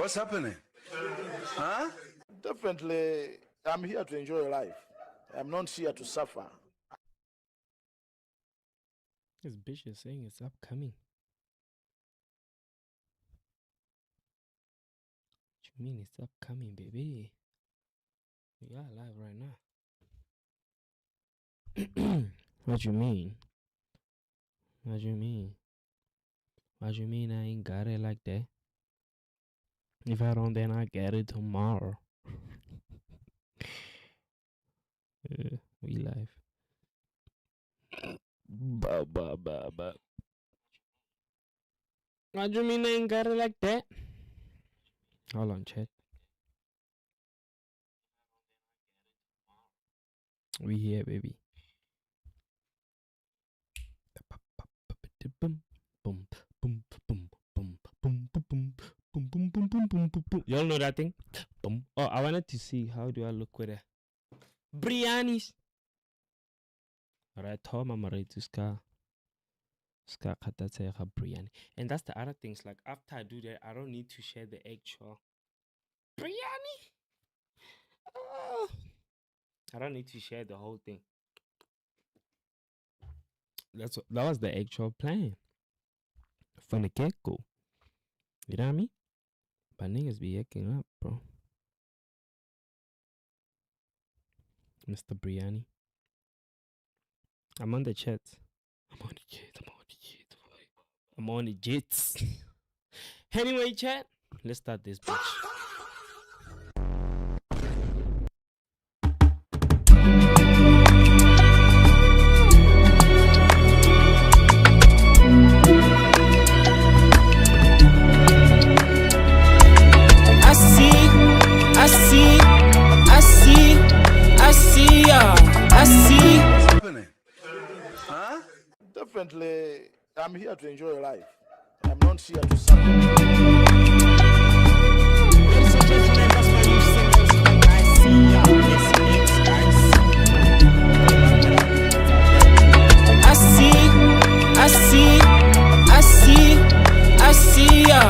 What's happening? Huh? Definitely, I'm here to enjoy life. I'm not here to suffer. This bitch is saying it's upcoming. What you mean it's upcoming, baby? We are live right now. What you mean? What you mean? What you mean I ain't got it like that? If I don't, then I get it tomorrow. We live. Ba. What you mean I ain't got it like that? Hold on, chat. We here, baby. Boom, boom, boom, boom, boom, boom, boom, boom, boom, boom, boom, boom, boom, boom. Y'all know that thing? Boom. Oh, I wanted to see how do I look with it. Brianis. Alright, Tom, I'm ready to ska biryani. And that's the other things. Like after I do that, I don't need to share the actual biryani. I don't need to share the whole thing. That was the actual plan from the get-go. You know what I mean? But niggas be acting up, bro. Mr. Biryani. I'm on the chat. I'm on the jets. Anyway, chat. Let's start this bitch. What's happening? Huh? Definitely, I'm here to enjoy life. I'm not here to suffer. Ladies and gentlemen, that's my new single. It's called I See Ya.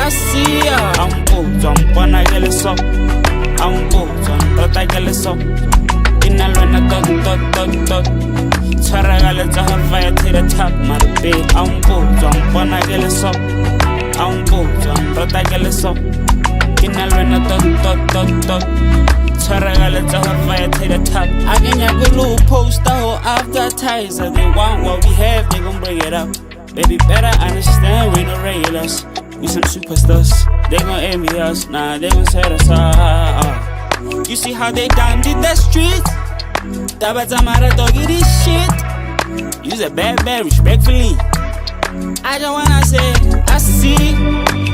I see ya. I'm bold, I'm gonna get it so. I'm bold, I'm gonna get it so. In a lona dot. Tshwaragaletsa ha fire to the top, my babe. I'm bold, I'm gonna get it so. I'm bold, I'm gonna get it so. In a lona dot. Tshwaragaletsa ha fire to the top. I can have a little poster or advertiser. They want what we have, they gon' bring it up. Baby, better understand we no regulars. We some superstars. They gon' envy us, nah, they gon' set us up. You see how they done did the street? Tabatamara doggy this shit. Use a bad, respectfully. I don't wanna say, I see ya.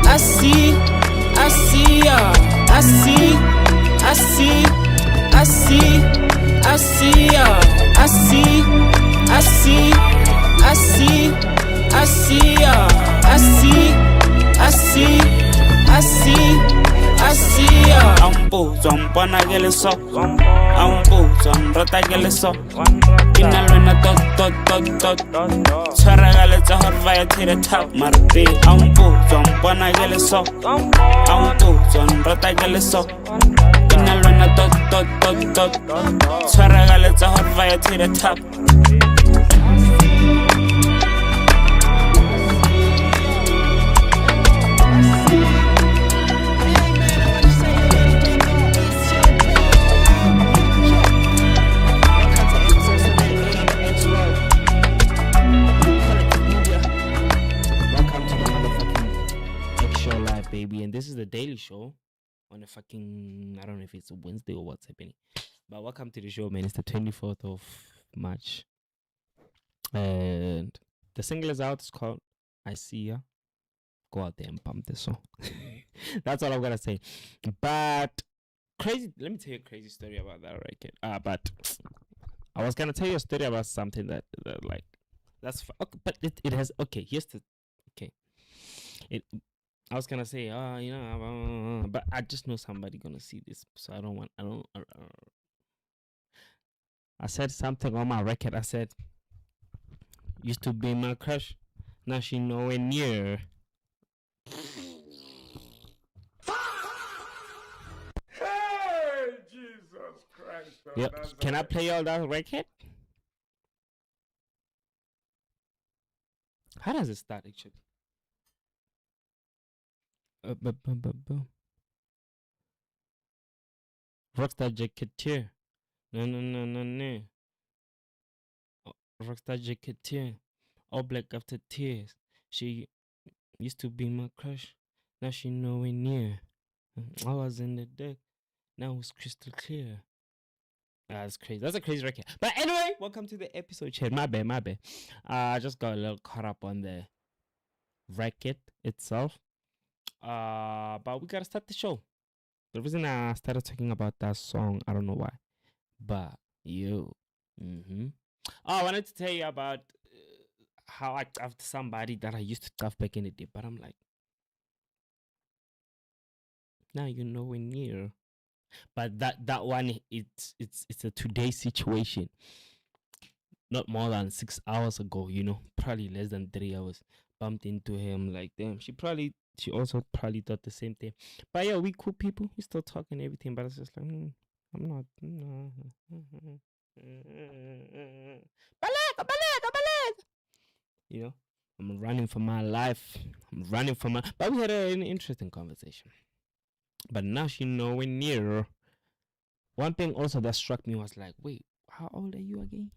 I see ya. I'm bold, I'm gonna get it so. I'm bold, I'm gonna get it so. In a lona dot. Tshwaragaletsa ha fire to the top, my babe. I'm bold, I'm gonna get it so. I'm bold, I'm gonna get it so. In a lona dot. Tshwaragaletsa ha fire to the top. Baby, and this is the Daily Show on a fucking, I don't know if it's a Wednesday or what's happening, but welcome to the show, man. It's the 24th of March, and the single is out. It's called I See Ya. Go out there and pump this song. That's all I'm gonna say. But crazy, let me tell you a crazy story about that record. But I was gonna tell you a story about something that like that's okay, but it has okay. Here's the okay. I was gonna say, but I just know somebody gonna see this, so I don't. I said something on my record. I said, Used to be my crush. Now she nowhere near. Hey, Jesus Christ. of Yep. Can I Nazareth. play all that record? How does it start actually? Rockstar Jacketeer. No. Oh, Rockstar Jacketeer. All black after tears. She used to be my crush. Now she nowhere near. I was in the deck. Now it's crystal clear. That's crazy. That's a crazy record. But anyway, welcome to the episode, chat. My bad. I just got a little caught up on the record itself. But we gotta start the show. The reason I started talking about that song, I don't know why. But you. I wanted to tell you about how I cuffed somebody that I used to cuff back in the day. But I'm like, now you're nowhere near. But that one, it's a today situation. Not more than 6 hours ago, probably less than 3 hours. Bumped into him, like, damn, she also probably thought the same thing. But yeah, we cool people. We still talking and everything, but it's just like, I'm not. Baleg. I'm running for my life. But we had an interesting conversation. But now she nowhere near. One thing also that struck me was like, wait, how old are you again?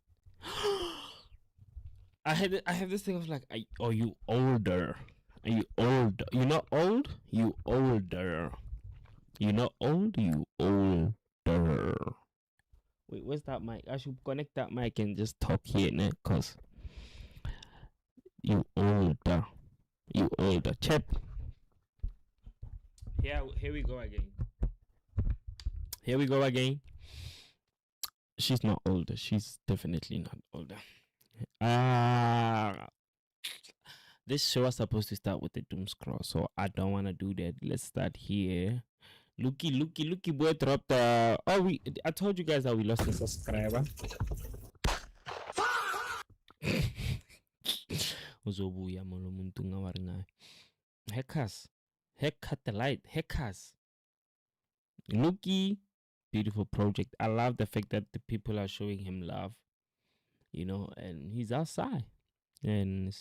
I have this thing of like, are you older? Are you old? You're not old? You older. You're not old? You older. Wait, where's that mic? I should connect that mic and just talk here now, cause you older. You older. Chat. Here we go again. She's not older. She's definitely not older. This show was supposed to start with the doom scroll, so I don't want to do that. Let's start here. Looky boy dropped I told you guys that we lost a subscriber. Uzobuya molo muntu ngawaringa. Hackers. Haircut the light. Hackers. Looky, beautiful project. I love the fact that the people are showing him love, and he's outside. And it's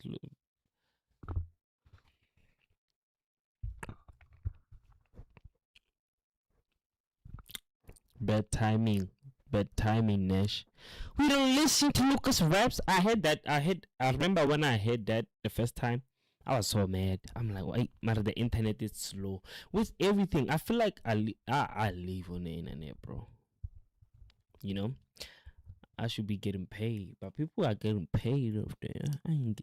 bad timing, Nash. We don't listen to Lucas raps. I remember when I heard that the first time, I was so mad. I'm like, wait, man, the internet is slow. With everything, I feel like I live on the internet, bro. I should be getting paid, but people are getting paid up there. I'm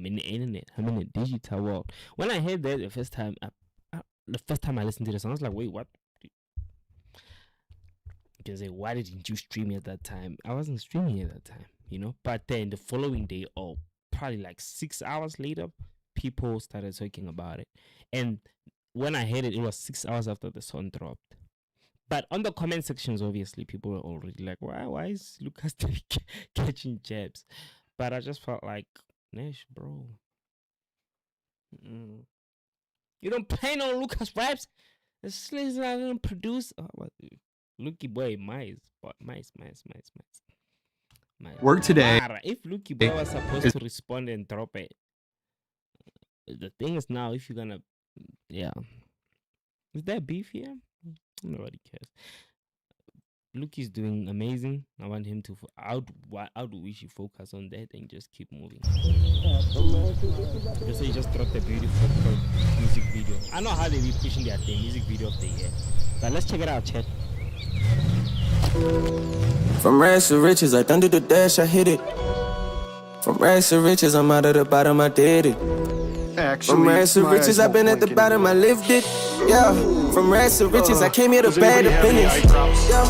in the internet. I'm in the digital world. When I heard that the first time I listened to the song, I was like, wait, what? You can say, why didn't you stream it at that time? I wasn't streaming it at that time, But then the following day, probably like 6 hours later, people started talking about it. And when I heard it, it was 6 hours after the song dropped. But on the comment sections, obviously, people were already like, why is Lucas catching jabs? But I just felt like, Nash, bro. You don't play no Lucas raps? The slaves I didn't produce. Looky boy, mice. Work today. If Looky boy was supposed to respond and drop it, the thing is now, if you're gonna, is there beef here? Nobody cares. Lookie's doing amazing. I want him to. How do we should focus on that and just keep moving? Because he just dropped a beautiful music video. I know how they be pushing their music video of the year, but let's check it out, chat. From rags to riches, I done do the dash, I hit it. From rags to riches, I'm out of the bottom, I did it. From rags to riches, I've been at the bottom, I lived it. Yeah, from rags to riches, I came here to bad opinions. Yeah,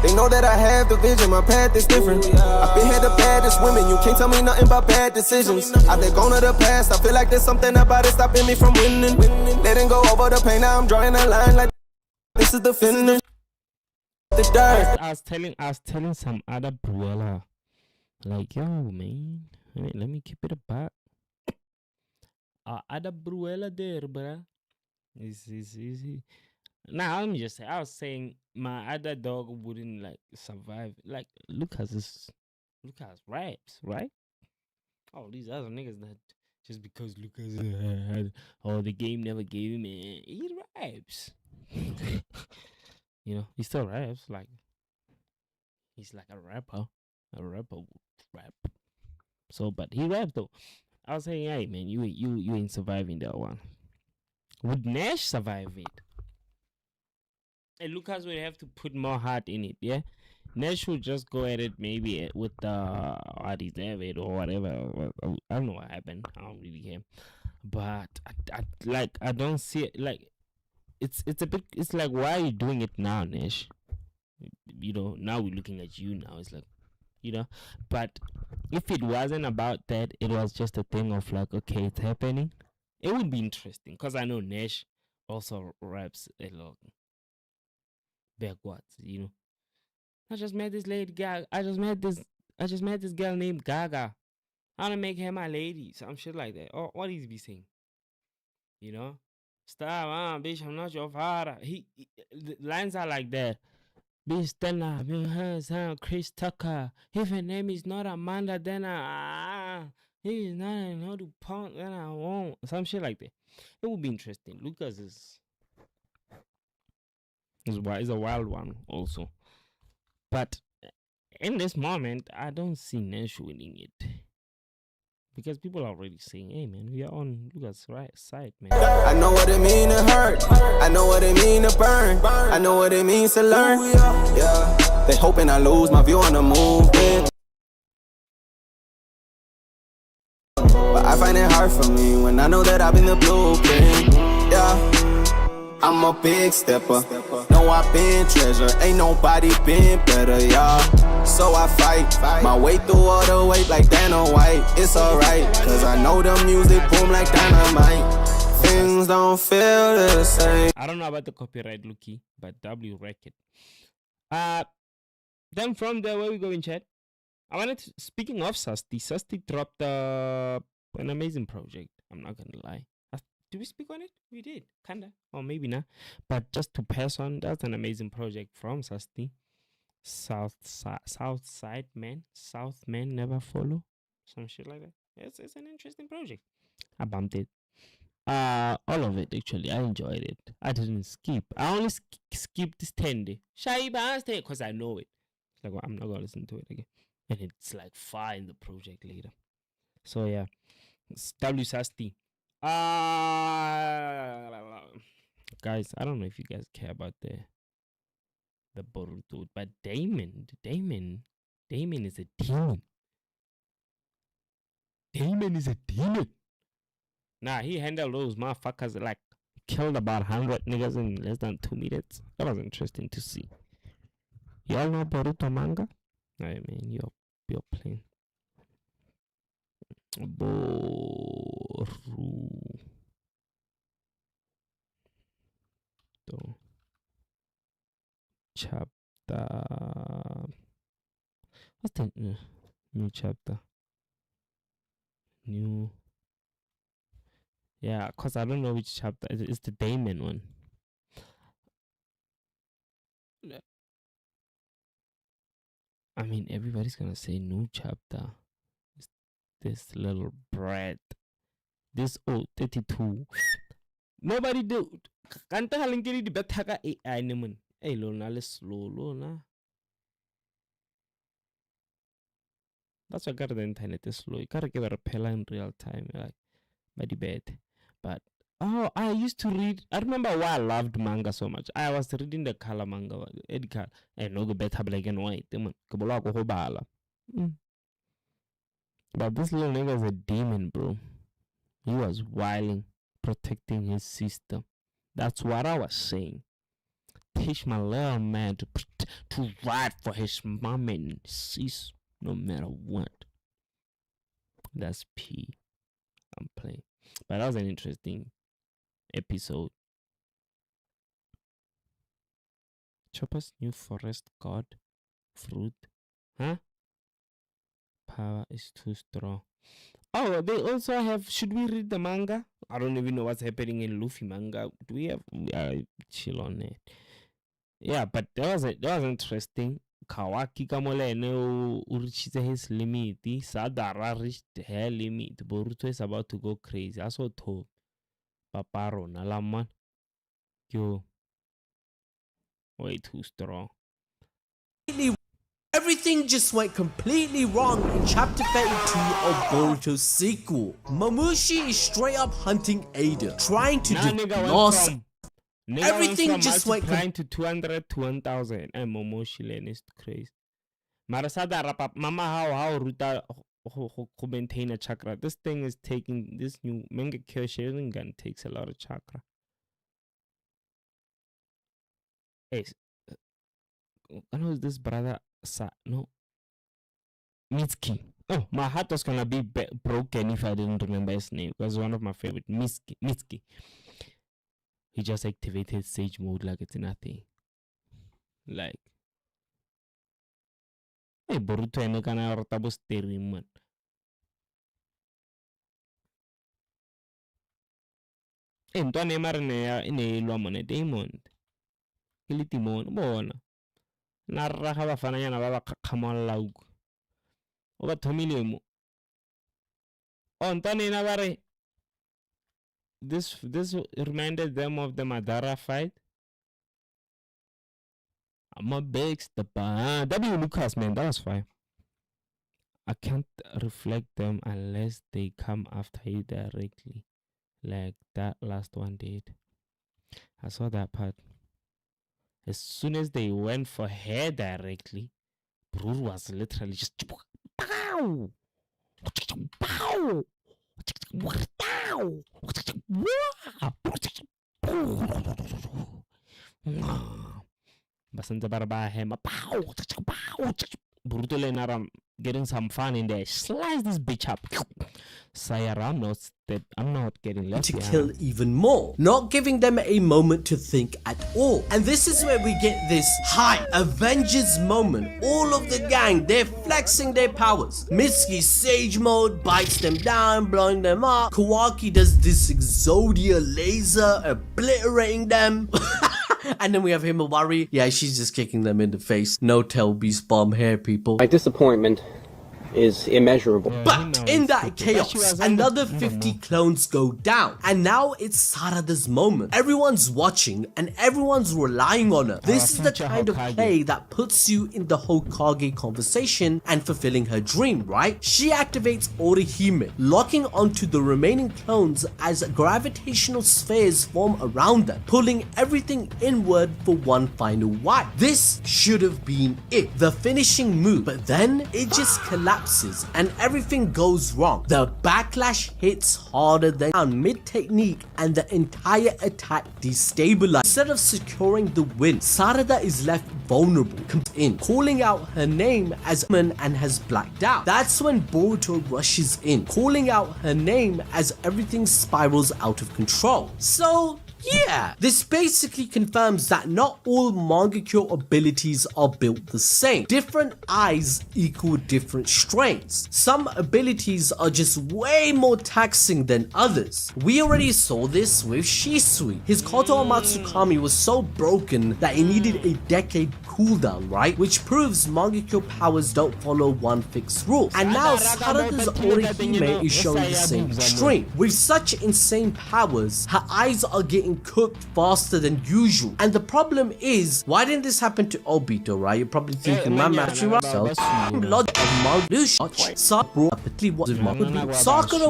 they know that I have the vision, my path is different. I've been here the baddest women, you can't tell me nothing about bad decisions. I've been gone to the past, I feel like there's something about it stopping me from winning. Letting go over the pain, now I'm drawing a line like this is the finish. I was telling some other brawler Like, yo, man. I mean, let me keep it a buck. Ada Bruella there, bruh. Is he? Now, let me just say, I was saying my other dog wouldn't like survive. Like, Lucas raps, right? All these other niggas that just because Lucas had, the game never gave him, he raps. You know, he still raps. Like, he's like a rapper. A rapper would rap. So, but he raps though. I was saying, hey man, you ain't surviving that one. Would Nash survive it? And Lucas would have to put more heart in it, yeah? Nash would just go at it maybe with Adi David or whatever. I don't know what happened. I don't really care. But I don't see it. Like, it's a bit. It's like, why are you doing it now, Nash? You know, now we're looking at you now. It's like, you know. But if it wasn't about that, it was just a thing of like, okay, it's happening. It would be interesting because I know Nash also raps a lot backwards, you know. I just met this lady guy. I just met this girl named Gaga. I wanna make her my lady. Some shit like that. Or what is he be saying? You know? Stop, bitch, I'm not your father. The lines are like that. Bitch, then her son, Chris Tucker. If her name is not Amanda, then he is not another punk, then I won't. Some shit like that. It would be interesting. Lucas is a wild one also. But in this moment, I don't see Nash winning it. Because people are already saying, hey man, we are on Lucas' right side, man. I know what it mean to hurt. I know what it mean to burn. I know what it means to learn. Yeah, they hoping I lose my view on the movement. But I find it hard for me when I know that I've been the blueprint. Yeah. I'm a big stepper. No, I've been treasure. Ain't nobody been better, y'all. So I fight my way through all the weight like Dana White. It's alright, cause I know the music boom like dynamite. Things don't feel the same. I don't know about the copyright, Lucky, but W record. Then from there, where we go in chat? I wanted to, speaking of Susty dropped an amazing project. I'm not gonna lie. Did we speak on it? We did, kinda, or maybe not. But just to pass on, that's an amazing project from Susty. South Side Man, South Man Never Follow, some shit like that. It's an interesting project. I bumped it. All of it actually. I enjoyed it. I didn't skip. I only skipped this Tende. Shaiba because I know it. Like, well, I'm not gonna listen to it again. And it's like far in the project later. So yeah, it's W Susty. Guys, I don't know if you guys care about the Boruto, but Damon is a demon. Damon is a demon. Nah, he handled those motherfuckers like killed about 100 niggas in less than 2 minutes. That was interesting to see. Y'all know Boruto manga? I mean, you're playing. Boruto chapter. What's the new chapter? New. Yeah, cause I don't know which chapter. It's the Damon one. I mean, everybody's gonna say new chapter. This little brat. This old 32. Nobody do. Kanta halingkiri di betaka AI naman. Eh, lona le slow lona. That's why I got the internet is slow. You gotta give it a repella in real time, like very bad. But I used to read. I remember why I loved manga so much. I was reading the color manga. Edgar, no go better black and white. But this little nigga is a demon, bro. He was wilding, protecting his sister. That's what I was saying. Teach my little man to ride for his mom and sis, no matter what. That's P. I'm playing. But that was an interesting episode. Chopper's new forest god fruit. Huh? cover is too strong. Oh, they also have. Should we read the manga? I don't even know what's happening in Luffy manga. Do we have? Chill on it. Yeah, but that was interesting. Kawaki Kamolene reached his limit. Sadara reached her limit. Boruto is about to go crazy. I saw told Paparo Nalaman. Yo, way too strong. Everything just went completely wrong in chapter 32 of Boruto's sequel. Mamushi is straight up hunting Ada, trying to do everything just went to 200 to 1000 and Momoshi Lane is crazy. Marasada Rapap Mama how Ruta who maintain a chakra. This thing is taking this new manga Sharingan takes a lot of chakra. Hey, I know this brother no Mitsuki. Oh, my heart was gonna be broken if I didn't remember his name. It was one of my favorite. Mitsuki. He just activated Sage mode like it's nothing. Like, hey, Boruto ene kana rotabo steering man. Ntwana emare ine lwa mone Diamond. Ke Timon bona. Na raga ba fana yana ba ba kgamolla uku. O ba thomile mo. O ntwana ena bare this reminded them of the Madara fight. I'm a big stepper. W Lucas, man, that was fine. I can't reflect them unless they come after you directly, like that last one did. I saw that part. As soon as they went for her directly, Bro was literally just pow, pow. Basanta barba hema pow. Bruto Lenaram getting some fun in there. Slice this bitch up. Sayara, I'm not getting left to behind. Kill even more, not giving them a moment to think at all. And this is where we get this high Avengers moment. All of the gang, they're flexing their powers. Mitsuki Sage mode bites them down, blowing them up. Kawaki does this Exodia laser, obliterating them. And then we have Himawari. Yeah, she's just kicking them in the face. No Telby's bomb hair, people. My disappointment is immeasurable. But in that chaos, another 50 clones go down. And now it's Sarada's moment. Everyone's watching and everyone's relying on her. This is the kind of play that puts you in the Hokage conversation and fulfilling her dream, right? She activates Orihime, locking onto the remaining clones as gravitational spheres form around them, pulling everything inward for one final wipe. This should have been it, the finishing move, but then it just collapses and everything goes wrong. The backlash hits harder than mid-technique and the entire attack destabilizes. Instead of securing the win, Sarada is left vulnerable, comes in, calling out her name as woman and has blacked out. That's when Boruto rushes in, calling out her name as everything spirals out of control. So yeah, this basically confirms that not all Mangekyo abilities are built the same. Different eyes equal different strengths. Some abilities are just way more taxing than others. We already saw this with Shisui. His Koto Matsukami was so broken that it needed a decade cooldown, right? Which proves Mangekyo powers don't follow one fixed rule. And now Sarada's Orihime is showing the same extreme. With such insane powers, her eyes are getting cooked faster than usual. And the problem is, why didn't this happen to Obito, right? You're probably thinking, man, Sakura,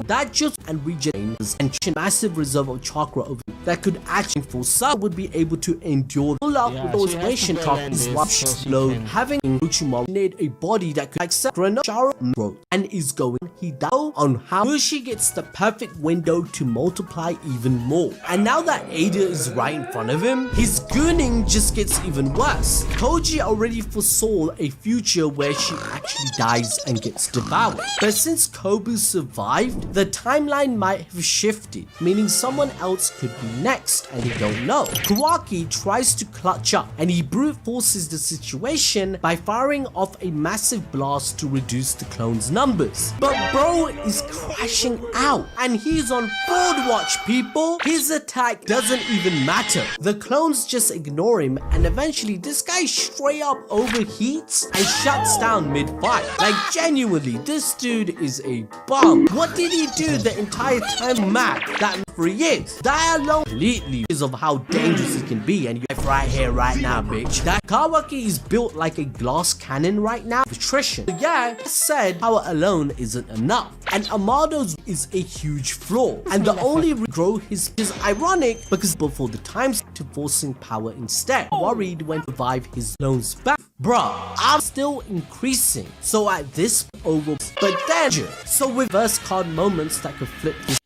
that just and regenerates and massive reserve of chakra of that could actually for some would be able to endure pull out those patient chakras while slow having Uchimaru made a body that could accept Granachara growth and is going he down on how Mushi gets the perfect window to multiply even more. And now that Ada is right in front of him, his gooning just gets even worse. Koji already foresaw a future where she actually dies and gets devoured. But since Kobu survived, the timeline might have shifted, meaning someone else could be next and we don't know. Kawaki tries to clutch up and he brute forces the situation by firing off a massive blast to reduce the clones' numbers. But bro is crashing out and he's on forward watch, people. His attack doesn't even matter. The clones just ignore him and eventually this guy straight up overheats and shuts down mid-fight. Like genuinely, this dude is a bum. What did he do the entire time, Mac? That for years. That alone completely is of how dangerous he can be, and you're right here, right now, bitch. That Kawaki is built like a glass cannon right now. Nutrition. So yeah, I said power alone isn't enough, and Amado's is a huge flaw. And the only grow his is ironic because before the times to forcing power instead. Worried when to revive his clones back. Bruh, I'm still increasing. So at this over, but danger. So with verse card moments that could flip this.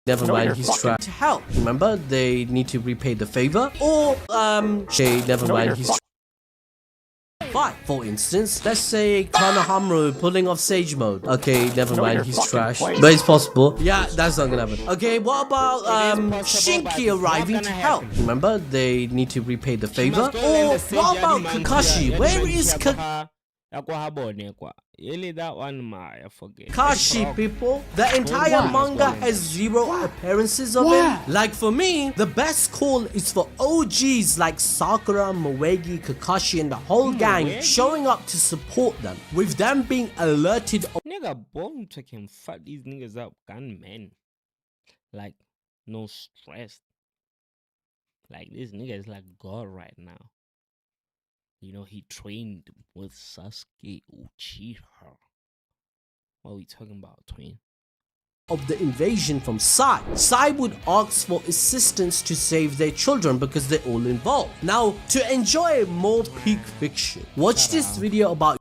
Never mind, he's trying to help. Remember, they need to repay the favor. Or, never mind, he's trying. For instance, let's say Konohamaru pulling off Sage Mode. Okay, never mind, he's trash. But it's possible. Yeah, that's not gonna happen. Okay, what about Shinki arriving to help? Remember, they need to repay the favor. Or what about Kakashi? Where is Kakashi? That one, I forget. Kakashi, people, the entire manga has zero appearances of him. Like for me, the best call is for OGs like Sakura, Moegi, Kakashi, and the whole gang showing up to support them, with them being alerted. Nigga, Bone can fuck these niggas up, gunmen. Like, no stress. Like, this nigga is like God right now. You know, he trained with Sasuke Uchiha. What are we talking about, twin? Of the invasion from Sai. Sai would ask for assistance to save their children because they're all involved. Now, to enjoy more peak fiction, watch this video about.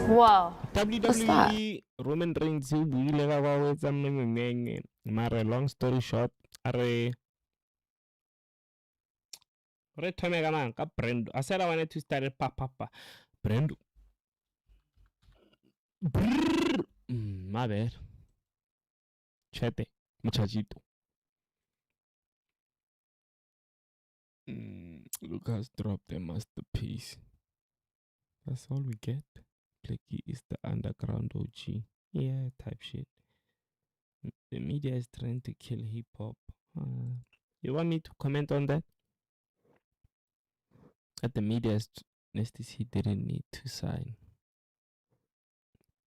Wow. WWE Roman Reigns. Long story short, Brendo. I said I wanted to start it. Papa. Brendo. My bad. Chete. Muchachito. Lucas dropped a masterpiece. That's all we get. Blakey is the underground OG. Yeah, type shit. The media is trying to kill hip hop. You want me to comment on that? At the media's nesties, he didn't need to sign.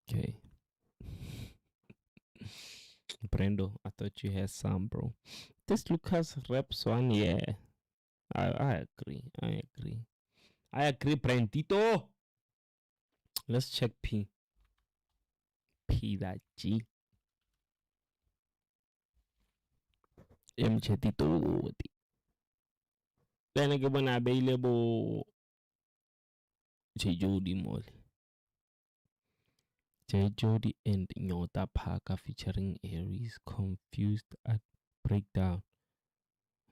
Okay. Brendo, I thought you had some, bro. This Lucas Reps one, yeah. I agree. I agree, Brendito. Let's check P. That G. Chetito. Then I when available Jody Molly. Jody and Nyota Parker featuring Aries confused at breakdown.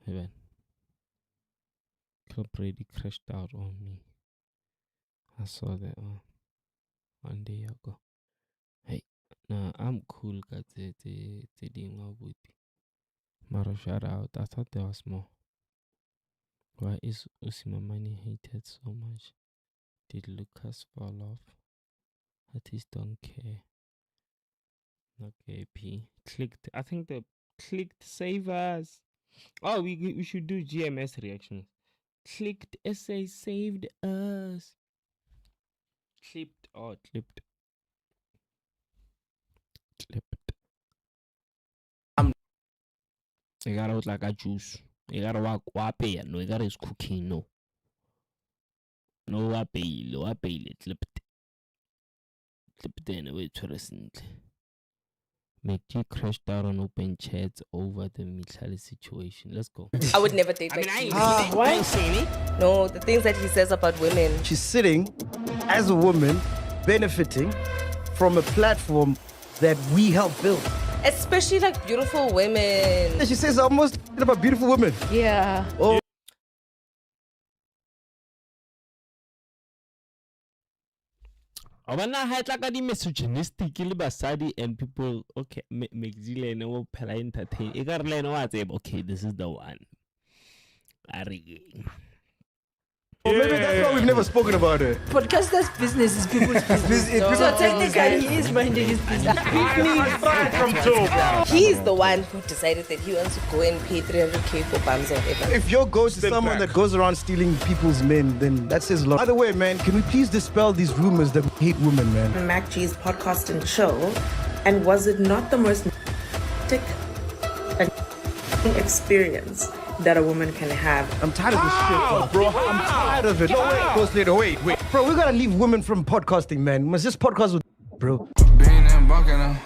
Heaven. Club Brady crashed out on me. I saw that one day ago. Hey, nah, I'm cool, got the Maro shout out. I thought there was more. Why is Usimamani hated so much? Did Lucas fall off? Artists don't care. Okay, P. Clicked. I think the clicked save us. Oh, we should do GMS reactions. Clicked essay saved us. Clipped. Oh, clipped. I got out like a juice. You gotta walk wape, no, you gotta is cooking, no. No wape, clipped anyway, recently. Make you crashed out on open chats over the Michali situation. Let's go. I would never date Becky. Why? No, the things that he says about women. She's sitting as a woman, benefiting from a platform that we helped build. Especially like beautiful women. She says almost about beautiful women. Yeah. Oh. Obana ha tla ka di misogynistic le basadi and people okay Maxile and o phela entertain. E ka re le wa tseba okay this is the one. Well, maybe that's why we've never spoken about it. Because that's business is people's business. So technically, he is minding his business. He's the one who decided that he wants to go and pay 300K for bums or whatever. If your ghost is someone that goes around stealing people's men, then that says a lot. By the way, man, can we please dispel these rumors that we hate women, man? Mac G's podcast and show, and was it not the most experience that a woman can have? I'm tired of this shit, bro. I'm tired of it. No, wait, Ghost Leader, wait. Bro, we gotta leave women from podcasting, man. We must just podcast with bro. Being in Buckingham.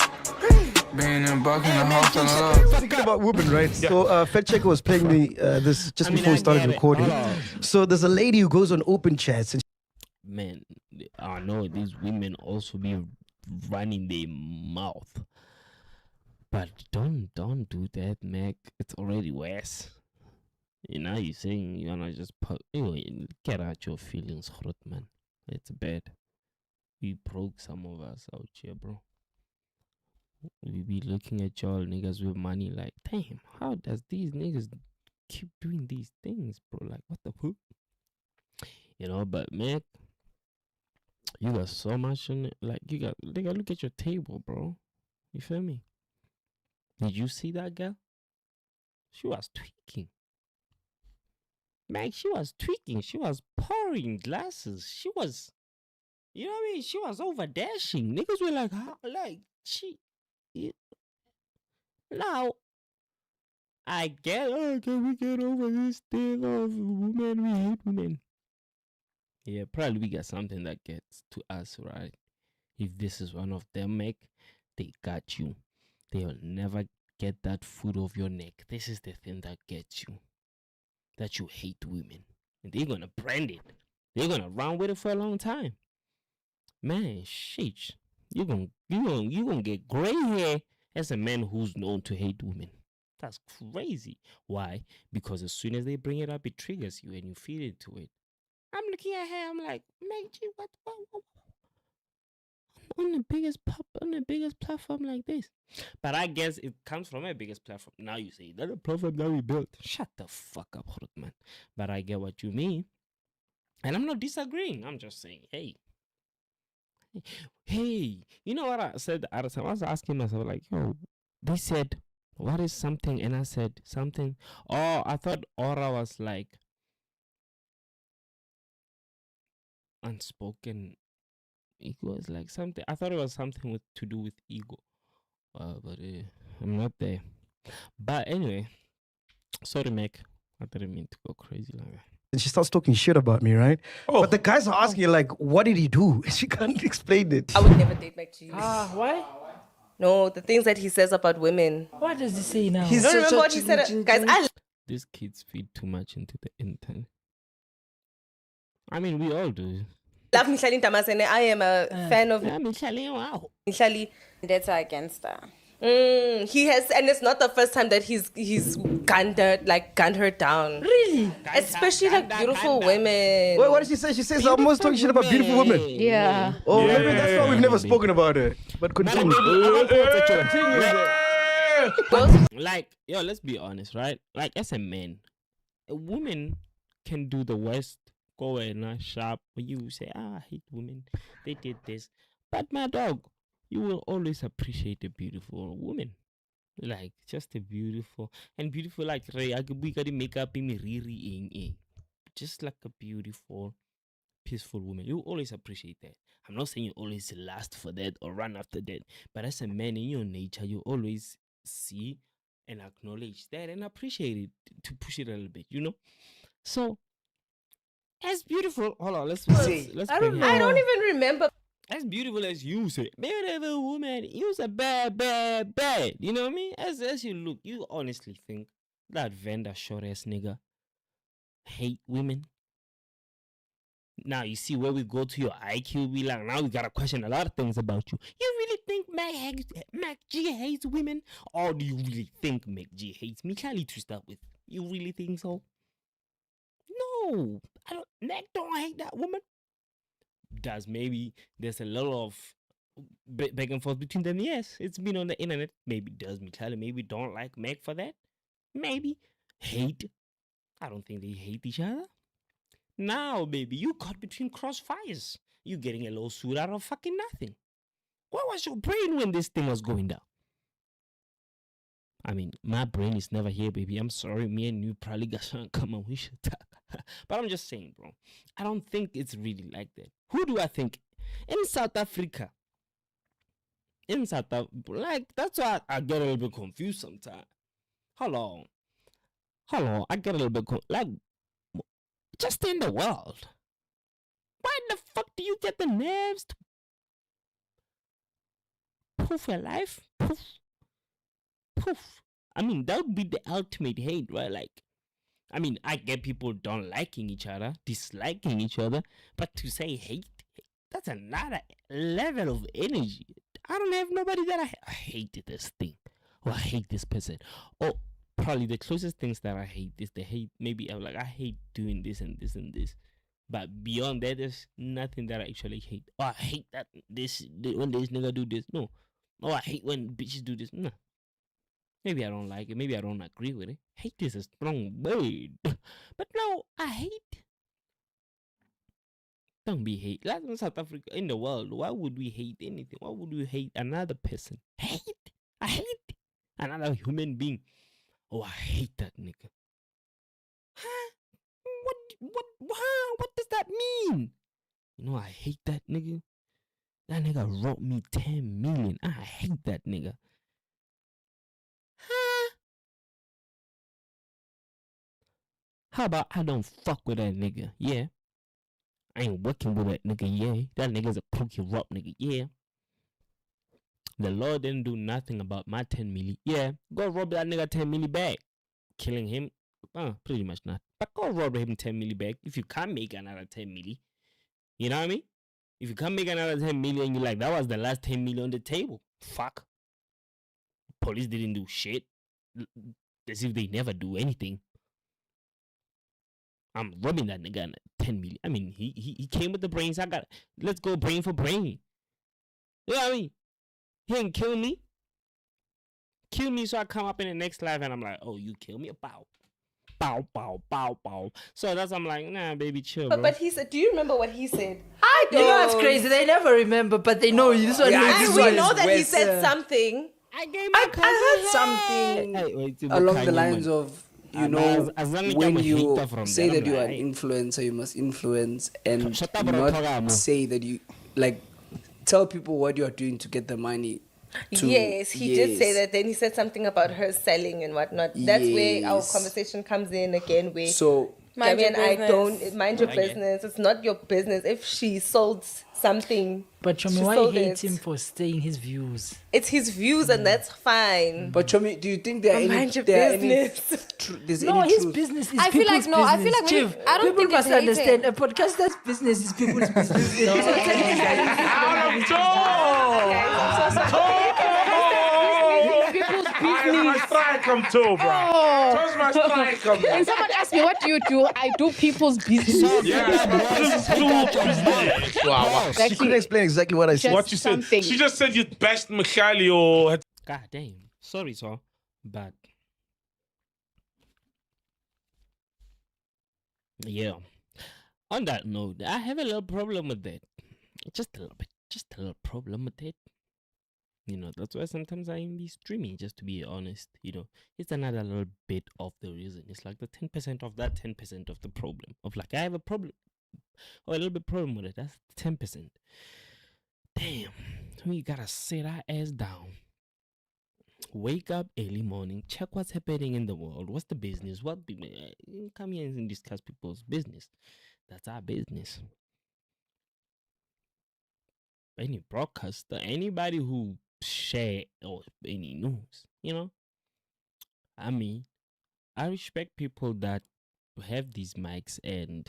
Speaking about women, right? Yeah. So, Fed Checker was playing me this just before we started recording. So, there's a lady who goes on open chats and man, I know these women also be running their mouth. But don't do that, Mac. It's already worse. You know, you're saying you wanna just anyway, get out your feelings, man. It's bad. We broke some of us out here, bro. We be looking at y'all niggas with money like, damn, how does these niggas keep doing these things, bro? Like, what the fuck? You know, but Mac, you got so much in it. Like, you got look at your table, bro. You feel me? Did you see that girl? She was tweaking. Man, she was tweaking. She was pouring glasses. She was, you know what I mean? She was over dashing. Niggas were like, how? Like, now, I get, can we get over this thing of women? We hate women. Yeah, probably we got something that gets to us, right? If this is one of them, Mac, they got you. They'll never get that foot off your neck. This is the thing that gets you. That you hate women. And they're gonna brand it. They're gonna run with it for a long time. Man, shit. You're gonna get gray hair as a man who's known to hate women. That's crazy. Why? Because as soon as they bring it up, it triggers you and you feel into it. I'm looking at her, I'm like, man, gee, what? On the biggest platform like this. But I guess it comes from a biggest platform. Now you say that's a platform that we built. Shut the fuck up, man. But I get what you mean. And I'm not disagreeing. I'm just saying, hey, you know what I said at the time? I was asking myself, like, yo, they said, what is something? And I said something. Oh, I thought aura was like unspoken. It was like something. I thought it was something to do with ego, but I'm not there. But anyway, sorry, Mac. I didn't mean to go crazy like that. and she starts talking shit about me, right? Oh. But the guys are asking her, like, what did he do? She can't explain it. I would never date Mac G. Why? No, the things that he says about women. What does he say now? He's remember what he said, guys. These kids feed too much into the internet. I mean, we all do. Love Michelle Tamasene. I am a fan of Michelle. Wow. Michelle. That's against her. He has, and it's not the first time that he's gunned her down. Really? Especially like beautiful women. Wait, what did she say? She says almost talking shit about beautiful women. Yeah. Oh, maybe that's why we've never spoken about it. But continue. Like, yo, let's be honest, right? Like, as a man, a woman can do the worst. Go in a shop where you say, I hate women. They did this. But my dog, you will always appreciate a beautiful woman. Like, just a beautiful, like, we got to make up just like a beautiful, peaceful woman. You always appreciate that. I'm not saying you always lust for that or run after that. But as a man in your nature, you always see and acknowledge that and appreciate it to push it a little bit, you know? So, as beautiful, hold on, let's I don't even remember. As beautiful as you say, beautiful woman, you's a bad. You know what I mean? As you look, you honestly think that vendor short ass nigga hate women. Now you see where we go to your IQ, be like, now we gotta question a lot of things about you. You really think Mac G hates women? Or do you really think Mac G hates Michali to start with? You really think so? No, I don't. Mac don't hate that woman. Does maybe there's a lot of back and forth between them? Yes, it's been on the internet. Maybe does Michali maybe don't like Mac for that? Maybe hate. I don't think they hate each other. Now, baby, you caught between crossfires. You getting a little suit out of fucking nothing. What was your brain when this thing was going down? I mean, my brain is never here, baby. I'm sorry. Me and you probably got something come on. We should talk. But I'm just saying, bro. I don't think it's really like that. Who do I think? In South Africa. In South Africa. Like, that's why I get a little bit confused sometimes. Hold on. I get a little bit like, just in the world. Why the fuck do you get the nerves to poof your life? Poof. I mean, that would be the ultimate hate, right? Like, I mean, I get people don't liking each other, disliking each other, but to say hate, that's another level of energy. I don't have nobody that I hate this thing, or I hate this person, or probably the closest things that I hate is the hate. Maybe I'm like, I hate doing this and this and this. But beyond that, there's nothing that I actually hate. Oh, I hate that when this nigga do this. No. Oh, I hate when bitches do this. No. Maybe I don't like it. Maybe I don't agree with it. Hate is a strong word. But no, I hate. Don't be hate. Like in South Africa, in the world, why would we hate anything? Why would we hate another person? Hate? I hate another human being. Oh, I hate that nigga. Huh? What does that mean? You know, I hate that nigga. That nigga wrote me 10 million. I hate that nigga. Huh? How about I don't fuck with that nigga? Yeah. I ain't working with that nigga. Yeah. That nigga's a pokey rock nigga. Yeah. The law didn't do nothing about my 10 million. Yeah. Go rob that nigga 10 million back. Killing him. Pretty much not. But go rob him 10 million back. If you can't make another 10 million. You know what I mean? If you can't make another 10 million, you're like, that was the last 10 million on the table. Fuck. Police didn't do shit. As if they never do anything. I'm robbing that nigga 10 million. I mean, he came with the brains. Let's go brain for brain. You know what I mean? He didn't kill me. Kill me so I come up in the next life and I'm like, oh, you kill me? Bow. Bow, bow, bow, bow. So that's, I'm like, nah, baby, chill, bro. But he said, do you remember what he said? I don't. You know what's crazy? They never remember, but they know this one. Yeah, we know that he said something. I heard something along the lines of, you know, when you say that you are an influencer, you must influence and not say that you, like, tell people what you are doing to get the money. Yes, he did say that. Then he said something about her selling and whatnot. That's where our conversation comes in again. Where mind your business. I don't mind your business. It's not your business if she sold something. But Chomi, why hate him for saying his views? It's his views, and that's fine. But Chomi, do you think there are mind your business? His business is I feel like people's I feel like business. I don't People think it's must understand. hating. A podcaster's business is people's business. My strike come too, bro. Just my strike come. When someone asks me, what do you do? I do people's business. Wow. She couldn't explain exactly what I said. What you said. She just said you bashed Michali or... God damn. Sorry, sir. But... yeah. On that note, I have a little problem with that. Just a little bit. Just a little problem with it. You know, that's why sometimes I'm be streaming, just to be honest. You know, it's another little bit of the reason. It's like the 10% of that 10% of the problem. Of like, I have a problem. Or a little bit problem with it. That's 10%. Damn. We gotta sit our ass down. Wake up early morning. Check what's happening in the world. What's the business? Come here and discuss people's business. That's our business. Any broadcaster, anybody who share or any news, you know, I mean, I respect people that have these mics and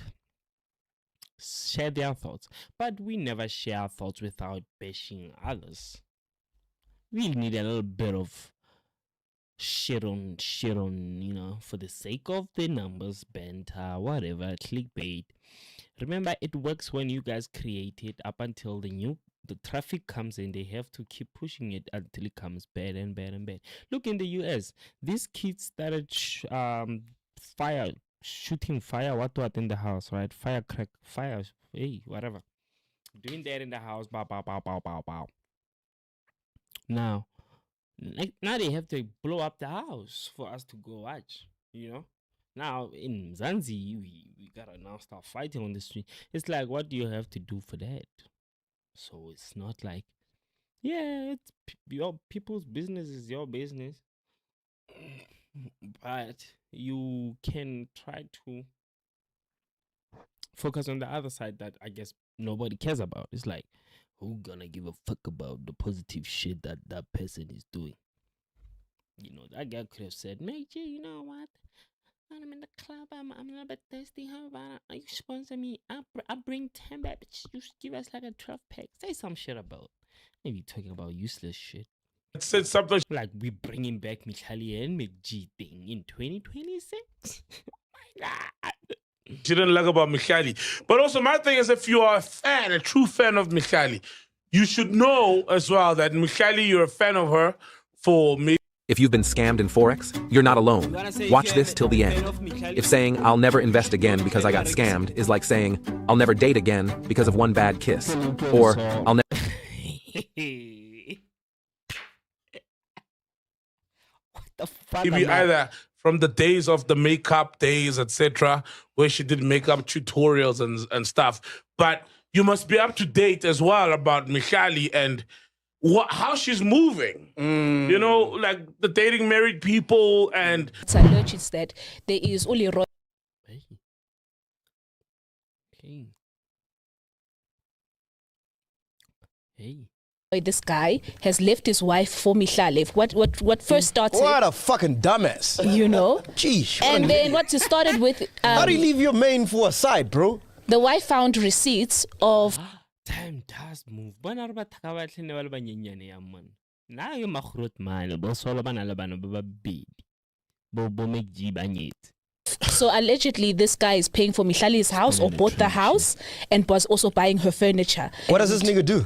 share their thoughts, but we never share our thoughts without bashing others. we need a little bit of shit on, you know, for the sake of the numbers, banter, whatever, clickbait. Remember, it works when you guys create it up until the traffic comes in. They have to keep pushing it until it comes bad and bad and bad. Look, in the US, these kids started shooting fire, what in the house, right? Fire, hey, whatever. Doing that in the house, bow, bow, bow, bow, bow, bow. Now they have to blow up the house for us to go watch, you know. Now in Zanzi, we gotta now start fighting on the street. It's like, what do you have to do for that? So it's not like, yeah, it's your people's business is your business, but you can try to focus on the other side that I guess nobody cares about. It's like, who gonna give a fuck about the positive shit that person is doing? You know, that guy could have said, "Mate, you know what? When I'm in the club, I'm a little bit thirsty. How about you sponsor me? I bring 10 back, but you give us like a 12 pack. Say some shit about. Maybe talking about useless shit. It said something like we bringing back Michali and McG thing in 2026. My God. She didn't like about Michali. But also, my thing is, if you are a fan, a true fan of Michali, you should know as well that Michali, you're a fan of her for maybe. If you've been scammed in Forex, you're not alone. Watch this till the end. If saying, I'll never invest again because I got scammed is like saying, I'll never date again because of one bad kiss. Or, I'll never... What the fuck? Maybe either from the days of the makeup days, etc., where she did makeup tutorials and stuff. But you must be up to date as well about Michali and how she's moving. You know, like the dating married people and... It's alleged that there is only... Hey. This guy has left his wife for Michale. What first started? What a fucking dumbass. You know? Jeez. And then what started with... how do you leave your main for a side, bro? The wife found receipts of... Time does move. Bana re ba thakabatlhe ne ba le banyenyane ya man. Na yo magrot man, bo solo bana le bana ba babedi. Bo McG ba nyetse. So allegedly, this guy is paying for Michali's house or bought the house and was also buying her furniture. What does this nigga do?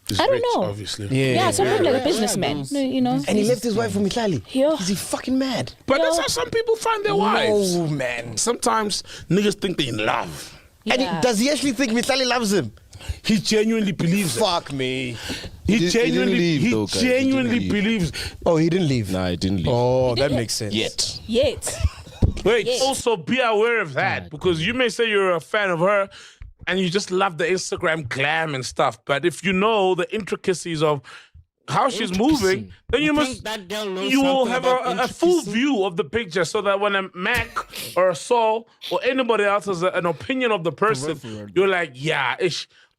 He's I don't rich, know. Obviously. Yeah, something like a businessman. You know. And he left his wife for Michali. Yeah. Is he fucking mad? But that's how some people find their wives. No, man. Sometimes niggas think they in love. Yeah. And does he actually think Michali loves him? He genuinely believes it. Fuck me. He genuinely believes. Oh, he didn't leave? Nah, he didn't leave. Oh, that makes sense. Yet. Wait, Yes. also be aware of that because you may say you're a fan of her and you just love the Instagram glam and stuff. But if you know the intricacies of how she's moving, then you will have a full view of the picture so that when a Mac or a Saul or anybody else has an opinion of the person, you're like, yeah,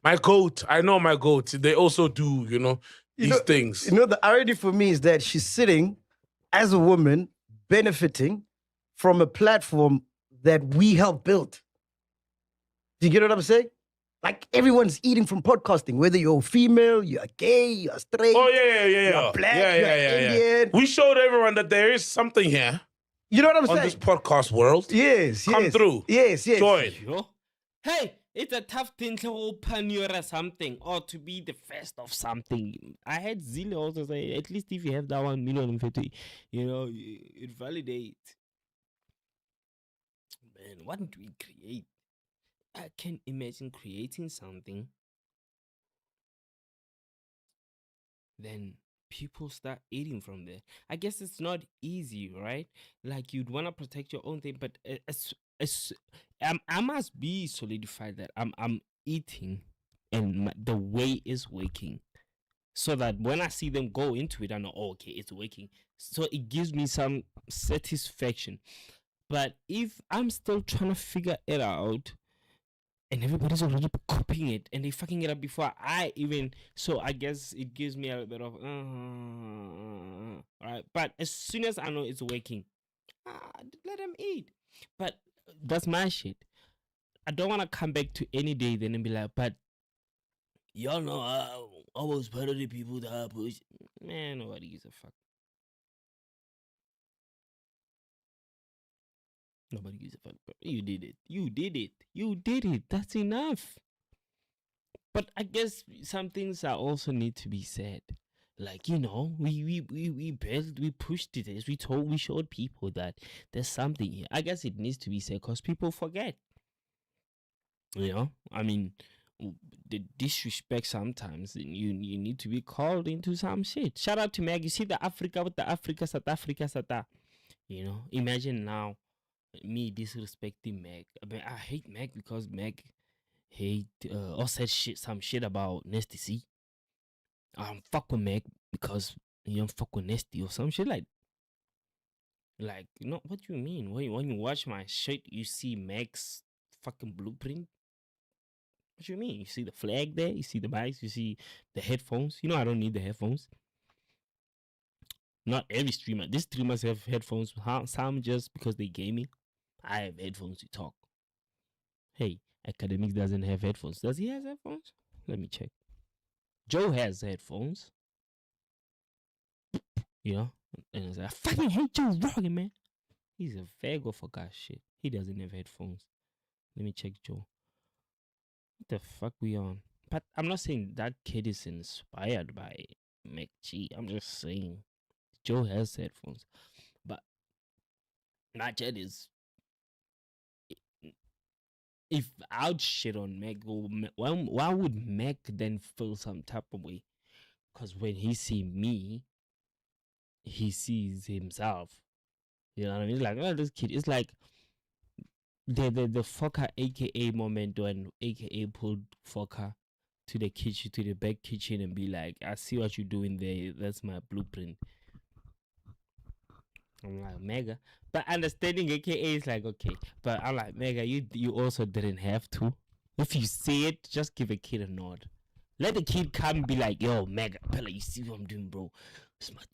my goat. I know my goat. They also do, these things. You know, the irony for me is that she's sitting as a woman benefiting from a platform that we helped build. Do you get what I'm saying? Like everyone's eating from podcasting, whether you're female, you're gay, you're straight. Oh, yeah. You're black, you're Indian. We showed everyone that there is something here. You know what I'm saying? On this podcast world. Yes. Come through. Yes. Join. Hey, it's a tough thing to open or something or to be the first of something. I had Zille also say, at least if you have that 1 million and 50, it validates. Man, what do we create? I can't imagine creating something. Then people start eating from there. I guess it's not easy, right? Like you'd want to protect your own thing, but I must be solidified that I'm eating and the way is working. So that when I see them go into it, I know, okay, it's working. So it gives me some satisfaction. But if I'm still trying to figure it out, and everybody's already copying it, and they fucking it up before I even... So I guess it gives me a bit of... right? But as soon as I know it's working, let them eat. But that's my shit. I don't want to come back to any day then and be like, but y'all know I was part of the people that pushed. Man, nobody gives a fuck. Nobody gives a fuck. Bro. You did it. You did it. You did it. That's enough. But I guess some things are also need to be said. Like, you know, we built, we pushed it. As we showed people that there's something here. I guess it needs to be said because people forget. You know, I mean, the disrespect sometimes, you need to be called into some shit. Shout out to Meg. You see the Africa with the Africa, South Africa, you know, imagine now me disrespecting Meg. I mean, I hate Meg because Meg or said some shit about Nasty C. Fuck with Meg because you don't fuck with Nasty or some shit like. Like, you know, what do you mean? When you watch my shit, you see Meg's fucking blueprint. What do you mean? You see the flag there? You see the mics? You see the headphones? You know I don't need the headphones. Not every streamer. These streamers have headphones. Some just because they gaming. I have headphones to talk. Hey, Academics doesn't have headphones. Does he have headphones? Let me check. Joe has headphones. You know? And I was like, I fucking hate Joe Rogan, man. He's a Virgo for God's shit. He doesn't have headphones. Let me check Joe. What the fuck we on? But I'm not saying that kid is inspired by McG. I'm just saying Joe has headphones. But my chat is, if I'd shit on Meg, why would Meg then feel some type of way? Because when he see me, he sees himself. You know what I mean? It's like, oh, this kid. It's like the fucker AKA moment when AKA pulled fucker to the kitchen, to the back kitchen, and be like, I see what you're doing there. That's my blueprint. I'm like, Mega. But understanding AKA is like, okay. But I'm like, Mega, you also didn't have to. If you see it, just give a kid a nod. Let the kid come and be like, yo, Mega, Pella, you see what I'm doing, bro?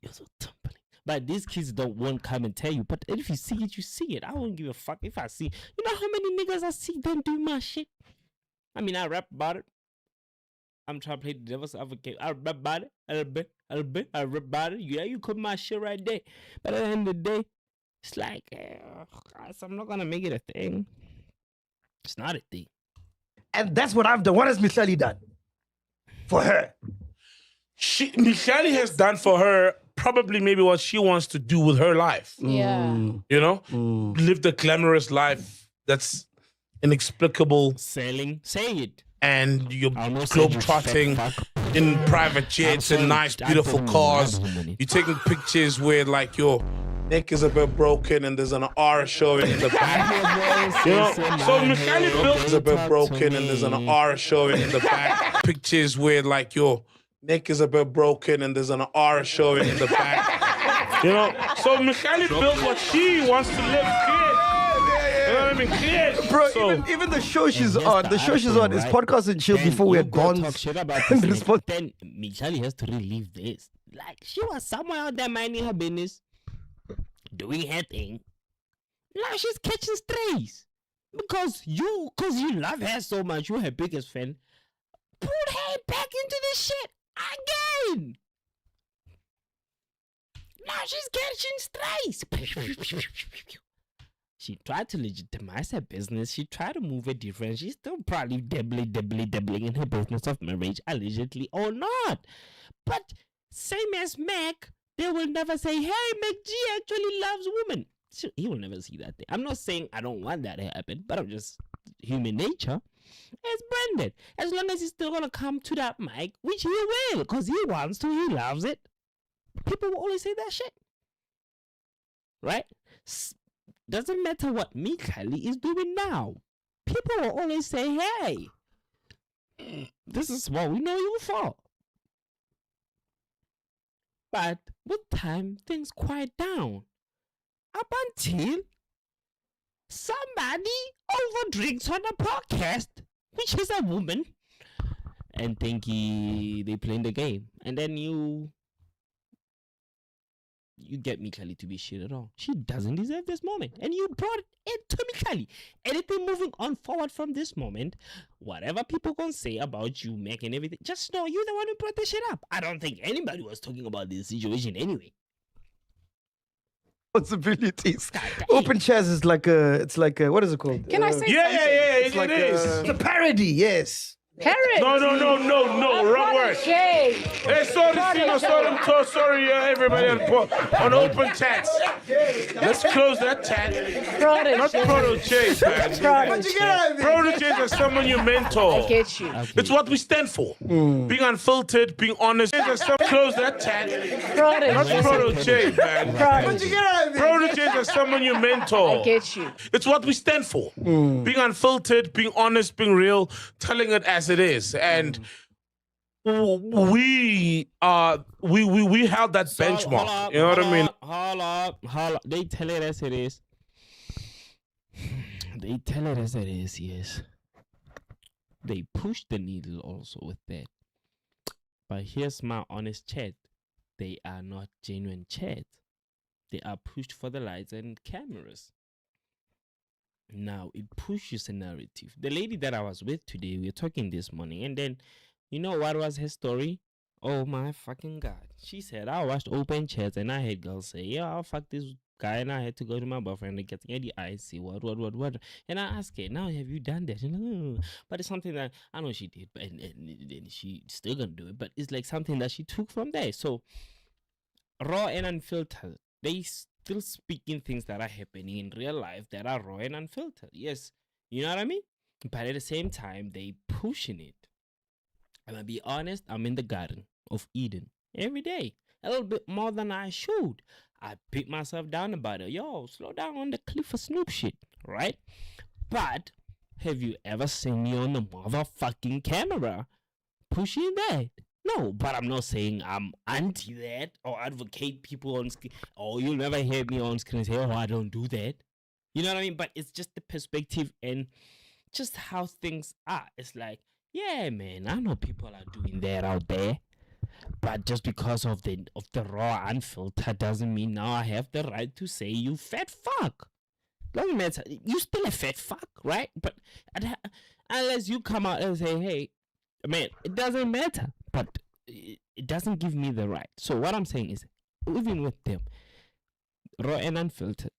You're so tumbling. But these kids won't come and tell you. But if you see it, you see it. I won't give a fuck if I see. You know how many niggas I see them do my shit? I mean, I rap about it. I'm trying to play the devil's advocate. I rap about it. I rap about it. Yeah, you cut my shit right there. But at the end of the day, it's like, guys, I'm not going to make it a thing. It's not a thing. And that's what I've done. What has Michelle done for her? Michelle has done for her probably maybe what she wants to do with her life. Yeah. You know? Live the glamorous life that's inexplicable. Say it. And you're globe-trotting in private jets and nice, beautiful cars. You're taking pictures where, like, your neck is a bit broken and there's an R showing in the back. You know? So Michelle built a bit broken and there's an R showing in the back. Pictures where, like, your neck is a bit broken and there's an R showing in the back. You know? So Michelle built what she wants to live good. You know what I mean? Clear. Bro, So- even the show she's on, is Podcast and Chill before we had gone. Talk shit about this, then Michelle has to relive this. Like, she was somewhere out there minding her business, doing her thing. Now she's catching strays. Because you love her so much, you're her biggest fan. Put her back into this shit again. Now she's catching strays. She tried to legitimize her business. She tried to move it different. She's still probably dabbling in her business of marriage, allegedly or not. But same as Mac, they will never say, hey, McG actually loves women. He will never see that thing. I'm not saying I don't want that to happen, but I'm just human nature. It's Brandon. As long as he's still going to come to that mic, which he will, because he wants to, he loves it. People will always say that shit. Right? Doesn't matter what Mikali is doing now. People will always say, hey, this is what we know you for. But with time, things quiet down. Up until somebody overdrinks on a podcast, which is a woman, and think they playing the game. And then you you get me, Kali, to be shit at all. She doesn't deserve this moment. And you brought it to me, Kali. Anything moving on forward from this moment, whatever people gonna say about you, Mac, and everything, just know you're the one who brought the shit up. I don't think anybody was talking about this situation anyway. Responsibilities. Open chairs is like it's like a, what is it called? Can I say Yeah, something? it like is. It's a parody, yes. Parrot. No, wrong word. Hey, sorry, everybody on open chats. Let's close that chat. Not protochays, man. Protochays are someone you mentor. I get you. Okay. It's what we stand for. Being unfiltered, being honest. Close that chat. Not protochays, man. Protochays are someone you mentor. I get you. It's what we stand for. Being unfiltered, being honest, being real, telling it as it is. And we held that benchmark. You know what I mean? Hold up. They tell it as it is. They tell it as it is, yes. They push the needle also with that. But here's my honest chat. They are not genuine chats. They are pushed for the lights and cameras. Now, it pushes a narrative. The lady that I was with today, we were talking this morning, and then, you know what was her story? Oh my fucking God. She said, I watched open chats and I had girls say, yeah, I'll fuck this guy, and I had to go to my boyfriend and get the IC, what. And I asked her, now have you done that? And, but it's something that I know she did, but and she still gonna do it, but it's like something that she took from there. So, raw and unfiltered, they still speaking things that are happening in real life that are raw and unfiltered. Yes, you know what I mean? But at the same time, they pushing it. I'm gonna be honest, I'm in the Garden of Eden every day. A little bit more than I should. I pick myself down about it. Yo, slow down on the Cliff of Snoop shit, right? But have you ever seen me on the motherfucking camera pushing that? No, but I'm not saying I'm anti that or advocate people on screen. Oh, you'll never hear me on screen say, oh, I don't do that. You know what I mean? But it's just the perspective and just how things are. It's like, yeah, man, I know people are doing that out there. But just because of the raw unfiltered doesn't mean now I have the right to say you fat fuck. Doesn't matter. You still a fat fuck, right? But unless you come out and say, hey, man, it doesn't matter. But it doesn't give me the right. So what I'm saying is, even with them, raw and unfiltered,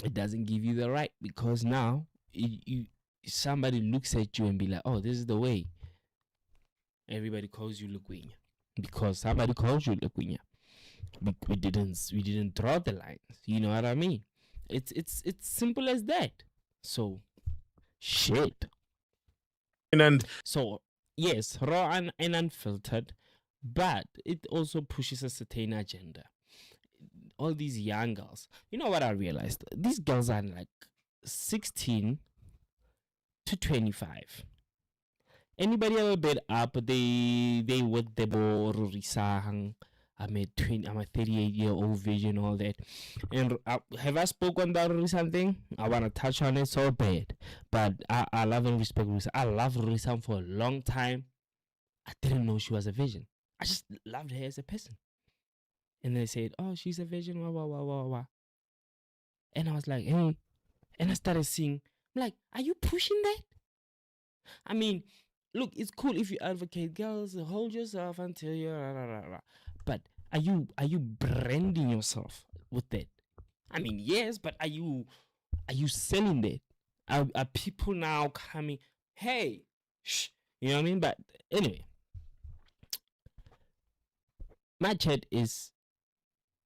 it doesn't give you the right, because now somebody looks at you and be like, oh, this is the way. Everybody calls you Luquinya because somebody calls you Luquinya. We didn't draw the lines. You know what I mean? It's simple as that. So shit. And so yes, raw and unfiltered, but it also pushes a certain agenda. All these young girls, you know what I realized? These girls are like 16 to 25. Anybody a little bit up, they with the Risang. I'm a 38-year-old virgin, all that. And have I spoken about Risang thing? I want to touch on it so bad. But I love and respect Risang. I loved Risang for a long time. I didn't know she was a virgin. I just loved her as a person. And they said, oh, she's a virgin, wah. And I was like, hey. And I started seeing, I'm like, are you pushing that? I mean, look, it's cool if you advocate girls, hold yourself until you're but are you branding yourself with that? I mean, yes, but are you selling that? Are people now coming, hey, shh, you know what I mean? But anyway, my chat is,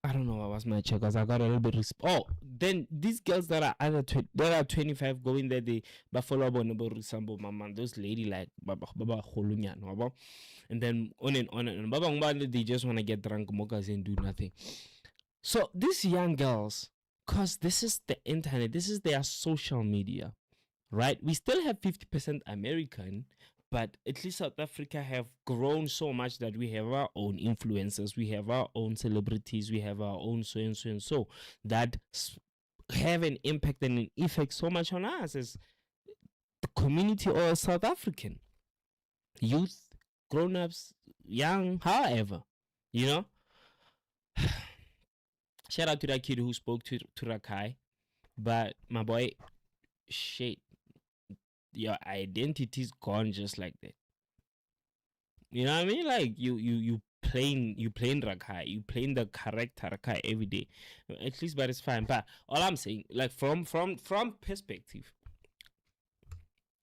I don't know what was my chat, because I got a little bit then these girls that are either 25 going there, they follow those lady like baba and then on and baba they just want to get drunk mochas and do nothing. So these young girls, because this is the internet, this is their social media, right? We still have 50% American, but at least South Africa have grown so much that we have our own influencers, we have our own celebrities, we have our own so and so and so that have an impact and an effect so much on us as the community or South African youth, grown-ups, young, however, you know. shout out to that kid who spoke to Rakai. But my boy, shit, your identity's gone just like that. You know what I mean? Like you playing Rakai, you playing the character Rakai every day. At least, but it's fine. But all I'm saying, like from perspective,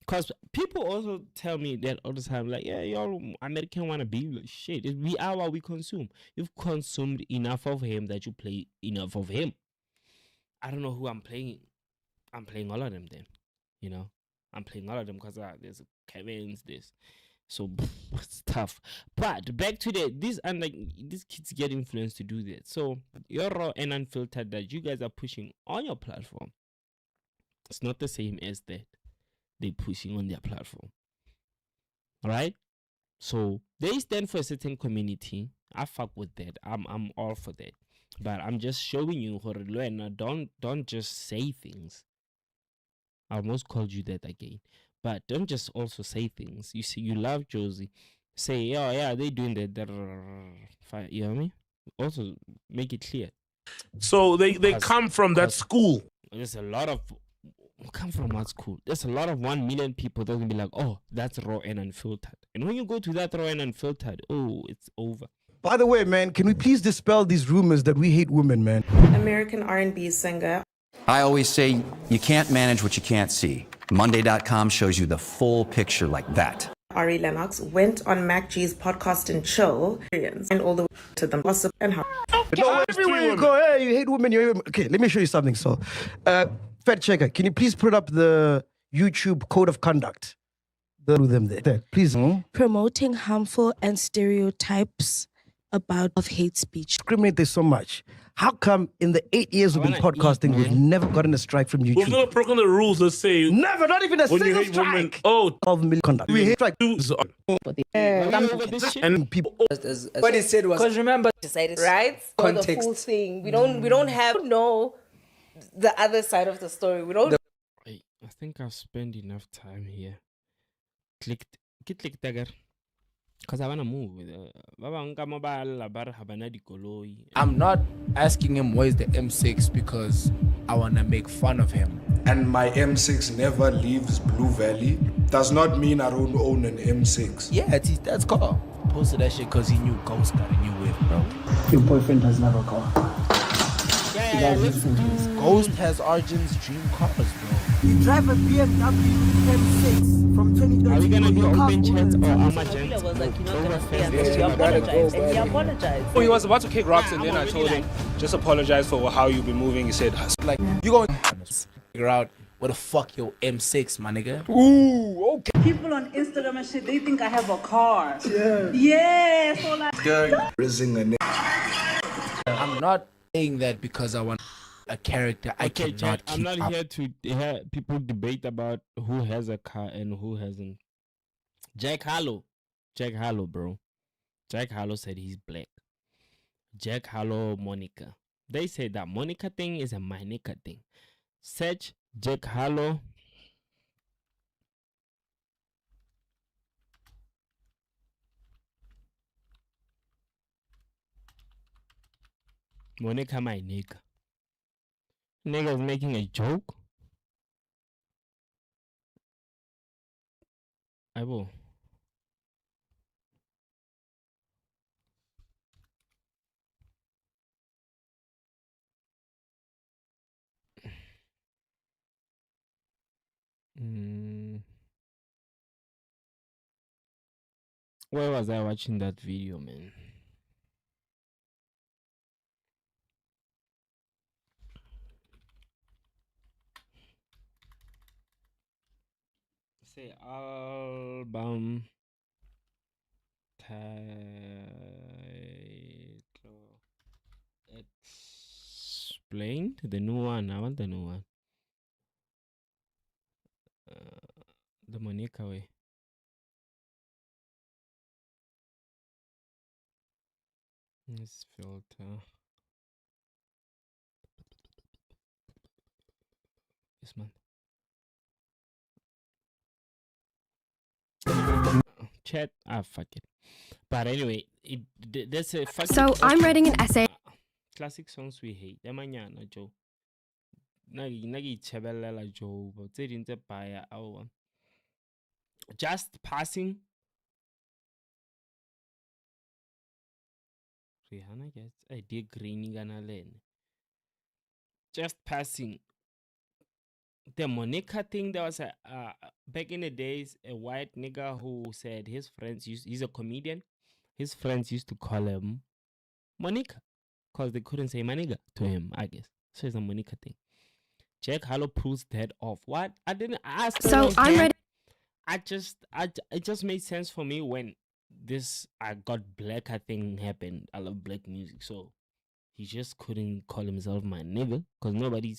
because people also tell me that all the time, like, yeah, y'all American wanna be like, shit. We are what we consume. You've consumed enough of him that you play enough of him. I don't know who I'm playing. I'm playing all of them then, you know. I'm playing all of them because there's Kevin's this, so it's tough. But back to these kids get influenced to do that. So your raw and unfiltered that you guys are pushing on your platform, it's not the same as that they're pushing on their platform. All right. So they stand for a certain community. I fuck with that. I'm all for that. But I'm just showing you, don't just say things. I almost called you that again. But don't just also say things. You see, you love Josie. Say, oh yeah, they doing that. You know what I mean? Also, make it clear. So they come from that school. There's a lot of come from what school? There's a lot of 1 million people that will be like, oh, that's raw and unfiltered. And when you go to that raw and unfiltered, oh, it's over. By the way, man, can we please dispel these rumors that we hate women, man? American R&B singer. I always say you can't manage what you can't see. Monday.com shows you the full picture like that. Ari Lennox went on Mac G's podcast and chill and all the way to the gossip and how. No, everywhere you go, hey, you hate women, you hate women. Okay, let me show you something. So, Fed Checker, can you please put up the YouTube code of conduct? Them there, please. Promoting harmful and stereotypes about hate speech. Discriminate this so much. How come in the 8 years we've been podcasting, we've never gotten a strike from YouTube? We've never broken the rules. Let's say never, not even a single strike. Women, 12 million conduct. We hate strike. And people. What he said was, because remember, right? Context. The full thing. We don't have know the other side of the story. We don't. I think I've spent enough time here. Click dagger. Because I want to move. I'm not asking him where's the M6 because I want to make fun of him. And my M6 never leaves Blue Valley. Does not mean I don't own an M6. Yeah, that's car. Posted that shit because he knew Ghost got a new whip, bro. Your boyfriend doesn't have a car. Ghost has Arjun's dream cars, bro. You drive a BMW M6 from 2013. Are we gonna do open chats or how much? Was like, you're not gonna stay unless you apologize, and he apologized. Oh, he was about to kick rocks, and then I told him, just apologize for how you've been moving. He said, like, you going to figure out where the fuck your M6, my nigga? Ooh, okay. People on Instagram and shit, they think I have a car. Yeah. Yeah, so like. I'm not saying that because I want a character I cannot keep I'm not up. here to hear people debate about who has a car and who hasn't. Jack Harlow, bro. Jack Harlow said he's black. Jack Harlow, Monica. They say that Monica thing is a Monica thing. Search Jack Harlow. Monica, my nigga. Nigga's making a joke. I will. Where was I watching that video, man? Say album title explained. The new one. I want the new one. The Monica way. This filter. This month. Chat. Fuck it. But anyway, there's a. So I'm writing an essay. classic songs we hate. Emanyana Joe. Nagi Chebelela Joe, but they didn't buy our Just Passing. Rihanna gets a dear green gana lane. Just Passing. The Monica thing, there was a back in the days, a white nigga who said his friends he's a comedian. His friends used to call him Monica because they couldn't say Maniga to him, I guess. So it's a Monica thing. Jack Harlow proves that off. What? I didn't ask. So I'm ready. It just made sense for me when this I Got Blacker thing happened. I love black music, so he just couldn't call himself my nigga because nobody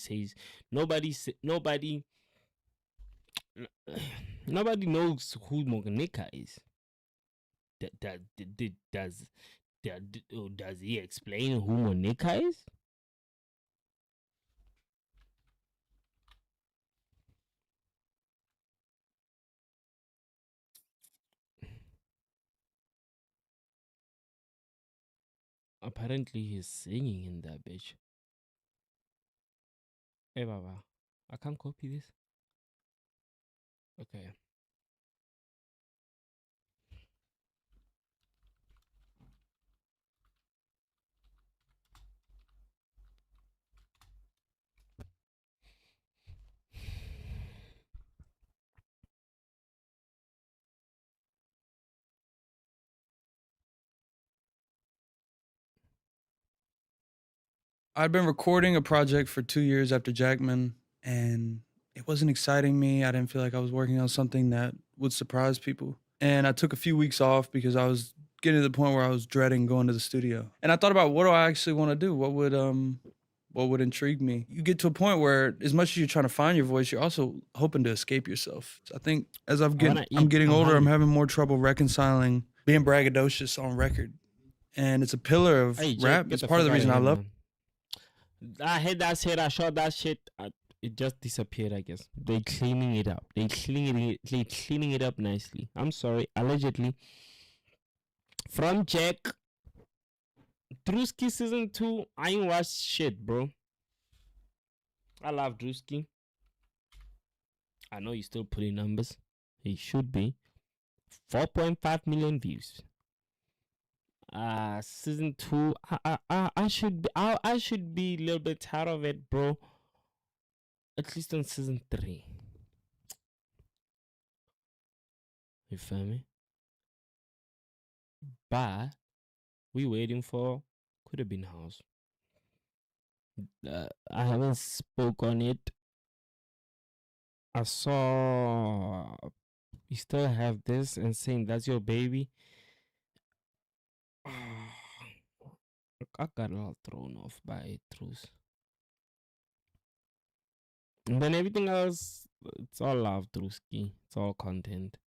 knows who Monica is. Does he explain who Monica is? Apparently he's singing in that bitch. Hey Baba, I can't copy this. Okay. I'd been recording a project for 2 years after Jackman, and it wasn't exciting me. I didn't feel like I was working on something that would surprise people. And I took a few weeks off because I was getting to the point where I was dreading going to the studio. And I thought about, what do I actually want to do? What would intrigue me? You get to a point where, as much as you're trying to find your voice, you're also hoping to escape yourself. So I think as I'm getting older, I'm having more trouble reconciling being braggadocious on record. And it's a pillar of rap. It's part of the reason I love it. I hate that shit. I shot that shit. It just disappeared, I guess. They cleaning it up. They cleaning it up nicely. I'm sorry. Allegedly. From Jack. Drewski season 2. I ain't watched shit, bro. I love Drewski. I know he's still putting numbers. He should be. 4.5 million views. Season 2, I should be a little bit tired of it, bro. At least on season 3. You feel me? But we waiting for Could Have Been House. I haven't spoke on it. I saw you still have this and saying that's your baby. I got all thrown off by it, truth. And then everything else, it's all love, Drewski. It's all content.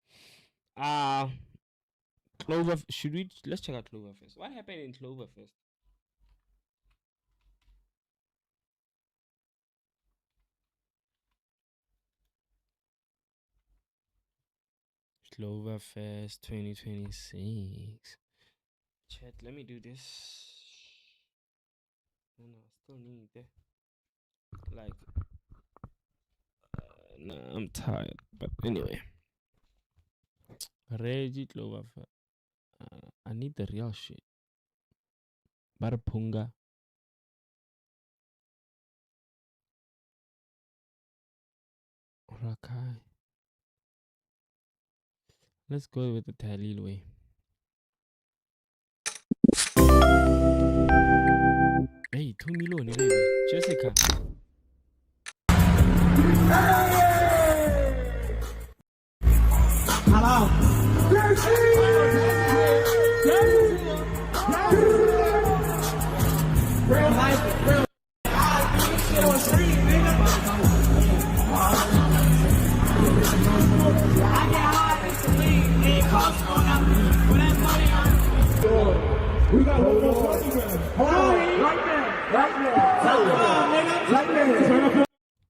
Clover, let's check out Cloverfest. What happened in Cloverfest? Cloverfest 2026. Chat, let me do this. No, I still need it. Like, nah, I'm tired. But anyway. Reggie Cloverfest. I need the real shit. Barapunga. Rakai. Let's go with the Talil way. Hey, 2 million, baby. Jessica. We got one more question. Hold on. Right there. Right there. Right there. Right there.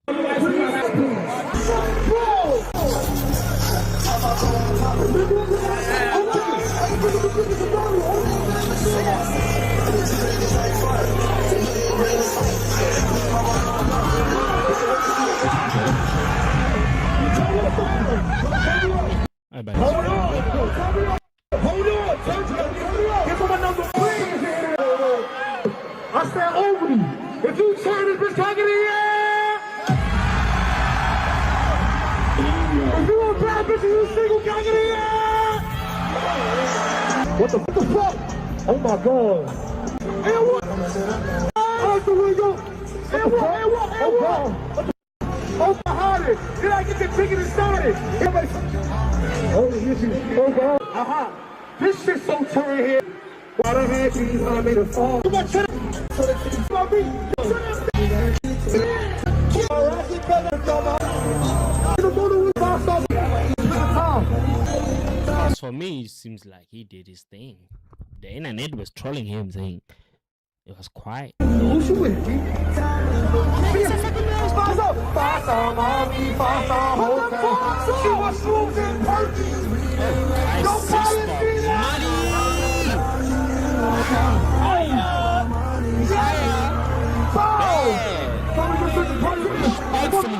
this bitch, can I get it? Yeah! If you want bad bitches, you single, can I get it? Yeah! What the fuck? Oh my god. And what? Out the window. And what? Oh my heart. Did I get the ticket and started? Oh, this is so bad. Aha. This shit's so turn here. Why the heck you made a fall? Too much shit. For me, it seems like he did his thing. The internet was trolling him, saying it was quiet. Who's you with?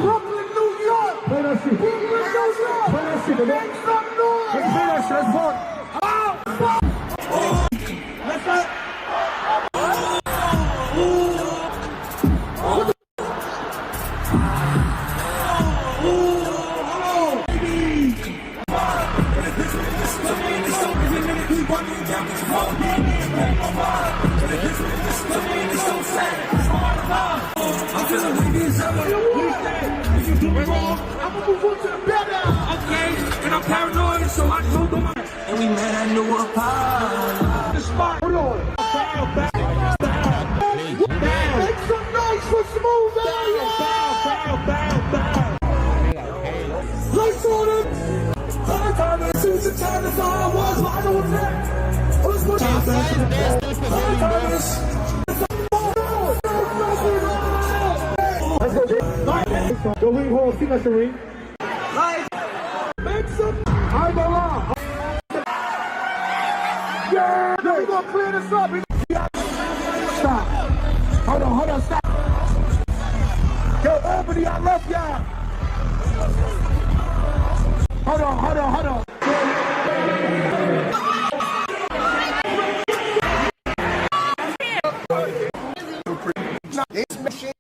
Brooklyn, New York. Play that shit. Brooklyn, New York. Play that shit, man. Make some noise. Let's play that shit. Let's walk. Let's go. I'm feeling like this. If you do me wrong, I'ma move on to the better. Okay, and I'm paranoid, so I told them. And we met at New Apollo. The spot. Hold on. Make some noise for Smooth. Bow. Lights on it. Hard time and since the time that's all I was. I know what's that. What's what I'm saying? Hard time. Go ring hole, see that ring. Light. Make some. I go on. Yeah. Now we gonna clear this up. Stop. Hold on, stop. Yo, Albany, I love y'all. Hold on. This machine.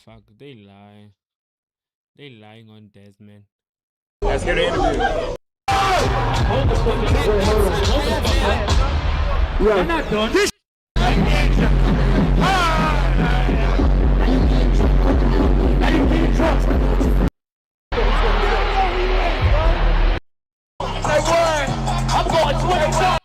Fuck, they lie. They lying on Desmond. Let's get an interview. We're not done. This I'm going 20.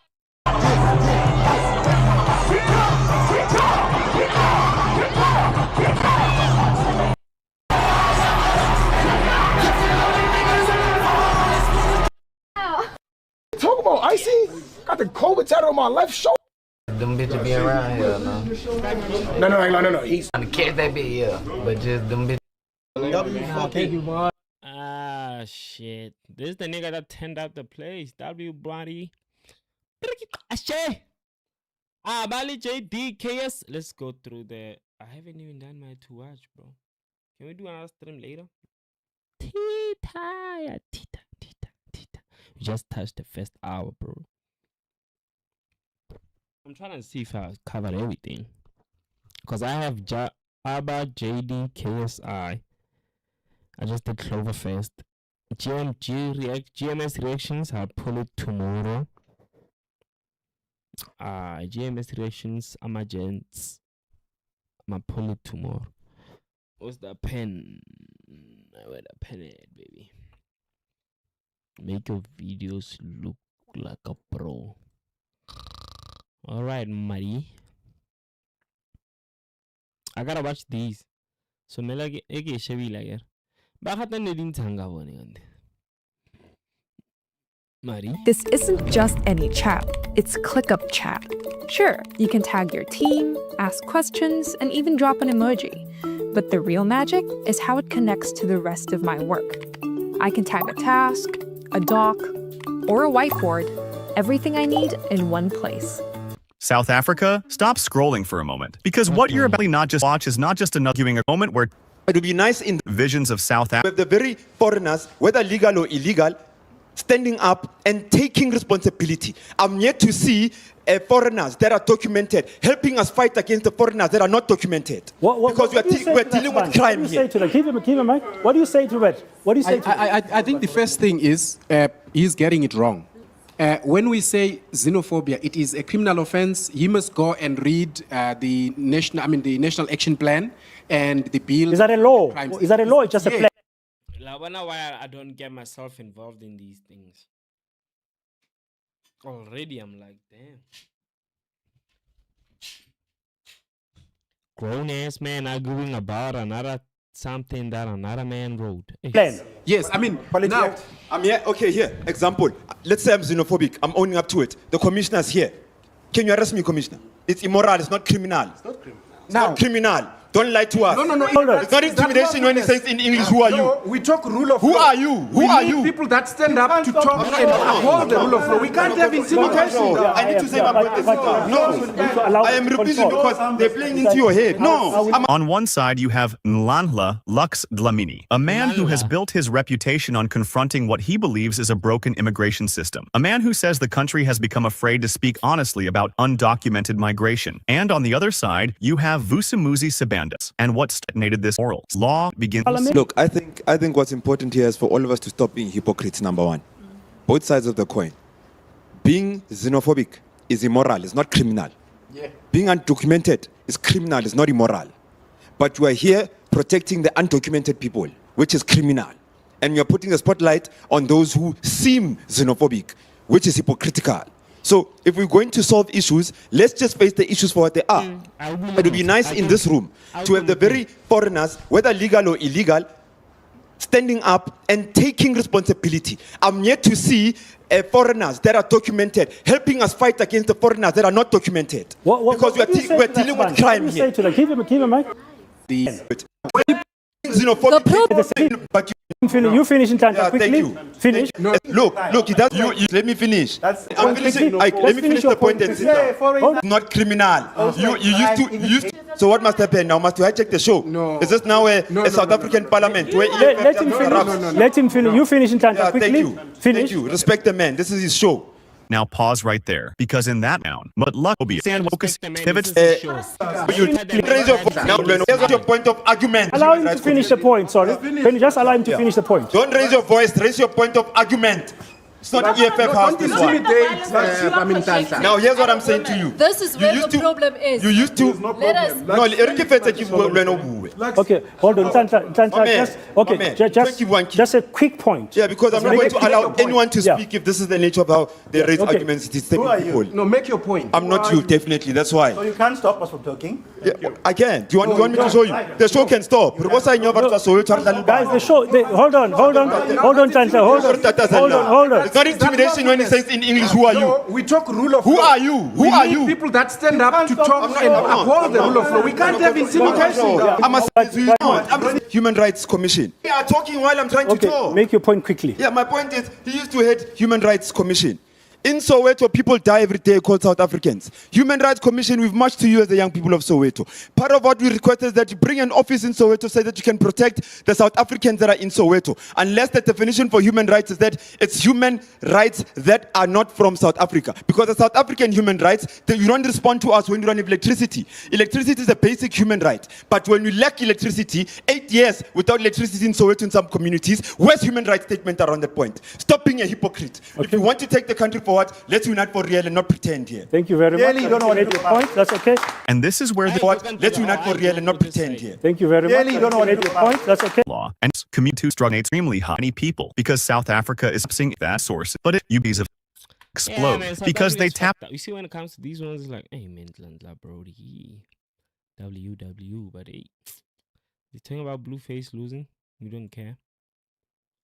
Talk about Icy. Got the COVID tattoo on my left shoulder. Them bitches be around here, man. No. He's trying to catch that bitch, yeah. But just them bitches. Thank you, man. Ah, shit. This is the nigga that turned out the place. W body. Bali JD KS. Let's go through the. I haven't even done my to watch, bro. Can we do another stream later? Tita. We just touched the first hour, bro. I'm trying to see if I covered everything. Because I have Abba, JD, KSI. I just did Cloverfest. GMS reactions, I'll pull it tomorrow. GMS reactions, Amagents. I'ma pull it tomorrow. What's the pen? Where the pen at, baby? Make your videos look like a pro. Alright, Marie. I gotta watch these. So Melage Ege Shevi Lager. Bakata Nedin Tanga Wonigande. Marie. This isn't just any chat, it's ClickUp chat. Sure, you can tag your team, ask questions, and even drop an emoji. But the real magic is how it connects to the rest of my work. I can tag a task, a doc, or a whiteboard. Everything I need in one place. South Africa, stop scrolling for a moment. Because what you're about to not just watch is not just another viewing a moment where it would be nice in visions of South Africa. The very foreigners, whether legal or illegal, standing up and taking responsibility. I'm yet to see foreigners that are documented helping us fight against the foreigners that are not documented. Because we're dealing with crime here. Give him a mic. What do you say to that? What do you say I think the first thing is he's getting it wrong. When we say xenophobia, it is a criminal offense. He must go and read the National Action Plan and the bill. Is that a law? Is that a law? It's just a plan. I wonder why I don't get myself involved in these things. Already, I'm like, damn. Grown ass man arguing about something that another man wrote. Plan. Yes, I mean, now I'm here. Okay, here. Example. Let's say I'm xenophobic. I'm owning up to it. The commissioner's here. Can you arrest me, commissioner? It's immoral. It's not criminal. It's not criminal. It's not criminal. Don't lie to us. No. It's not intimidation when it says in English, who are you? We talk rule of law. Who are you? Who are you? People that stand up to talk and uphold the rule of law. We can't have intimidation. I need to say my point. No, I am repeating because they're playing into your head. No. On one side, you have Nhlanhla Lux Dlamini, a man who has built his reputation on confronting what he believes is a broken immigration system. A man who says the country has become afraid to speak honestly about undocumented migration. And on the other side, you have Vusumuzi Sibandas. And what detonated this oral law begins. Look, I think what's important here is for all of us to stop being hypocrites, number one. Both sides of the coin. Being xenophobic is immoral, it's not criminal. Yeah. Being undocumented is criminal, it's not immoral. But you are here protecting the undocumented people, which is criminal. And you're putting a spotlight on those who seem xenophobic, which is hypocritical. So if we're going to solve issues, let's just face the issues for what they are. It would be nice in this room to have the very foreigners, whether legal or illegal, standing up and taking responsibility. I'm yet to see foreigners that are documented helping us fight against the foreigners that are not documented. Because we're dealing with crime here. Give him a mic. But you finish in time. Quickly. Thank you. Finish. No. Look, you let me finish. I'm finishing. Let me finish the point and sit down. Not criminal. You used to. So what must happen now? Must you hijack the show? No. Is this now a South African parliament where let him finish. Let him finish. You finish in time. Quickly. Thank you. Finish. Thank you. Respect the man. This is his show. Now pause right there, because in that noun, but luck will be stand focus pivots. You raise your voice. Now, here's your point of argument. Allow him to finish the point. Sorry. Can you just allow him to finish the point? Don't raise your voice. Raise your point of argument. It's not EFF house, this one. Now, here's what I'm saying to you. This is where the problem is. You used to. Let us. Okay, hold on. Just a quick point. Yeah, because I'm not going to allow anyone to speak if this is the nature of how they raise arguments. Who are you? No, make your point. I'm not you, definitely. That's why. So you can't stop us from talking? Yeah, I can. Do you want me to show you? The show can stop. Guys, the show. Hold on, Hold on. It's not intimidation when it says in English, who are you? We talk rule of law. Who are you? Who are you? People that stand up to talk and uphold the rule of law. We can't have intimidation. I'm Human Rights Commission. We are talking while I'm trying to talk. Make your point quickly. Yeah, my point is, he used to head Human Rights Commission. In Soweto, people die every day called South Africans. Human Rights Commission, we've marched to you as the young people of Soweto. Part of what we request is that you bring an office in Soweto so that you can protect the South Africans that are in Soweto. Unless the definition for human rights is that it's human rights that are not from South Africa. Because the South African human rights, you don't respond to us when you don't have electricity. Electricity is a basic human right. But when you lack electricity, 8 years without electricity in Soweto in some communities, where's human rights statement around that point? Stop being a hypocrite. If you want to take the country forward, let's unite for real and not pretend here. Thank you very much. You don't know what your point. That's okay. And this is where the let's unite for real and not pretend here. Thank you very much. You don't know what your point. That's okay. Law and commute to struggle extremely high many people because South Africa is seeing that source, but it UBs of explode because they tap. You see, when it comes to these ones, it's like, hey, Nhlanhla Brody, WW, but hey, you're talking about Blueface losing, you don't care.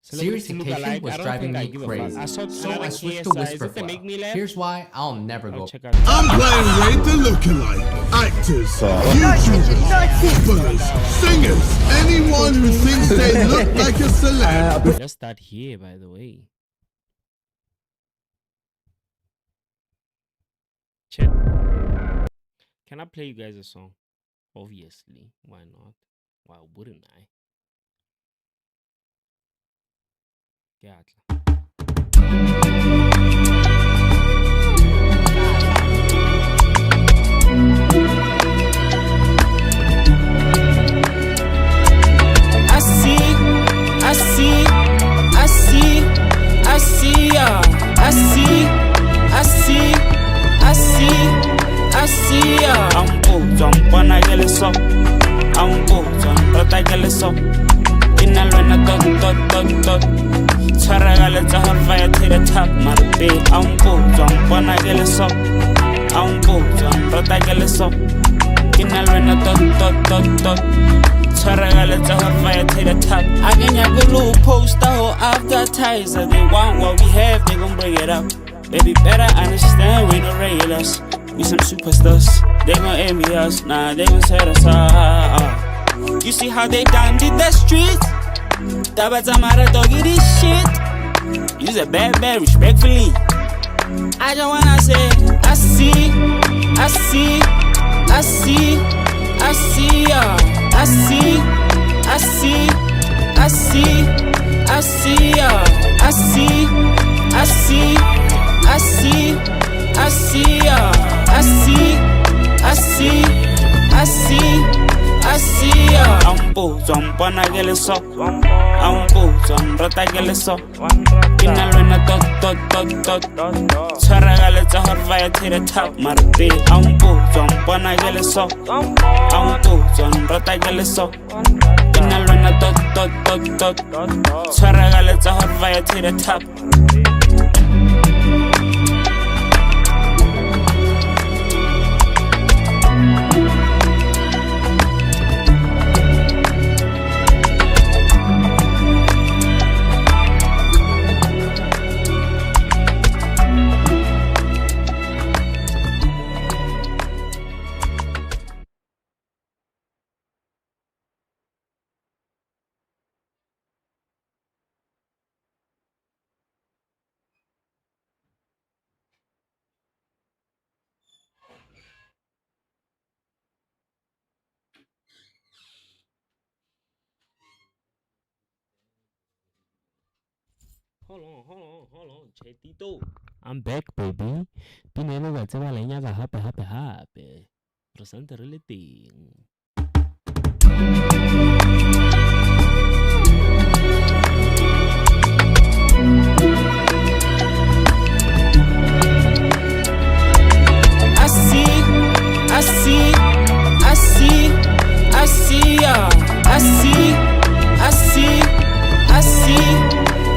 Serification was driving me crazy. So I switched to Whisper Flow. Here's why I'll never go. I'm playing Raid the Lookalike. Actors, YouTubers, footballers, singers, anyone who thinks they look like a celeb. Let's start here, by the way. Chat. Can I play you guys a song? Obviously. Why not? Why wouldn't I? Yeah. so. I'm both on, but I get so. In a run, dot. Twaragale to her fire to the top, my babe. I'm both on, but I get so. I'm both on, but I get so. In a run, dot. Twaragale to her fire to the top. I can have a little poster or advertiser. They want what we have, they gon' bring it up. Baby, better understand we no regulars. We some superstars. They gon' envy us, nah, they gon' set us up. You see how they done did the streets? Tabatamara doggy this shit. Use a bad, respectfully. I just wanna say, I see, ya. I see, ya. I see, ya. I see, ya. I'm both on, but I get so. I'm both on, but I get so. In a run, dot. Twaragale to her fire to the top, my babe. I'm both on, but I get so. I'm both on, but I get so. In a run, dot. Twaragale to her fire to the top. Hold on, Chetito. I'm back, baby. Pinelo ga tseba le nya hape. Re santse re le teng.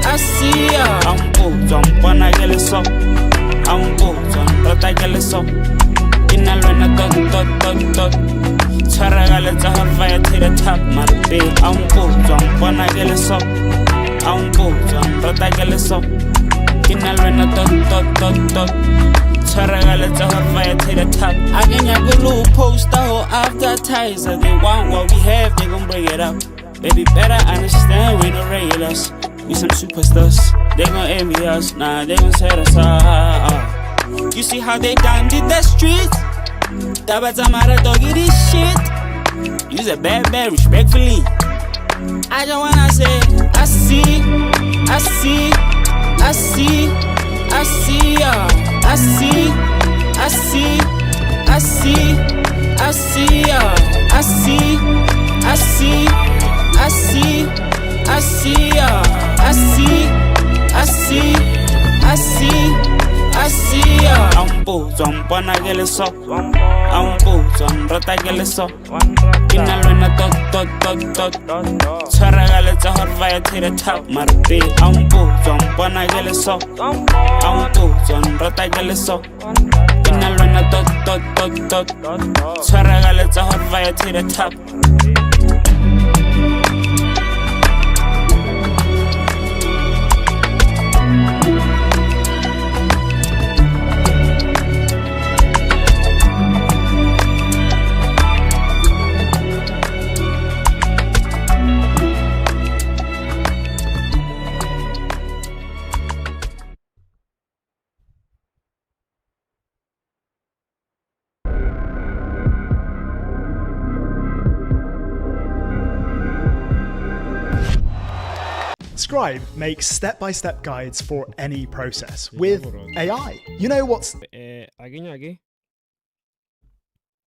I see ya. I'm both on, but I get so. I'm both on, but I get so. In a run, dot. Twaragale to her fire to the top, my babe. I'm both on, but I get so. I'm both on, but I get so. In a run, dot. Twaragale to her fire to the top. I can have a little poster or advertiser. They want what we have, they gon' bring it up. Baby, better understand we no regulars. We some superstars. They gon' envy us, nah, they gon' set us up. You see how they done did the streets? Tabatamara doggy this shit. Use a bad, respectfully. I just wanna say, I see, ya. I see, ya. I see, ya. I see, ya. I'm both on, but I get so. I'm both on, but I get so. In a run, dot. Twaragale to her fire to the top, my babe. I'm both on, but I get so. I'm both on, but I get so. In a run, dot. Twaragale to her fire to the top. Scribe makes step-by-step guides for any process with AI. You know what's... Age.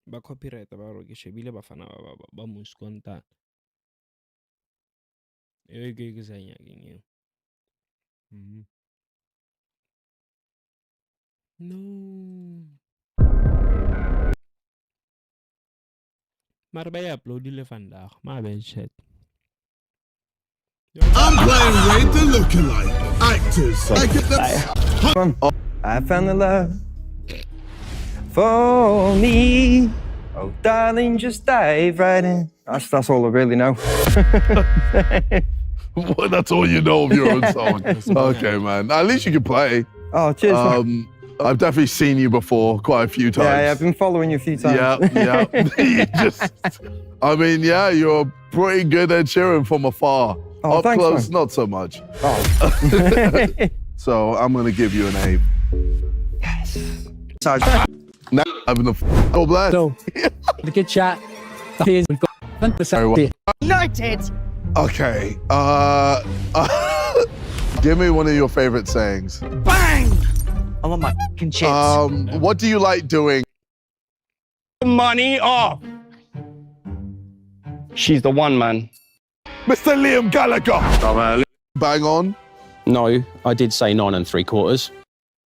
Ba copyright ba ro ke shebile ba fana ba muskonta. Ke sa nyakeng eo. No. Maar bij upload vandaag. Maar ben shit. I'm playing Raid the Lookalike. Actors. I found the love for me. Oh, darling, just dive right in. That's all I really know. Well, that's all you know of your own song. Okay, man. At least you can play. Oh, cheers. Man. I've definitely seen you before quite a few times. Yeah, I've been following you a few times. Yeah. You're pretty good at cheering from afar. Oh, Up thanks, close, man. not so much. Oh. So I'm gonna give you an A. Yes. Now having a oh blast. So, look at chat. United. Okay. Give me one of your favorite sayings. Bang! I want my fucking chips. What do you like doing? Money off. She's the one, man. Mr. Liam Gallagher. Bang on. No, I did say 9 3/4.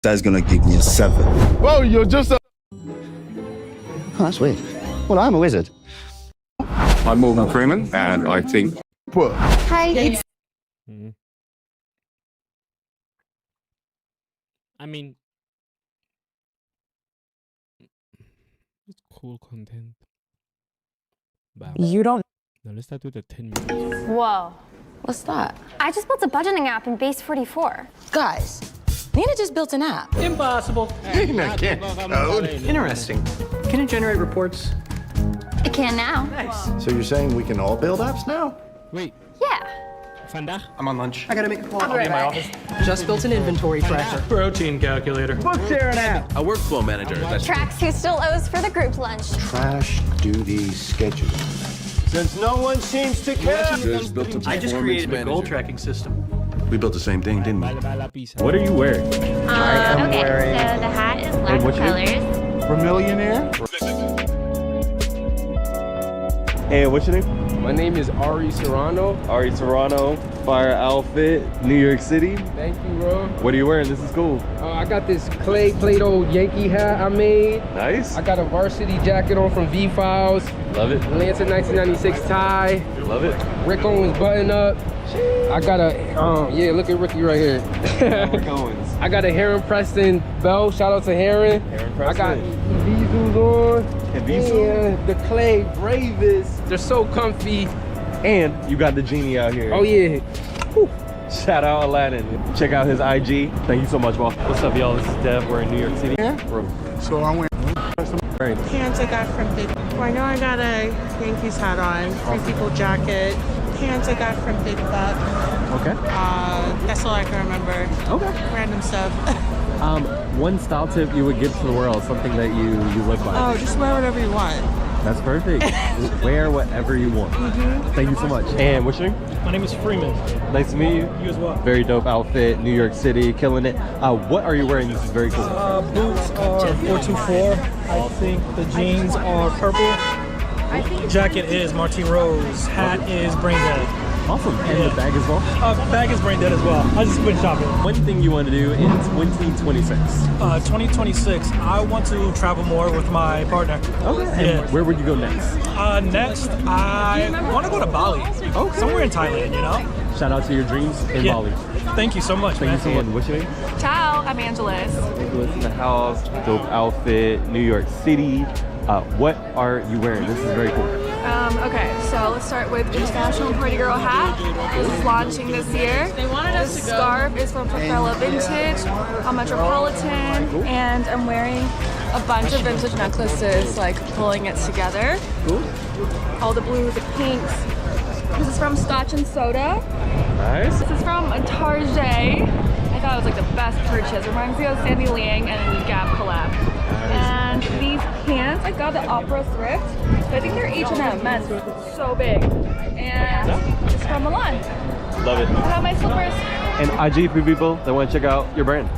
Dad's gonna give me a 7. Well, you're just a... Oh, that's weird. Well, I'm a wizard. I'm Morgan Freeman, and I think... Hi. I mean, it's cool content. Wow. You don't. Now let's start with the 10 minutes. Whoa. What's that? I just built a budgeting app in Base 44. Guys, Nina just built an app. Impossible. Nina can't code. Interesting. Can it generate reports? It can now. Nice. So you're saying we can all build apps now? Wait. Yeah. Vandaag? I'm on lunch. I gotta make a call. I'll be right back. Just built an inventory tracker. Protein calculator. Book share an app. A workflow manager. Tracks who still owes for the group lunch. Trash duty schedule. Since no one seems to care. I just created a goal tracking system. We built the same thing, didn't we? What are you wearing? Okay, so the hat is black colors. Vermillionaire? Hey, what's your name? My name is Ari Serrano. Ari Serrano, fire outfit, New York City. Thank you, bro. What are you wearing? This is cool. I got this Play-Doh Yankee hat I made. Nice. I got a varsity jacket on from V-Files. Love it. Lancet 1996 tie. Love it. Rick Owens button up. I got a, look at Ricky right here. Rick Owens. I got a Heron Preston belt. Shout out to Heron. Heron I got Preston. Vizus on. Evisu? And the Clay Bravest. They're so comfy. And you got the genie out here. Oh yeah. Whew. Shout out Aladdin. Check out his IG. Thank you so much, boss. What's up, y'all? This is Dev. We're in New York City. So I'm wearing Pants I got from Big. I know I got a Yankees hat on. Free People jacket. Pants I got from Big Buck. Okay. That's all I can remember. Okay. Random stuff. One style tip you would give to the world, something that you live by. Oh, just wear whatever you want. That's perfect. Wear whatever you want. Thank you so much. And what's your name? My name is Freeman. Nice to meet you. You as well. Very dope outfit, New York City, killing it. What are you wearing? This is very cool. Boots are 424. I think the jeans are purple. Jacket is Martine Rose. Hat is Brain Dead. Awesome. And the bag as well? Bag is Brain Dead as well. I just went shopping. One thing you want to do in 2026? 2026, I want to travel more with my partner. Okay. And where would you go next? Next, I want to go to Bali. Okay. Somewhere in Thailand, you know? Shout out to your dreams in Bali. Thank you so much, Thank you so much. What's your name? Ciao, I'm Angeles. Angeles in the house. Dope outfit, New York City. What are you wearing? This is very cool. Okay, so let's start with International Party Girl hat. This is launching this year. This scarf is from Propeller Vintage, a Metropolitan, and I'm wearing a bunch of vintage necklaces, like pulling it together. Cool. All the blues, the pinks. This is from Scotch and Soda. Nice. This is from Target. I thought it was like the best purchase. Reminds me of Sandy Liang and Gap collab. And these pants, I got the Opera Thrift. But I think they're H&M men's. So big. And it's from Milan. Love it. I have my slippers. And IG for people that want to check out your brand.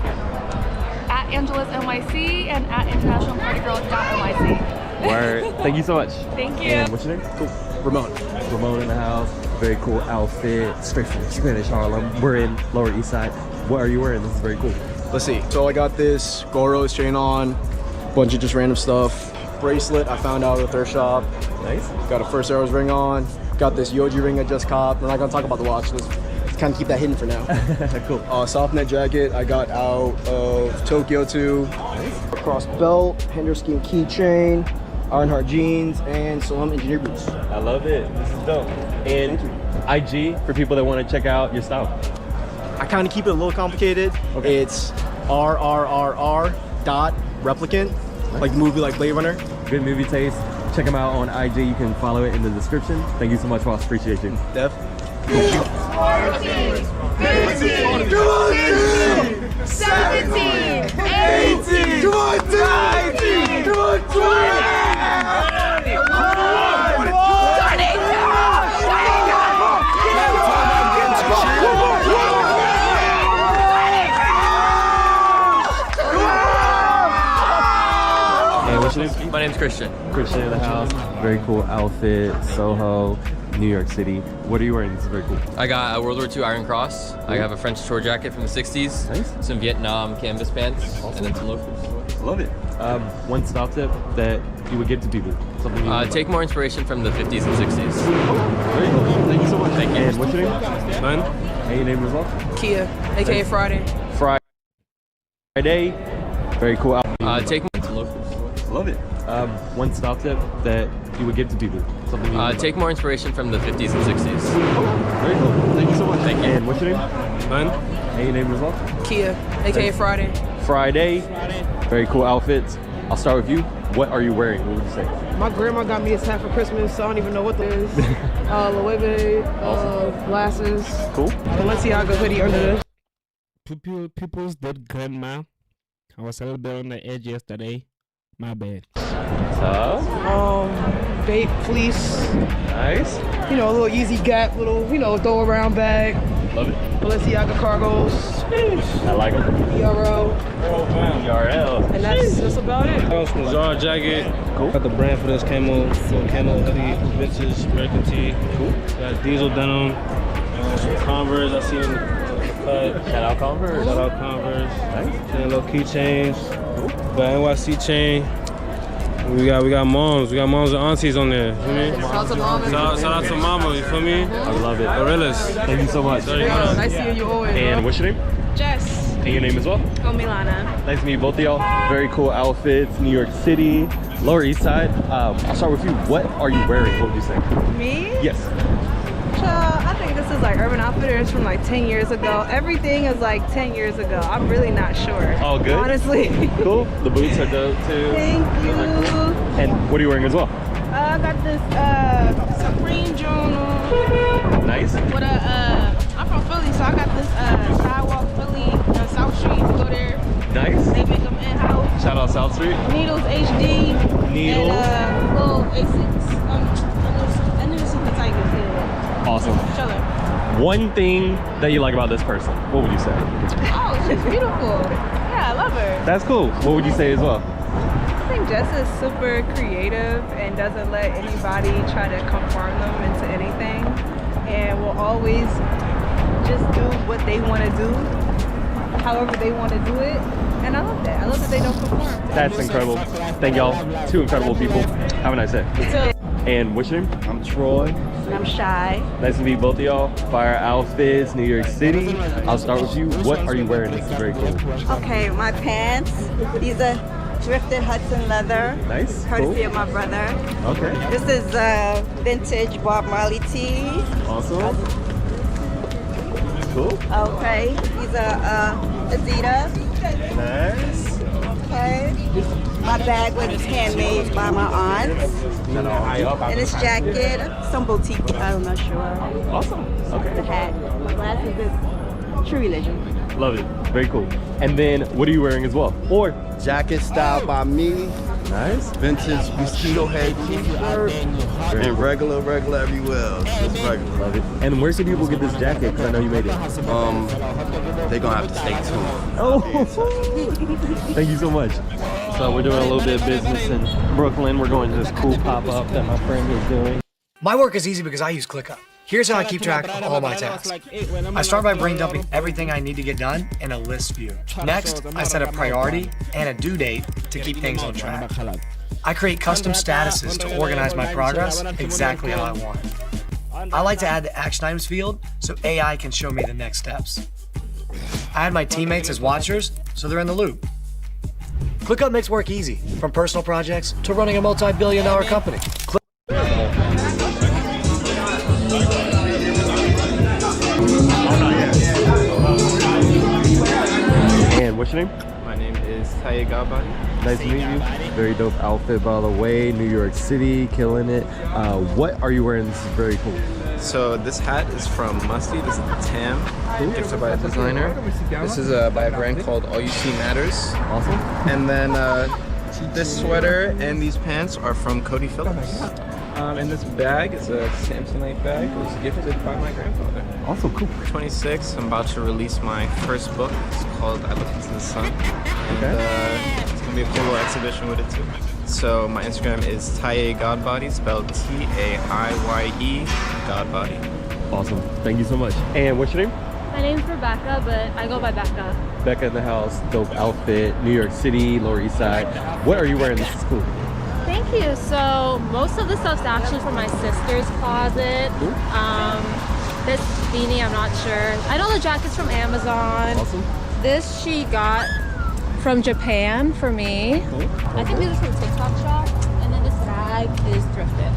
At Angeles NYC and at internationalpartygirl.nyc. Word. Thank you so much. Thank you. And what's your name? Cool. Ramon. Ramon in the house. Very cool outfit. Straight from Spanish Harlem. We're in Lower East Side. What are you wearing? This is very cool. Let's see. So I got this Goros chain on. Bunch of just random stuff. bracelet I found out at a thrift shop. Nice. Got a First Arrows ring on. Got this Yoji ring I just copped. We're not gonna talk about the watch. Let's kind of keep that hidden for now. Cool. Soft net jacket I got out of Tokyo too. Nice. Cross belt, Henderson keychain, Ironheart jeans, and some engineer boots. I love it. This is dope. And IG for people that want to check out your style. I kind of keep it a little complicated. Okay. It's RRRR.replicant, like the movie, like Blade Runner. Good movie taste. Check them out on IG. You can follow it in the description. Thank you so much, boss. Appreciate you. Dev. 14, 15, 16, 17, 18, 19, What's your name? My name's Christian. Christian in the house. Very cool outfit. Soho, New York City. What are you wearing? This is very cool. I got a World War II Iron Cross. I have a French shore jacket from the 60s. Nice. Some Vietnam canvas pants. And then some loafers. Love it. One stop tip that you would give to people. Something you Take more inspiration from the 50s and 60s. Very cool. Thank you so much. Thank you. And what's your name? Mine? And your name as well? Kia, aka Friday. Friday. Very cool outfit. Take more loafers. Love it. One stop tip that you would give to people. Something you take more inspiration from the 50s and 60s. Very cool. Thank you so much. Thank you. And what's your name? Mine? And your name as well? Kia, aka Friday. Friday. Very cool outfits. I'll start with you. What are you wearing? What would you say? My grandma got me this hat for Christmas, so I don't even know what that is. Loewe, glasses. Cool. Balenciaga hoodie under this. People's dead grandma. I was a little bit on the edge yesterday. My bad. Vape fleece. Nice. You know, a little Easy Gap, little, throw around bag. Love it. Balenciaga cargos. I like them. ERL. ERL. And that's about it. Some Zara jacket. Cool. Got the brand for this camo hoodie, vintage American tee. Cool. Got diesel denim. Some Converse. I see in the cut. Shout out Converse. Shout out Converse. Nice. And a little keychains. Got NYC chain. We got moms. We got moms and aunties on there. You feel me? Shout out to mama. Shout out to mama. You feel me? I love it. Gorillas. Thank you so much. Nice seeing you always. And what's your name? Jess. And your name as well? Oh, Milana. Nice to meet both of y'all. Very cool outfits. New York City, Lower East Side. I'll start with you. What are you wearing? What would you say? Me? Yes. I think this is like Urban Outfitters from like 10 years ago. Everything is like 10 years ago. I'm really not sure. All good? Honestly. Cool. The boots are dope too. Thank you. Cool. And what are you wearing as well? I got this Supreme journal. Nice. With I'm from Philly, so I got this Sidewalk Philly, South Street. Go there. Nice. They make them in-house. Shout out South Street. Needles HD. Needles. And little Asics. I knew some Tigers here. Awesome. Chiller. One thing that you like about this person, what would you say? Oh, she's beautiful. Yeah, I love her. That's cool. What would you say as well? I think Jess is super creative and doesn't let anybody try to conform them into anything, and will always just do what they want to do, however they want to do it. And I love that. I love that they don't conform. That's incredible. Thank y'all. Two incredible people. Have a nice day. And what's your name? I'm Troy. And I'm Shy. Nice to meet both of y'all. Fire outfits, New York City. I'll start with you. What are you wearing? This is very cool. Okay, my pants. These are thrifted Hudson leather. Nice. Courtesy of my brother. Okay. This is vintage Bob Marley tee. Awesome. Cool. Okay. These are Adidas. Nice. Okay. My bag was handmade by my aunt. And this jacket, some boutique, I'm not sure. Awesome. Okay. The hat. My glasses is True Religion. Love it. Very cool. And then what are you wearing as well? Or jacket style by me. Nice. Vintage mosquito head t-shirt. And regular everywhere. Just regular. Love it. And where can people get this jacket? Because I know you made it. They're gonna have to stay tuned. Oh. Thank you so much. So we're doing a little bit of business in Brooklyn. We're going to this cool pop-up that my friend is doing. My work is easy because I use ClickUp. Here's how I keep track of all my tasks. I start by brain dumping everything I need to get done in a list view. Next, I set a priority and a due date to keep things on track. I create custom statuses to organize my progress exactly how I want. I like to add the action items field so AI can show me the next steps. I add my teammates as watchers so they're in the loop. ClickUp makes work easy, from personal projects to running a multi-billion-dollar company. And what's your name? My name is Taye Gabadi. Nice to meet you. Very dope outfit, by the way. New York City, killing it. What are you wearing? This is very cool. So this hat is from Musty. This is the Tam, gifted by a designer. This is by a brand called All You See Matters. Awesome. And then this sweater and these pants are from Cody Phillips. And this bag is a Samsonite bag. It was gifted by my grandfather. Awesome, cool. 26. I'm about to release my first book. It's called I Look Into the Sun. And it's gonna be a cool little exhibition with it too. So my Instagram is Taye Godbody, spelled T-A-I-Y-E Godbody. Awesome. Thank you so much. And what's your name? My name's Rebecca, but I go by Becca. Becca in the house. Dope outfit. New York City, Lower East Side. What are you wearing? This is cool. Thank you. So most of the stuff's actually from my sister's closet. This beanie, I'm not sure. I know the jacket's from Amazon. Awesome. This she got from Japan for me. Cool. I think this is from TikTok shop. And then this bag is thrifted.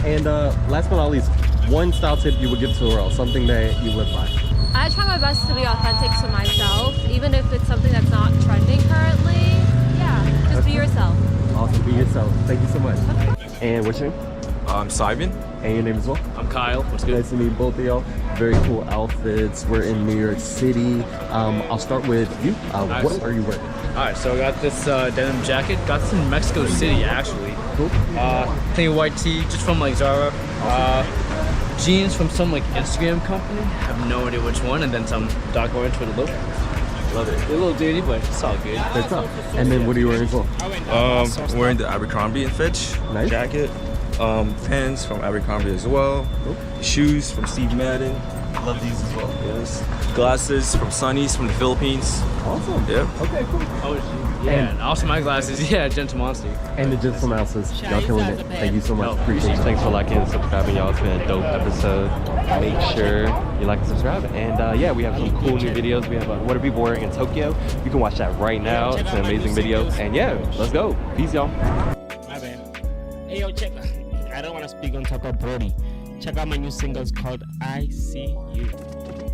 And last but not least, one style tip you would give to the world, something that you live by. I try my best to be authentic to myself, even if it's something that's not trending currently. Yeah, just be yourself. Awesome, be yourself. Thank you so much. And what's your name? I'm Simon. And your name as well? I'm Kyle. What's good? Nice to meet both of y'all. Very cool outfits. We're in New York City. I'll start with you. What are you wearing? Alright, so I got this denim jacket. Got this in Mexico City, actually. Cool. Plain white tee, just from like Zara. Jeans from some like Instagram company. I have no idea which one, and then some dark orange for the look. Love it. A little dirty, but it's all good. That's up. And then what are you wearing as well? Wearing the Abercrombie & Fitch jacket. Pants from Abercrombie as well. Shoes from Steve Madden. Love these as well. Yes. Glasses from Sunny's from the Philippines. Awesome. Yep. Okay, cool. Yeah, and also my glasses. Yeah, Gentle Monster. And the Gentle Monsters. Y'all killing it. Thank you so much. Appreciate it. Thanks for liking and subscribing, y'all. It's been a dope episode. Make sure you like and subscribe. And yeah, we have some cool new videos. We have What Are People Wearing in Tokyo. You can watch that right now. It's an amazing video. And yeah, let's go. Peace, y'all. My bad. Hey, yo, check. I don't want to speak on top of Brody. Check out my new single. It's called I See You.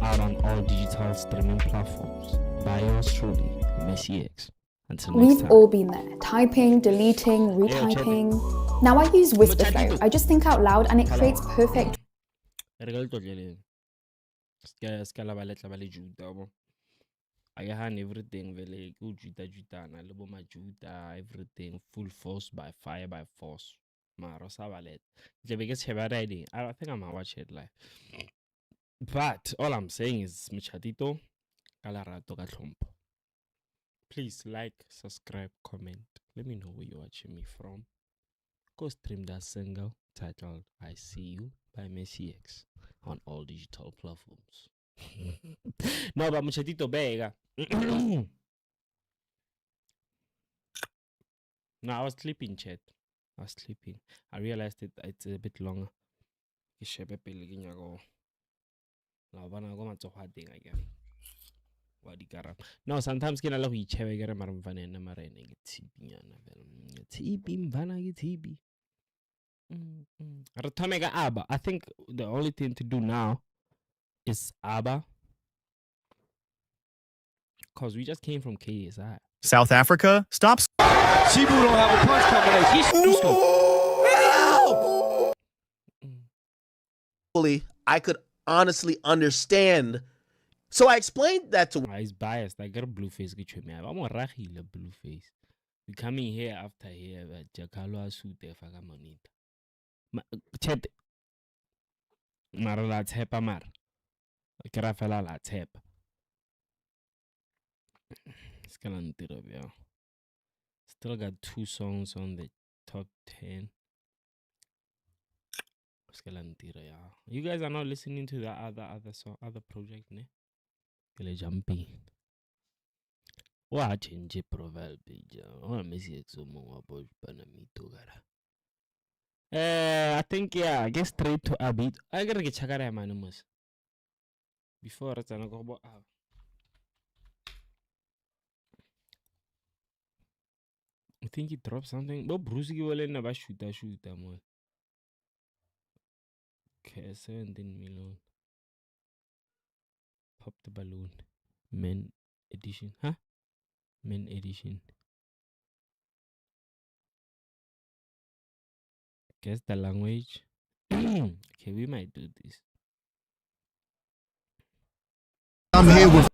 Out on all digital streaming platforms. By yours truly, Messi X. Until next We've time. all been there, typing, deleting, retyping. Now I use Whisperflow. I just think out loud and it creates perfect. Everything vele juta lebo majuta everything full force by fire by force. Maro sabalet. The biggest riding. I think I'm gonna watch it live. But all I'm saying is Michatito Kalarato Katlompo. Please like, subscribe, comment. Let me know where you're watching me from. Go stream that single titled I See You by Messi X on all digital platforms. No, but Michatito Bega. No, I was sleeping, chat. I was sleeping. I realized it's a bit longer. No, sometimes get a lot of each other. Get a maramvan and a marine. TB. Ratomega ABBA. I think the only thing to do now is ABBA. Because we just came from KSI. South Africa stops. Sibu don't have a punch combination. I could honestly understand. So I explained that to He's biased. I got a blue face. I'm a rahila blue face. We coming here after here. Jakalo asute faka monita. Chat. Mara la tepa mar. Kera fela la tepa. Still got 2 songs on the top 10. You guys are not listening to the other song, other project, ne? Jumpy. Wa change profile page. Wa mesi exomo wa boy panamito gara. I think I get straight to Abid. I gotta get chakara manimus. Before it's an go I think he dropped something. But Bruce will never shoot more. Okay, 17 million. Pop the balloon. Men edition. Huh? Men edition. Guess the language. Okay, we might do this. I'm here with.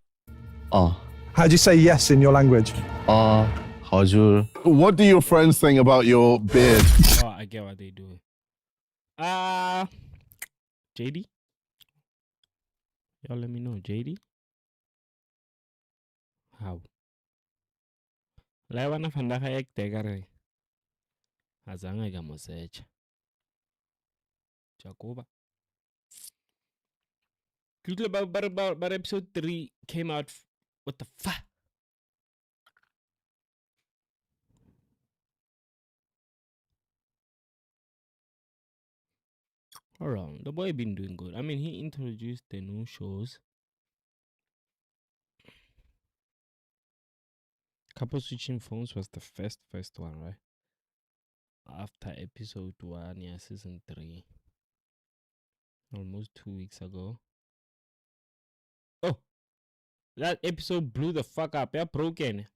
Oh. How do you say yes in your language? Hajur. What do your friends think about your beard? Oh, I get what they do. JD? Y'all let me know. JD? How? Lai wana fanda ka ek tegare. Azanga ga message. Jacoba. But episode 3 came out. What the fuck? Hold on, the boy been doing good. I mean, he introduced the new shows. Couple switching phones was the first one, right? After episode 1, yeah, season 3. Almost 2 weeks ago. Oh! That episode blew the fuck up. Yeah, broken.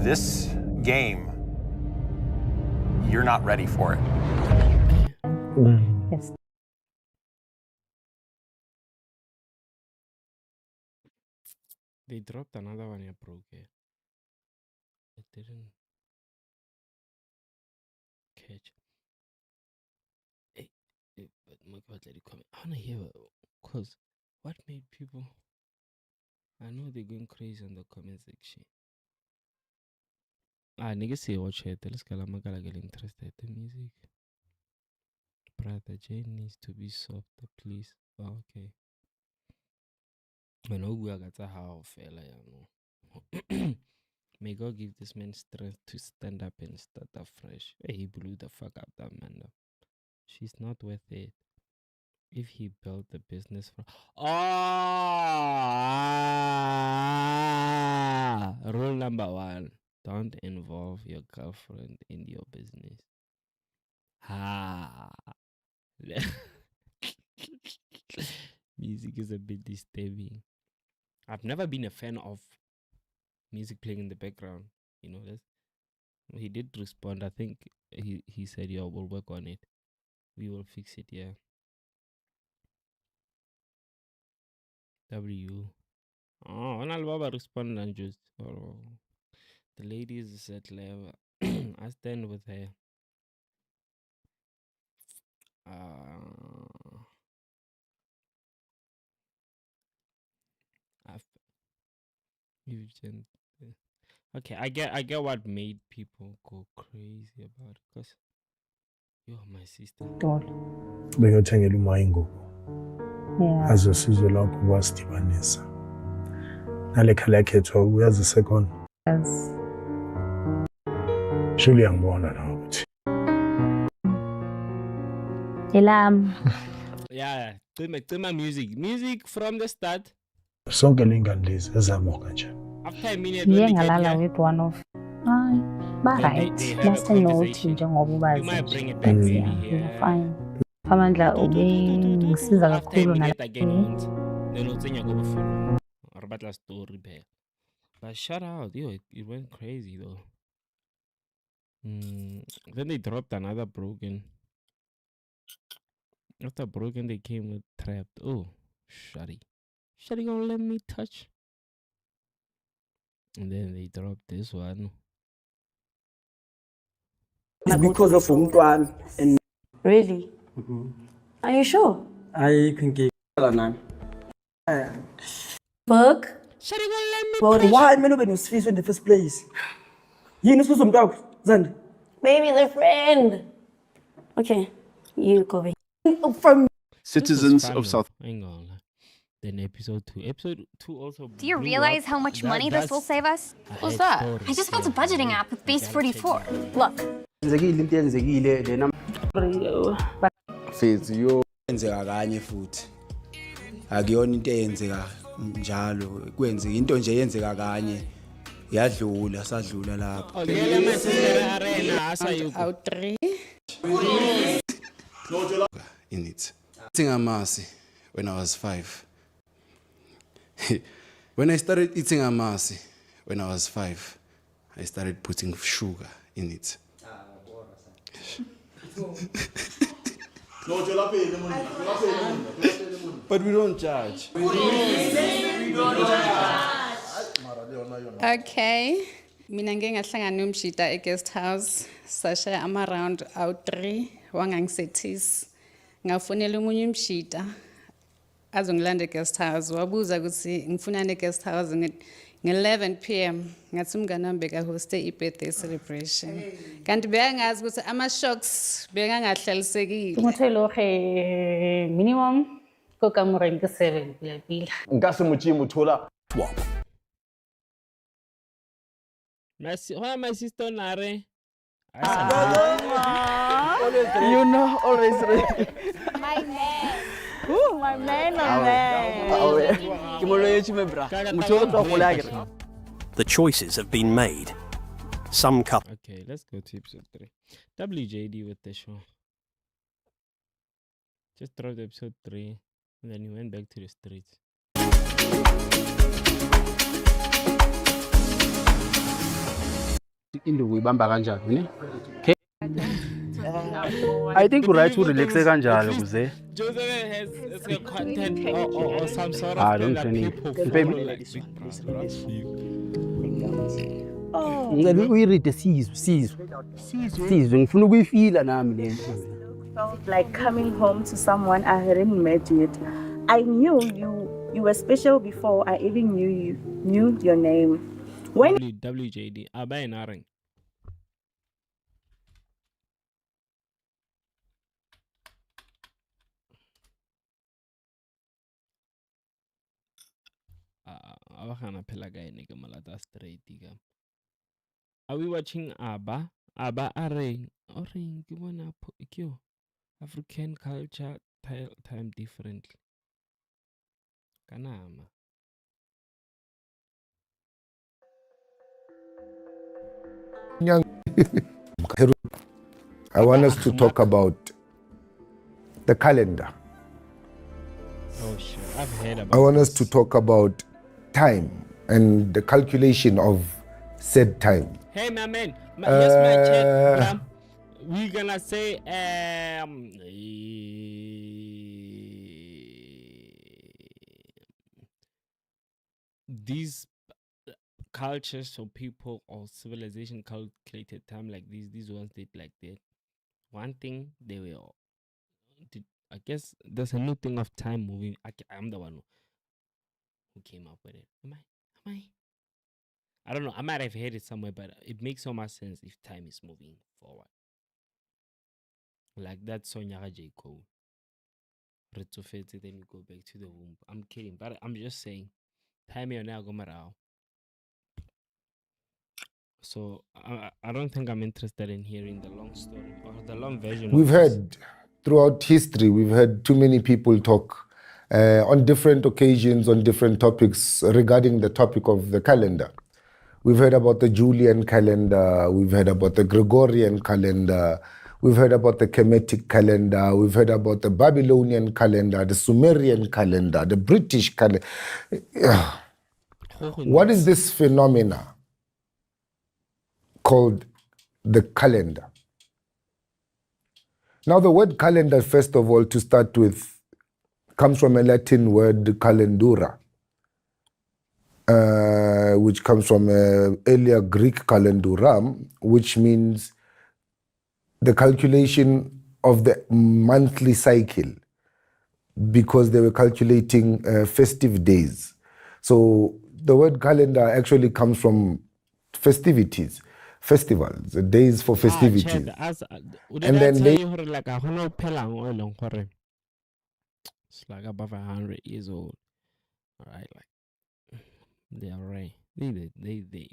This game, you're not ready for it. Yes. They dropped another one here, broke it. It didn't catch. But my God, let it come. I wanna hear cause what made people. I know they're going crazy on the comment section. Niggas say watch it. Let's get interested in music. Brother Jane needs to be softer, please. Oh, okay. I know we got a how fella, you know. May God give this man strength to stand up and start afresh. Hey, he blew the fuck up that man though. She's not worth it. If he built the business for rule number 1. Don't involve your girlfriend in your business. Music is a bit disturbing. I've never been a fan of music playing in the background. You know, he did respond. I think he said, "Yo, we'll work on it. We will fix it." Yeah. W. Oh, Baba respond and just. Oh. The lady is at level. I stand with her. Okay, I get what made people go crazy about it, because you're my sister. Bengothengela umayingo. Yeah. Azosizo lakho kwasidibanisa. Nale khala yakhethwa uyazi second. Yes. Surely angibona nawe ukuthi. Elam. Yeah, cima music from the start. Sonke lengane lezi ezamoka nje. After a minute Ndiye ngalala with one of. Ba right. Last note njengoba ubazi. Yeah, fine. Amandla ubengisiza kakhulu nala story bad. But shout out, yo, it went crazy though. Then they dropped another broken. After broken, they came with trapped. Oh, Shadi gonna let me touch. And then they dropped this one. It's because of Umtwan and really. Are you sure? I can give none. Book? Why am I not Swiss in the first place? You know some dog, Zand. Maybe they're friend. Okay, you go away. From citizens of South. Hang on. Then episode 2. Episode 2 also. Do you realize how much money this will save us? What's that? I just built a budgeting app with Base 44. Look. Faith yo yenzeka kanye futhi akuyona into eyenzeka njalo kwenzeka into nje yenzeka kanye yadlula sadlula lapha out 3 in it. Eating amasi when I was 5. When I started eating amasi when I was 5, I started putting sugar in it. But we don't judge. Okay. Mina ngeke ngahlangana nomshita e-guest house sashaya ama-round out 3 wangangisethisi ngafonela omunye umshita azongilanda e-guest house wabuza ukuthi ngifuna ne-guest house nge-11 p.m. ngathi umngane wami bekahoste i-birthday celebration kanti bekangazi ukuthi ama-shocks bekangahlalisekile ngothe minimum ko kamoreng ke 7 pila nka se mochimo thola My sister Nare. You know, always ready. My man. Ooh, my man, The choices have been made. Some couple. Okay, let's go to episode 3. WJD with the show. Just dropped episode 3, and then he went back to the streets. I think right to relax kanjalo kuze. Joseph has a content or some sort of I don't thing think that baby. people like Big Brother. Ngeke uyiride sizwe ngifuna ukuyifila nami le nto. Felt like coming home to someone I hadn't met yet. I knew you were special before I even knew your name. When WJD, Abay Narang. Are we watching Abba? Abba Areng. Areng, you wanna put African culture time differently. Kanama. I want us to talk about the calendar. Oh, sure. I've heard about I want us to talk about time and the calculation of said time. Hey, my man. Here's my chat. We're gonna say, these cultures or people or civilization calculated time like these ones did like that. One thing they were I guess there's a new thing of time moving. I'm the one who came up with it. Am I? I don't know. I might have heard it somewhere, but it makes so much sense if time is moving forward. Like that Sonya J. Cole. Then you go back to the womb. I'm kidding, but I'm just saying. Time you're now going around. So I don't think I'm interested in hearing the long story or the long version. We've heard throughout history, we've heard too many people talk on different occasions, on different topics regarding the topic of the calendar. We've heard about the Julian calendar, we've heard about the Gregorian calendar, we've heard about the Kemetic calendar, we've heard about the Babylonian calendar, the Sumerian calendar, the British calendar. What is this phenomena called the calendar? Now, the word calendar, first of all, to start with, comes from a Latin word, calendura, which comes from earlier Greek calenduram, which means the calculation of the monthly cycle, because they were calculating festive days. So the word calendar actually comes from festivities, festivals, the days for festivities. And then they like It's like above 100 years old. All right, like they are rare. They.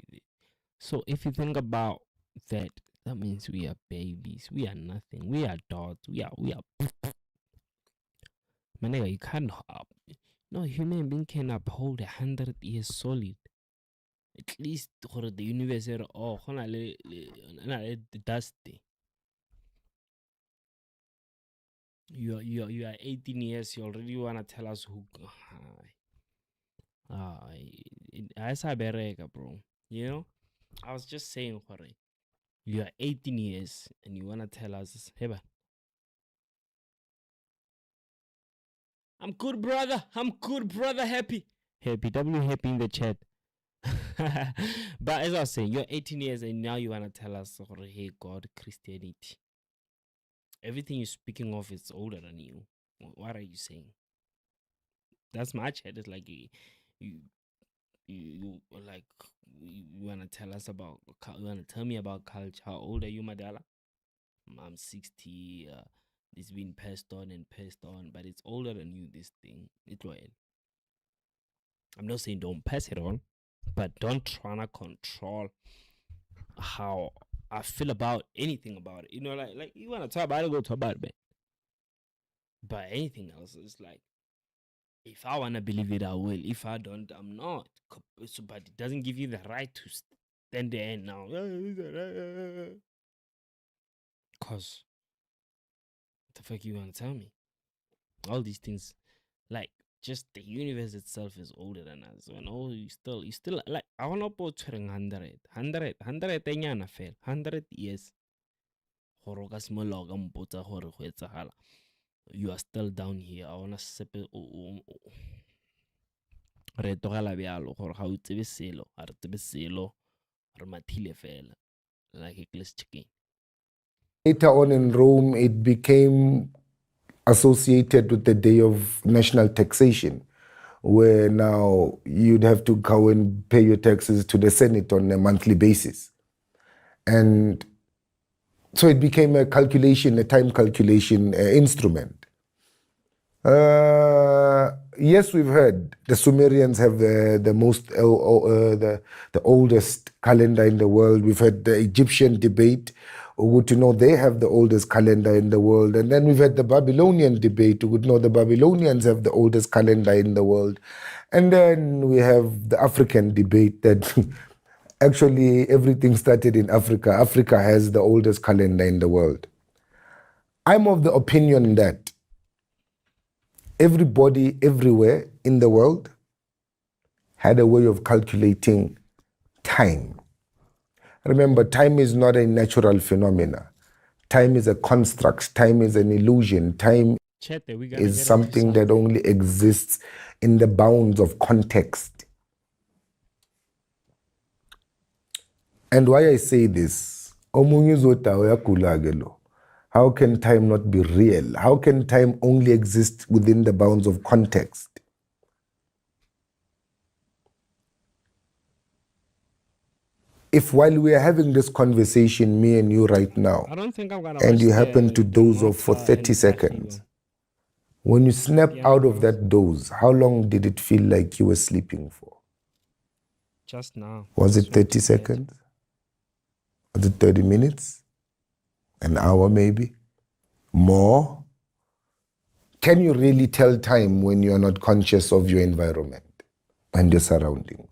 So if you think about that, that means we are babies. We are nothing. We are dogs. We are. Man, nigga, you can't. No human being can uphold 100 years solid. At least for the universe, oh, the dust. You are 18 years. You already wanna tell us who? It's a bereka, bro. You know, I was just saying, Jorge, you are 18 years and you wanna tell us, hey, man, I'm good, brother. I'm good, brother. Happy. W happy in the chat. But as I was saying, you're 18 years and now you want to tell us, hey, God, Christianity. Everything you're speaking of is older than you. What are you saying? That's my chat. It's like you like you want to tell us about, you want to tell me about culture. How old are you, Madala? I'm 60. It's been passed on and passed on, but it's older than you, this thing. I'm not saying don't pass it on, but don't try to control how I feel about anything about it. You know, like you want to talk about it, go talk about it, man. But anything else is like, if I want to believe it, I will. If I don't, I'm not. So, but it doesn't give you the right to stand there and now. Because what the fuck you want to tell me? All these things, like, just the universe itself is older than us. You know, you still like, I want to put 100 enyana fail 100 years. You are still down here. I want to sip it. Re togela bjalo gore ga o tsebe selo a re tsebe selo re mathile fela like a glass chicken. Later on in Rome, it became associated with the day of national taxation, where now you'd have to go and pay your taxes to the Senate on a monthly basis. And so it became a time calculation instrument. Yes, we've heard the Sumerians have the oldest calendar in the world. We've had the Egyptian debate. Good to know they have the oldest calendar in the world. And then we've had the Babylonian debate. Good to know the Babylonians have the oldest calendar in the world. And then we have the African debate that actually everything started in Africa. Africa has the oldest calendar in the world. I'm of the opinion that everybody everywhere in the world had a way of calculating time. Remember, time is not a natural phenomena. Time is a construct. Time is an illusion. Time is something that only exists in the bounds of context. And why I say this, how can time not be real? How can time only exist within the bounds of context? If while we are having this conversation, me and you right now, and you happen to doze off for 30 seconds, when you snap out of that doze, how long did it feel like you were sleeping for? Just now. Was it 30 seconds? Was it 30 minutes? An hour maybe? More? Can you really tell time when you are not conscious of your environment and your surroundings?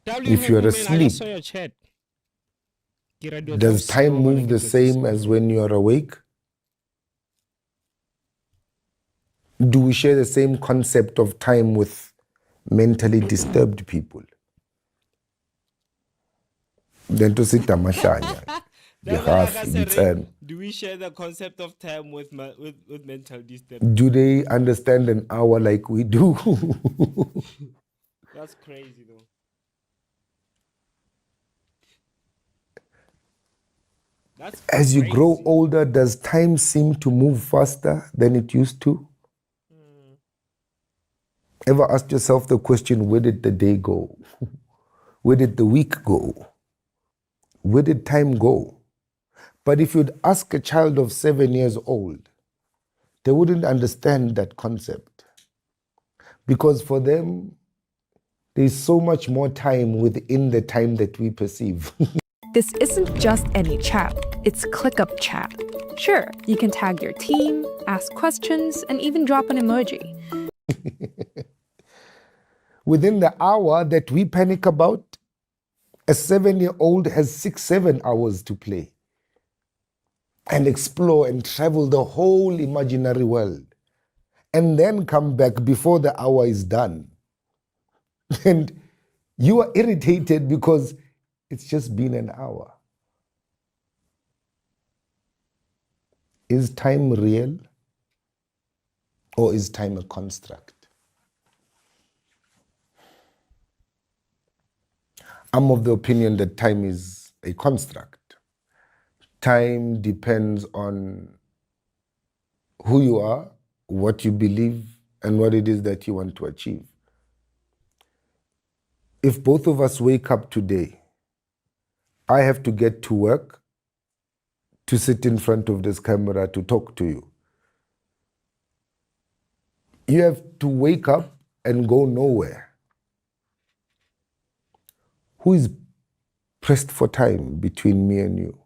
If you are asleep, does time move the same as when you are awake? Do we share the same concept of time with mentally disturbed people? Then to sit tamashanya. Do we share the concept of time with mental disturbance? Do they understand an hour like we do? That's crazy though. As you grow older, does time seem to move faster than it used to? Ever asked yourself the question, where did the day go? Where did the week go? Where did time go? But if you'd ask a child of 7 years old they wouldn't understand that concept. Because for them, there's so much more time within the time that we perceive. This isn't just any chat, it's ClickUp chat. Sure, you can tag your team, ask questions, and even drop an emoji. Within the hour that we panic about, a 7-year-old has 6-7 hours to play and explore and travel the whole imaginary world and then come back before the hour is done. And you are irritated because it's just been an hour. Is time real or is time a construct? I'm of the opinion that time is a construct. Time depends on who you are, what you believe, and what it is that you want to achieve. If both of us wake up today, I have to get to work to sit in front of this camera to talk to you. You have to wake up and go nowhere. Who is pressed for time between me and you?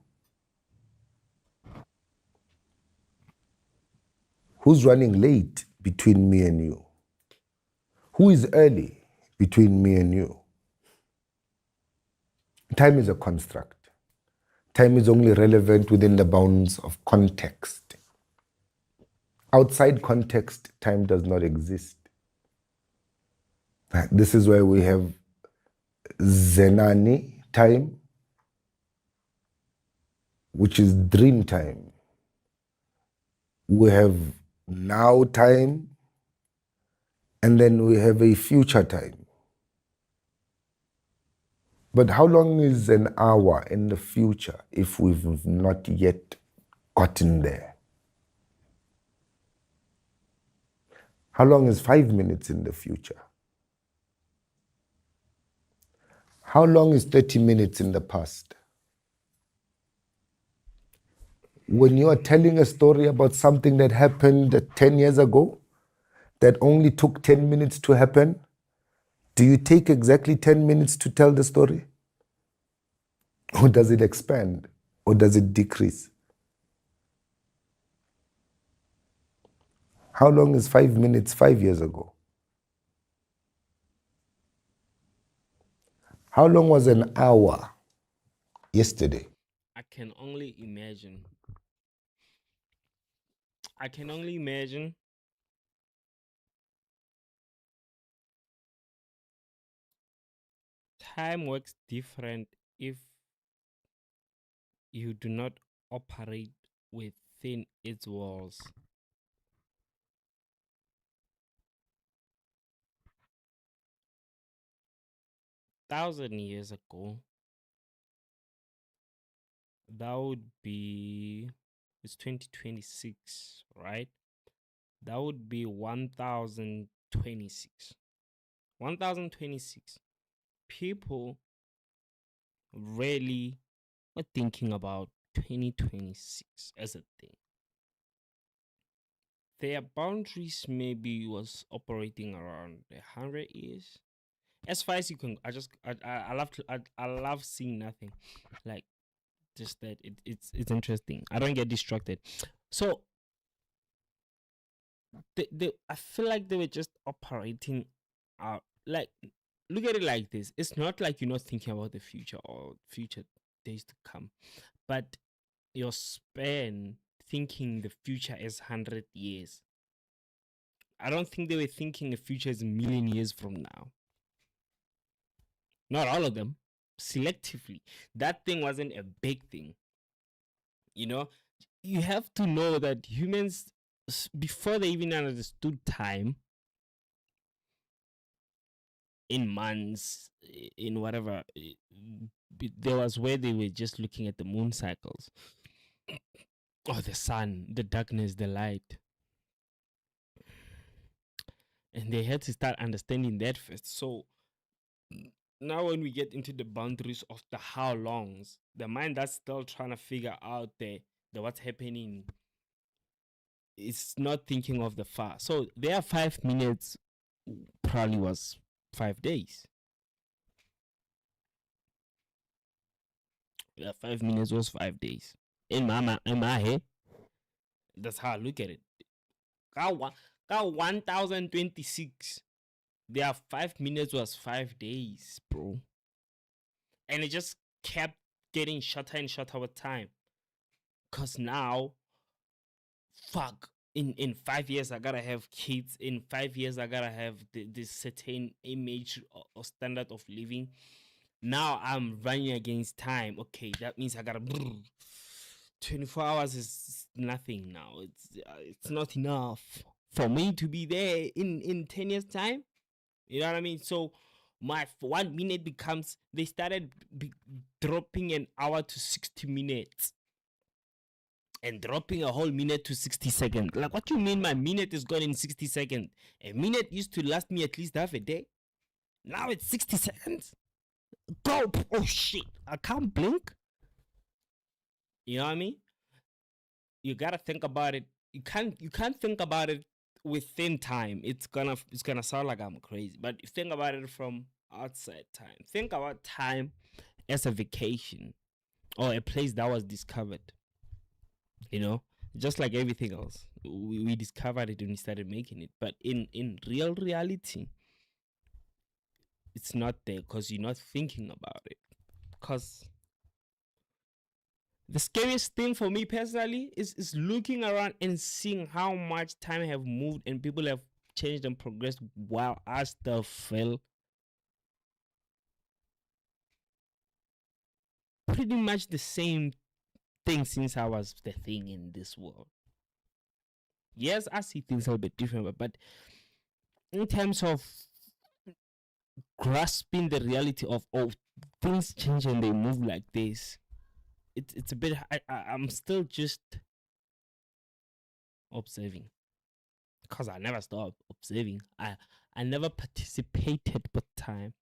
Who's running late between me and you? Who is early between me and you? Time is a construct. Time is only relevant within the bounds of context. Outside context, time does not exist. This is why we have Zenani time, which is dream time. We have now time, and then we have a future time. But how long is an hour in the future if we've not yet gotten there? How long is 5 minutes in the future? How long is 30 minutes in the past? When you are telling a story about something that happened 10 years ago, that only took 10 minutes to happen, do you take exactly 10 minutes to tell the story? Or does it expand? Or does it decrease? How long is 5 minutes 5 years ago? How long was an hour yesterday? I can only imagine. I can only imagine. Time works different if you do not operate within its walls. Thousand years ago, that would be, it's 2026, right? That would be 1026. 1026. People really were thinking about 2026 as a thing. Their boundaries maybe was operating around 100 years. As far as you can, I love seeing nothing, like just that it's interesting. I don't get distracted, so I feel like they were just operating out. Like, look at it like this: it's not like you're not thinking about the future or future days to come, but your span thinking the future is 100 years. I don't think they were thinking the future is a million years from now. Not all of them, selectively. That thing wasn't a big thing. You know, you have to know that humans, before they even understood time, in months, in whatever, there was where they were just looking at the moon cycles, or the sun, the darkness, the light. And they had to start understanding that first. So now when we get into the boundaries of the how longs, the mind that's still trying to figure out the what's happening it's not thinking of the far. So their 5 minutes probably was 5 days. Their 5 minutes was 5 days. In my head, that's how I look at it. Got 1026. Their 5 minutes was 5 days, bro. And it just kept getting shorter and shorter with time. Cause now, fuck, in 5 years I gotta have kids. In 5 years I gotta have this certain image or standard of living. Now I'm running against time. Okay, that means I gotta 24 hours is nothing now. It's not enough for me to be there in 10 years time. You know what I mean? So my 1 minute becomes, they started dropping an hour to 60 minutes and dropping a whole minute to 60 seconds. Like, what you mean my minute is gone in 60 seconds? A minute used to last me at least half a day. Now it's 60 seconds. Go! Oh shit! I can't blink. You know what I mean? You gotta think about it. You can't think about it within time. It's gonna sound like I'm crazy. But you think about it from outside time. Think about time as a vacation or a place that was discovered. You know, just like everything else, we discovered it when we started making it. But in real reality, it's not there because you're not thinking about it. Because the scariest thing for me personally is looking around and seeing how much time have moved and people have changed and progressed while I still feel pretty much the same thing since I was the thing in this world. Yes, I see things a little bit different, but in terms of grasping the reality of things change and they move like this, it's a bit. I'm still just observing, because I never stopped observing. I never participated with time.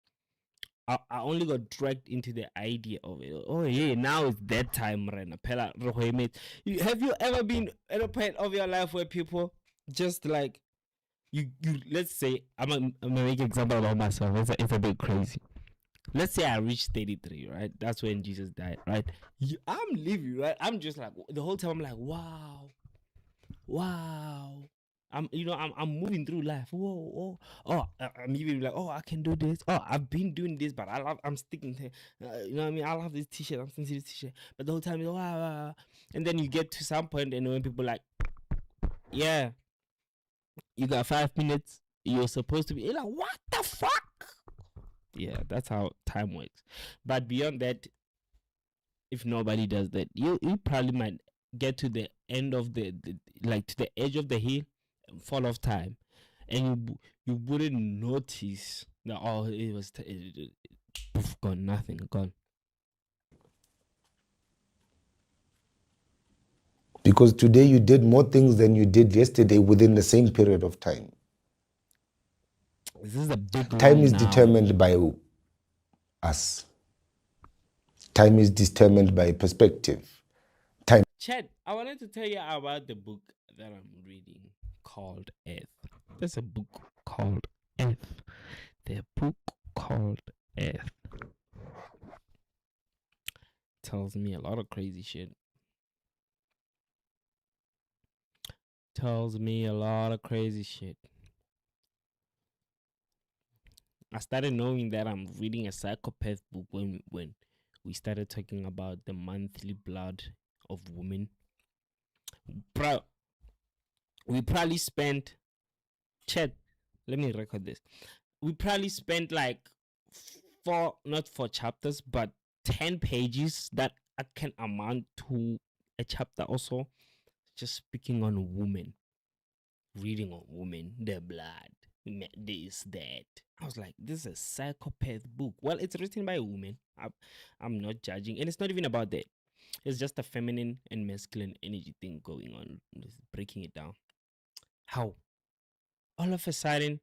I only got dragged into the idea of it. Oh yeah, now it's that time, Rena. Have you ever been at a point of your life where people just like you let's say I'm gonna make an example about myself. It's a bit crazy. Let's say I reached 33, right? That's when Jesus died, right? I'm living, right? I'm just like the whole time. I'm like, wow. I'm moving through life. Whoa. Oh, I'm even like, oh, I can do this. Oh, I've been doing this, but I'm sticking to, you know what I mean? I love this t-shirt. I'm sticking to this t-shirt. But the whole time, wow. And then you get to some point, and when people like, yeah, you got 5 minutes. You're supposed to be. You're like, what the fuck? Yeah, that's how time works. But beyond that, if nobody does that, you probably might get to the end of the to the edge of the hill and fall off time, and you wouldn't notice that it was gone, nothing gone. Because today you did more things than you did yesterday within the same period of time. This is a big time is now. determined by us. Time is determined by perspective. Time. Chad, I wanted to tell you about the book that I'm reading called Earth. There's a book called Earth. The book called Earth tells me a lot of crazy shit. Tells me a lot of crazy shit. I started knowing that I'm reading a psychopath book when we started talking about the monthly blood of women. Bro, we probably spent, Chat, let me record this. We probably spent like not 4 chapters, but 10 pages that can amount to a chapter also, just speaking on women, reading on women, their blood, this, that. I was like, this is a psychopath book. Well, it's written by a woman. I'm not judging, and it's not even about that. It's just a feminine and masculine energy thing going on, just breaking it down. How all of a sudden,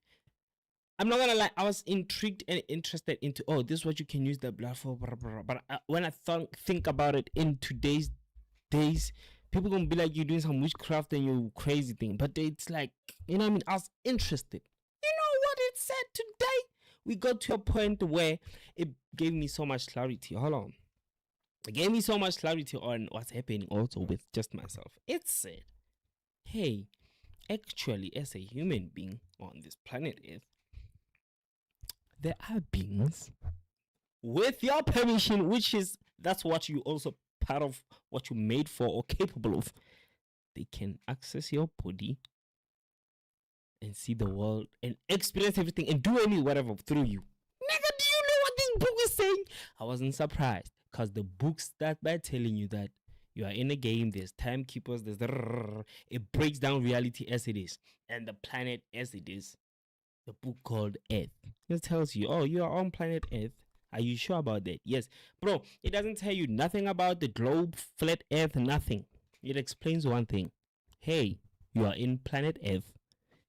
I'm not gonna lie, I was intrigued and interested into, this is what you can use the blood for, blah, blah, blah. But when I think about it in today's days, people gonna be like, you're doing some witchcraft and you crazy thing. But it's like, you know what I mean? I was interested. You know what it said today? We got to a point where it gave me so much clarity. Hold on. It gave me so much clarity on what's happening also with just myself. It said, hey, actually, as a human being on this planet Earth, there are beings with your permission, that's what you also part of what you're made for or capable of. They can access your body and see the world and experience everything and do whatever through you. Nigga, do you know what this book is saying? I wasn't surprised because the book starts by telling you that you are in a game, there's timekeepers, it breaks down reality as it is and the planet as it is. The book called Earth. It tells you, oh, you are on planet Earth. Are you sure about that? Yes. Bro, it doesn't tell you nothing about the globe, flat Earth, nothing. It explains one thing. Hey, you are in planet Earth.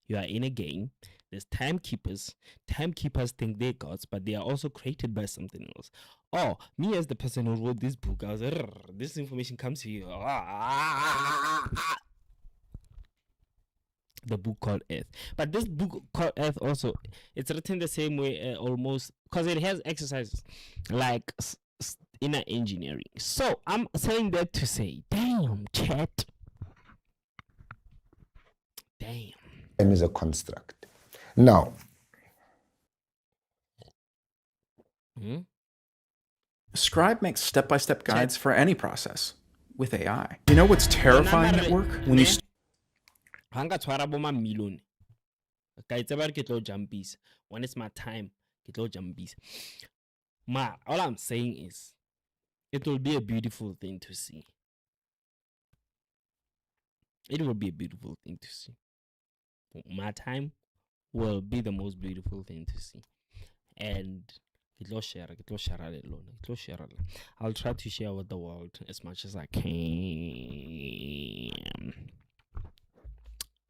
You are in a game. There's timekeepers. Timekeepers think they're gods, but they are also created by something else. Oh, me as the person who wrote this book, I was this information comes to you. The book called Earth. But this book called Earth also, it's written the same way almost, because it has exercises like inner engineering. So I'm saying that to say, damn, chat. Damn. Time is a construct. Now, Scribe makes step-by-step guides for any process with AI. You know what's terrifying at work? When you Hanga tshwara bo mamilone. Ka itse ba re ke tlo jumpisa. When it's my time, ke tlo jumpisa. All I'm saying is, it will be a beautiful thing to see. It will be a beautiful thing to see. My time will be the most beautiful thing to see. And I'll try to share with the world as much as I can.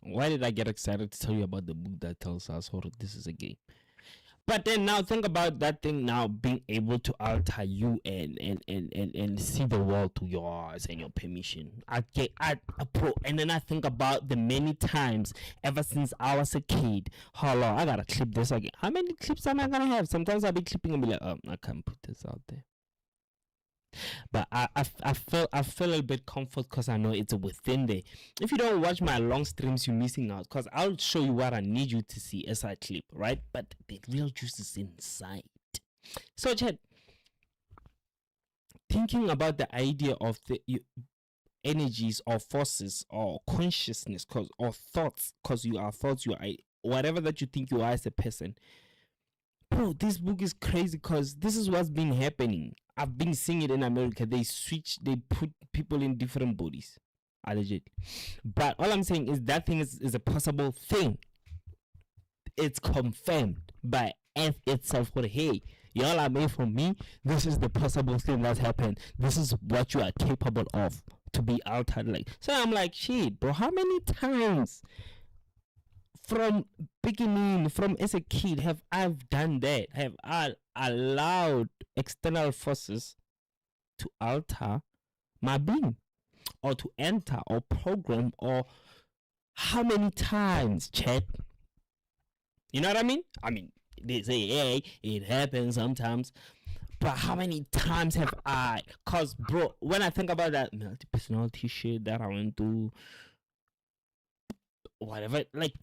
Why did I get excited to tell you about the book that tells us this is a game? But then now think about that thing now being able to alter you and see the world to yours and your permission. And then I think about the many times ever since I was a kid. Hold on, I gotta clip this again. How many clips am I gonna have? Sometimes I'll be clipping and be like, oh, I can't put this out there. But I feel a little bit comfort because I know it's within there. If you don't watch my long streams, you're missing out because I'll show you what I need you to see as I clip, right? But the real juice is inside. So, chat, thinking about the idea of the energies or forces or consciousness or thoughts, because you are thoughts, you are whatever that you think you are as a person. Bro, this book is crazy because this is what's been happening. I've been seeing it in America. They put people in different bodies. Allegedly. But all I'm saying is that thing is a possible thing. It's confirmed by Earth itself. Hey, y'all are made from me. This is the possible thing that's happened. This is what you are capable of to be altered. So I'm like, shit, bro, how many times from beginning, from as a kid, have I done that? Have I allowed external forces to alter my being or to enter or program? Or how many times, chat? You know what I mean? I mean, they say, hey, it happens sometimes. But how many times have I? Because, bro, when I think about that multi-personality shit that I went through, whatever, like,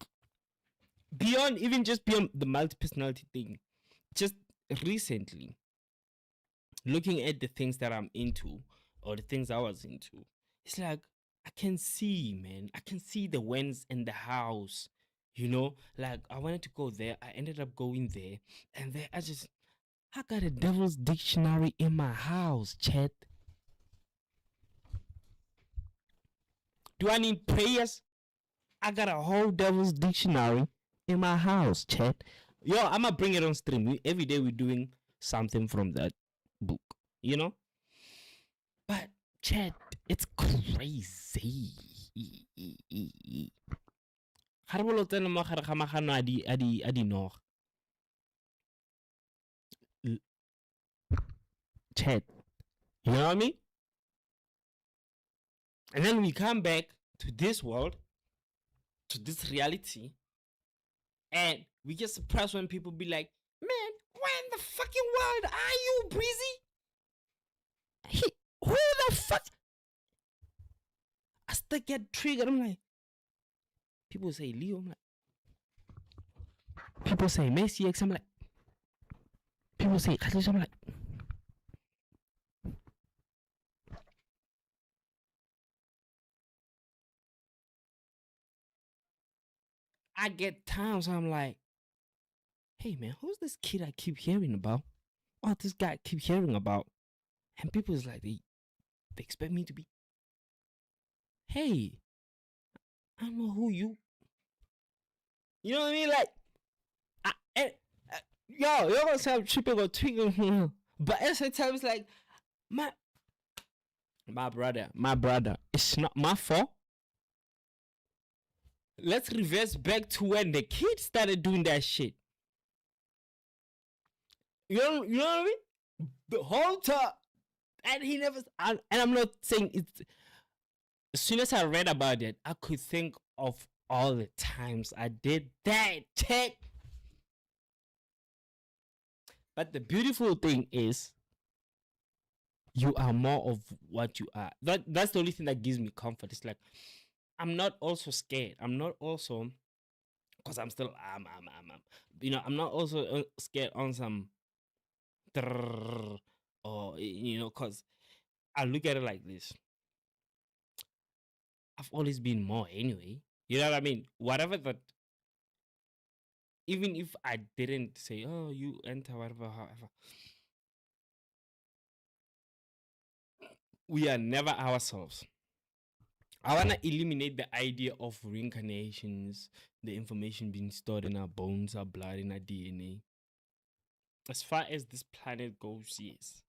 beyond the multi-personality thing, just recently, looking at the things that I'm into or the things I was into, it's like, I can see, man. I can see the whens in the house, you know? Like, I wanted to go there. I ended up going there. And there, I got a devil's dictionary in my house, chat. Do I need prayers? I got a whole devil's dictionary in my house, chat. Yo, I'm gonna bring it on stream. Every day we're doing something from that book, you know? But, chat, it's crazy. Chat, you know what I mean? And then we come back to this world, to this reality, and we get surprised when people be like, man, where in the fucking world are you, Breezy? Who the fuck? I still get triggered. I'm like, people say Leo, I'm like, people say Messi X, I'm like, people say Khalish, I'm like, I get times I'm like, hey man, who's this kid I keep hearing about? What this guy I keep hearing about? And people is like, they expect me to be, hey, I don't know who you. You know what I mean? Like, yo, you're gonna say I'm tripping or tweaking, but at the same time, it's like, my brother, it's not my fault. Let's reverse back to when the kids started doing that shit. You know what I mean? The whole time, and he never. And I'm not saying it's. As soon as I read about it, I could think of all the times I did that check. But the beautiful thing is, you are more of what you are. That's the only thing that gives me comfort. It's like, I'm not also scared. I'm not also, because I'm still, you know, I'm not also scared on some, or, you know, because I look at it like this. I've always been more anyway. You know what I mean? Whatever that, even if I didn't say, oh, you enter, whatever, however, we are never ourselves. I want to eliminate the idea of reincarnations, the information being stored in our bones, our blood, in our DNA. As far as this planet goes, yes.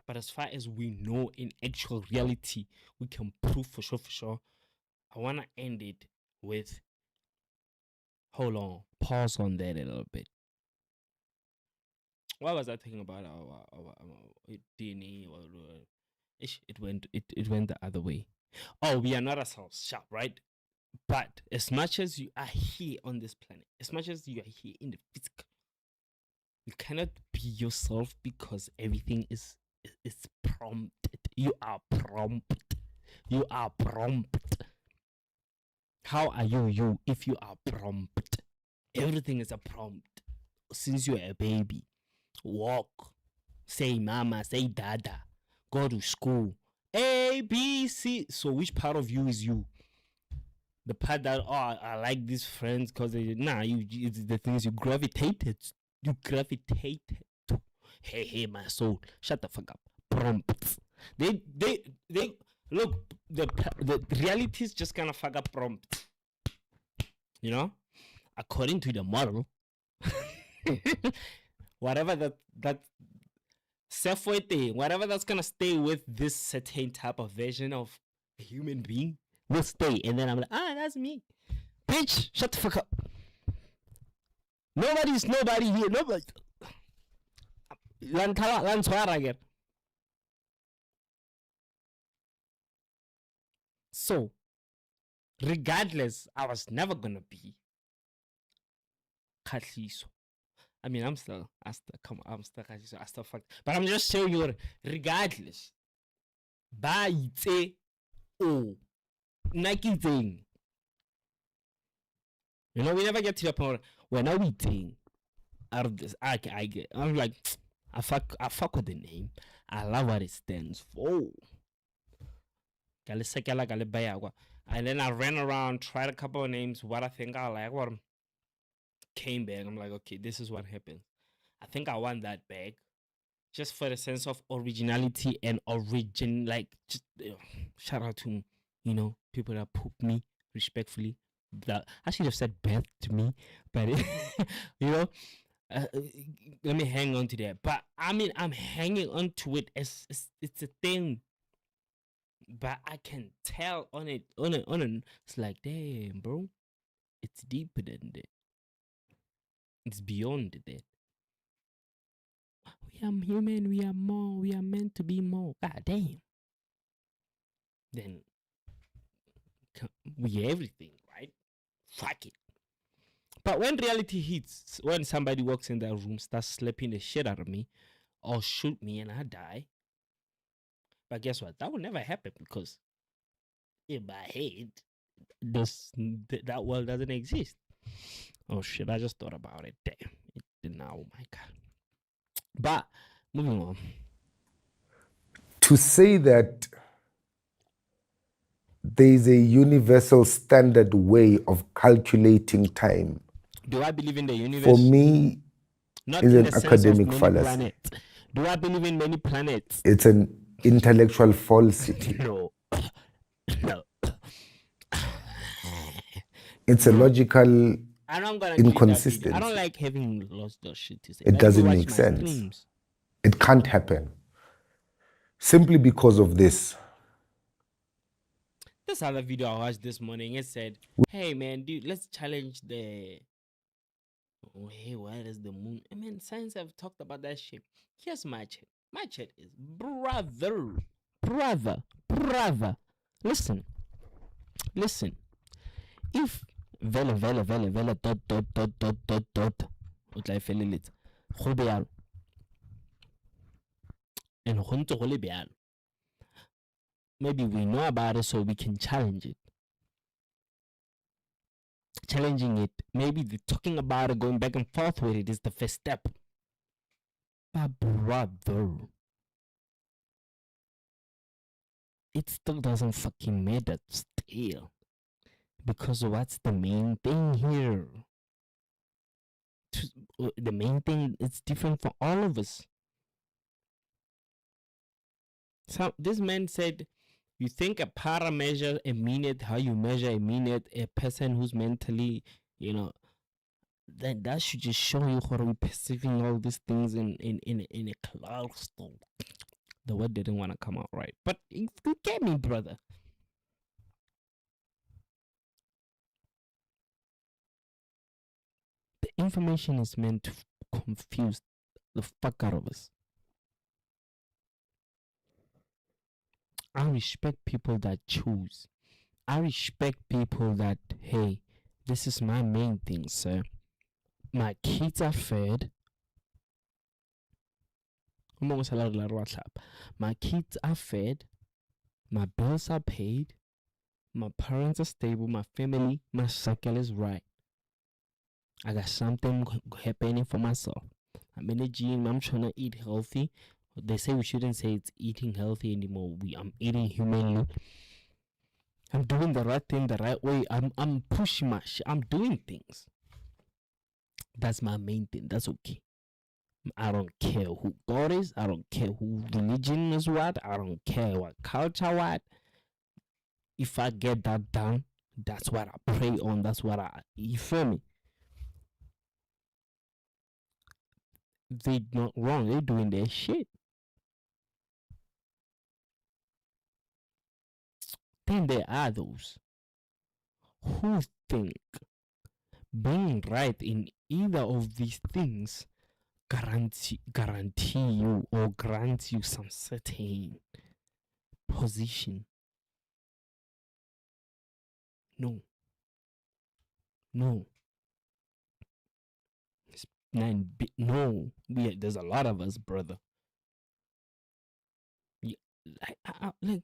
But as far as we know in actual reality, we can prove for sure. I want to end it with, hold on, pause on that a little bit. What was I thinking about our DNA? It went the other way. Oh, we are not ourselves, sharp, right? But as much as you are here on this planet, as much as you are here in the physical, you cannot be yourself because everything is prompted. You are prompted. You are prompted. How are you if you are prompted? Everything is a prompt. Since you are a baby, walk, say mama, say dada, go to school. A, B, C. So which part of you is you? The part that, oh, I like these friends because it's the things you gravitated. You gravitated to. Hey, my soul. Shut the fuck up. Prompts. They look, the reality is just gonna fuck up prompts. You know? According to the model, whatever that self-worth thing, whatever that's gonna stay with this certain type of version of a human being will stay. And then I'm like, that's me. Bitch, shut the fuck up. Nobody's nobody here. Nobody. So, regardless, I was never gonna be Khahliso. I mean, I'm still Khahliso. I still fucked. But I'm just showing you, regardless. Ba itse o Nike thing. You know, we never get to the point where now we think out of this. I'm like, I fuck with the name. I love what it stands for. And then I ran around, tried a couple of names, what I think I like, what came back. I'm like, okay, this is what happened. I think I want that back. Just for the sense of originality and origin, like, just shout out to, you know, people that poop me respectfully. That I should have said bad to me, but you know, let me hang on to that. But I mean, I'm hanging on to it as it's a thing. But I can tell on it. It's like, damn, bro, it's deeper than that. It's beyond that. We are human. We are more. We are meant to be more. God damn. Then like we everything, right? Fuck it. But when reality hits, when somebody walks in that room, starts slapping the shit out of me, or shoot me and I die. But guess what? That will never happen because in my head, that world doesn't exist. Oh shit! I just thought about it. Damn. Now, oh my god. But moving on. To say that there is a universal standard way of calculating time, do I believe in the universe? for me, Not is in an the sense of academic many fallacy. planets. Do I believe in many planets? It's an intellectual falsity. No. No. It's a logical And I'm gonna give you that inconsistency. video. I don't like having lost those shit to say. It Let me doesn't watch make my sense. streams. It can't happen. Simply because of this. This other video I watched this morning, it said, hey man, dude, let's challenge the hey, where is the moon? I mean, science have talked about that shit. Here's my chat. My chat is brother. Listen. If vele dot o tla e feleletsa go bealo and go ntse go le bealo, maybe we know about it so we can challenge it. Challenging it, maybe the talking about it, going back and forth with it is the first step. But brother, it still doesn't fucking matter still. Because what's the main thing here? The main thing, it's different for all of us. So this man said, you think a para measure a minute, how you measure a minute, a person who's mentally, then that should just show you how we're perceiving all these things in a class. The word didn't want to come out right. But you get me, brother. The information is meant to confuse the fuck out of us. I respect people that choose. I respect people that, hey, this is my main thing, sir. My kids are fed. My kids are fed. My bills are paid. My parents are stable. My family, my cycle is right. I got something happening for myself. I'm in a gym. I'm trying to eat healthy. They say we shouldn't say it's eating healthy anymore. I'm eating humanly. I'm doing the right thing the right way. I'm pushing my shit. I'm doing things. That's my main thing. That's okay. I don't care who God is. I don't care who religion is what. I don't care what culture what. If I get that done, that's what I pray on. That's what you feel me? They're not wrong. They're doing their shit. Then there are those who think being right in either of these things guarantee you or grants you some certain position. No. No. There's a lot of us, brother. Yeah, like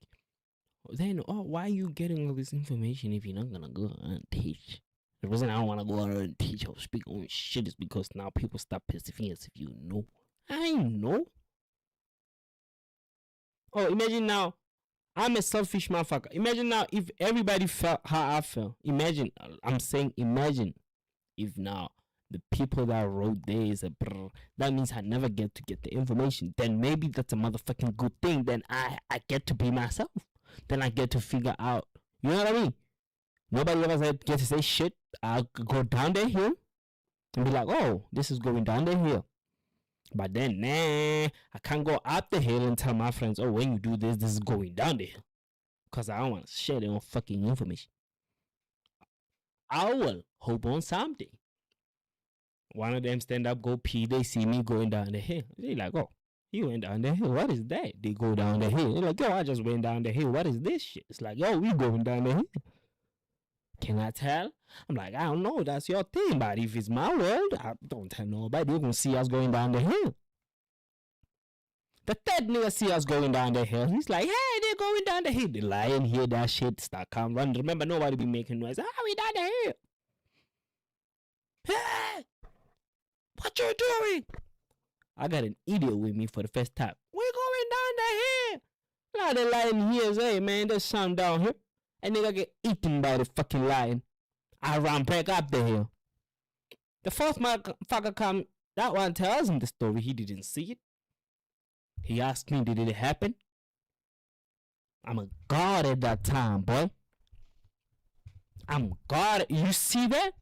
then, why are you getting all this information if you're not gonna go and teach? The reason I don't want to go out and teach or speak on shit is because now people start perceiving as if you know. I know. Oh, imagine now, I'm a selfish motherfucker. Imagine now if everybody felt how I felt. Imagine if now the people that wrote there is a brr, that means I never get to get the information. Then maybe that's a motherfucking good thing. Then I get to be myself. Then I get to figure out. You know what I mean? Nobody ever get to say shit. I'll go down the hill and be like, oh, this is going down the hill. But then, I can't go up the hill and tell my friends, oh, when you do this, this is going down the hill. Because I don't want to share their own fucking information. I will hope on someday. One of them stand up, go pee, they see me going down the hill. They're like, oh, you went down the hill. What is that? They go down the hill. They're like, yo, I just went down the hill. What is this shit? It's like, yo, we going down the hill. Can I tell? I'm like, I don't know. That's your thing. But if it's my world, I don't tell nobody. You can see us going down the hill. The third nigga see us going down the hill. He's like, hey, they're going down the hill. The lion hear that shit, start come run. Remember, nobody be making noise. Ah, we down the hill. Hey, what you doing? I got an idiot with me for the first time. We're going down the hill. Now the lion hears, hey man, there's something down here. And nigga get eaten by the fucking lion. I ran back up the hill. The fourth motherfucker come, that one tells him the story. He didn't see it. He asked me, did it happen? I'm a god at that time, boy. I'm god. You see that?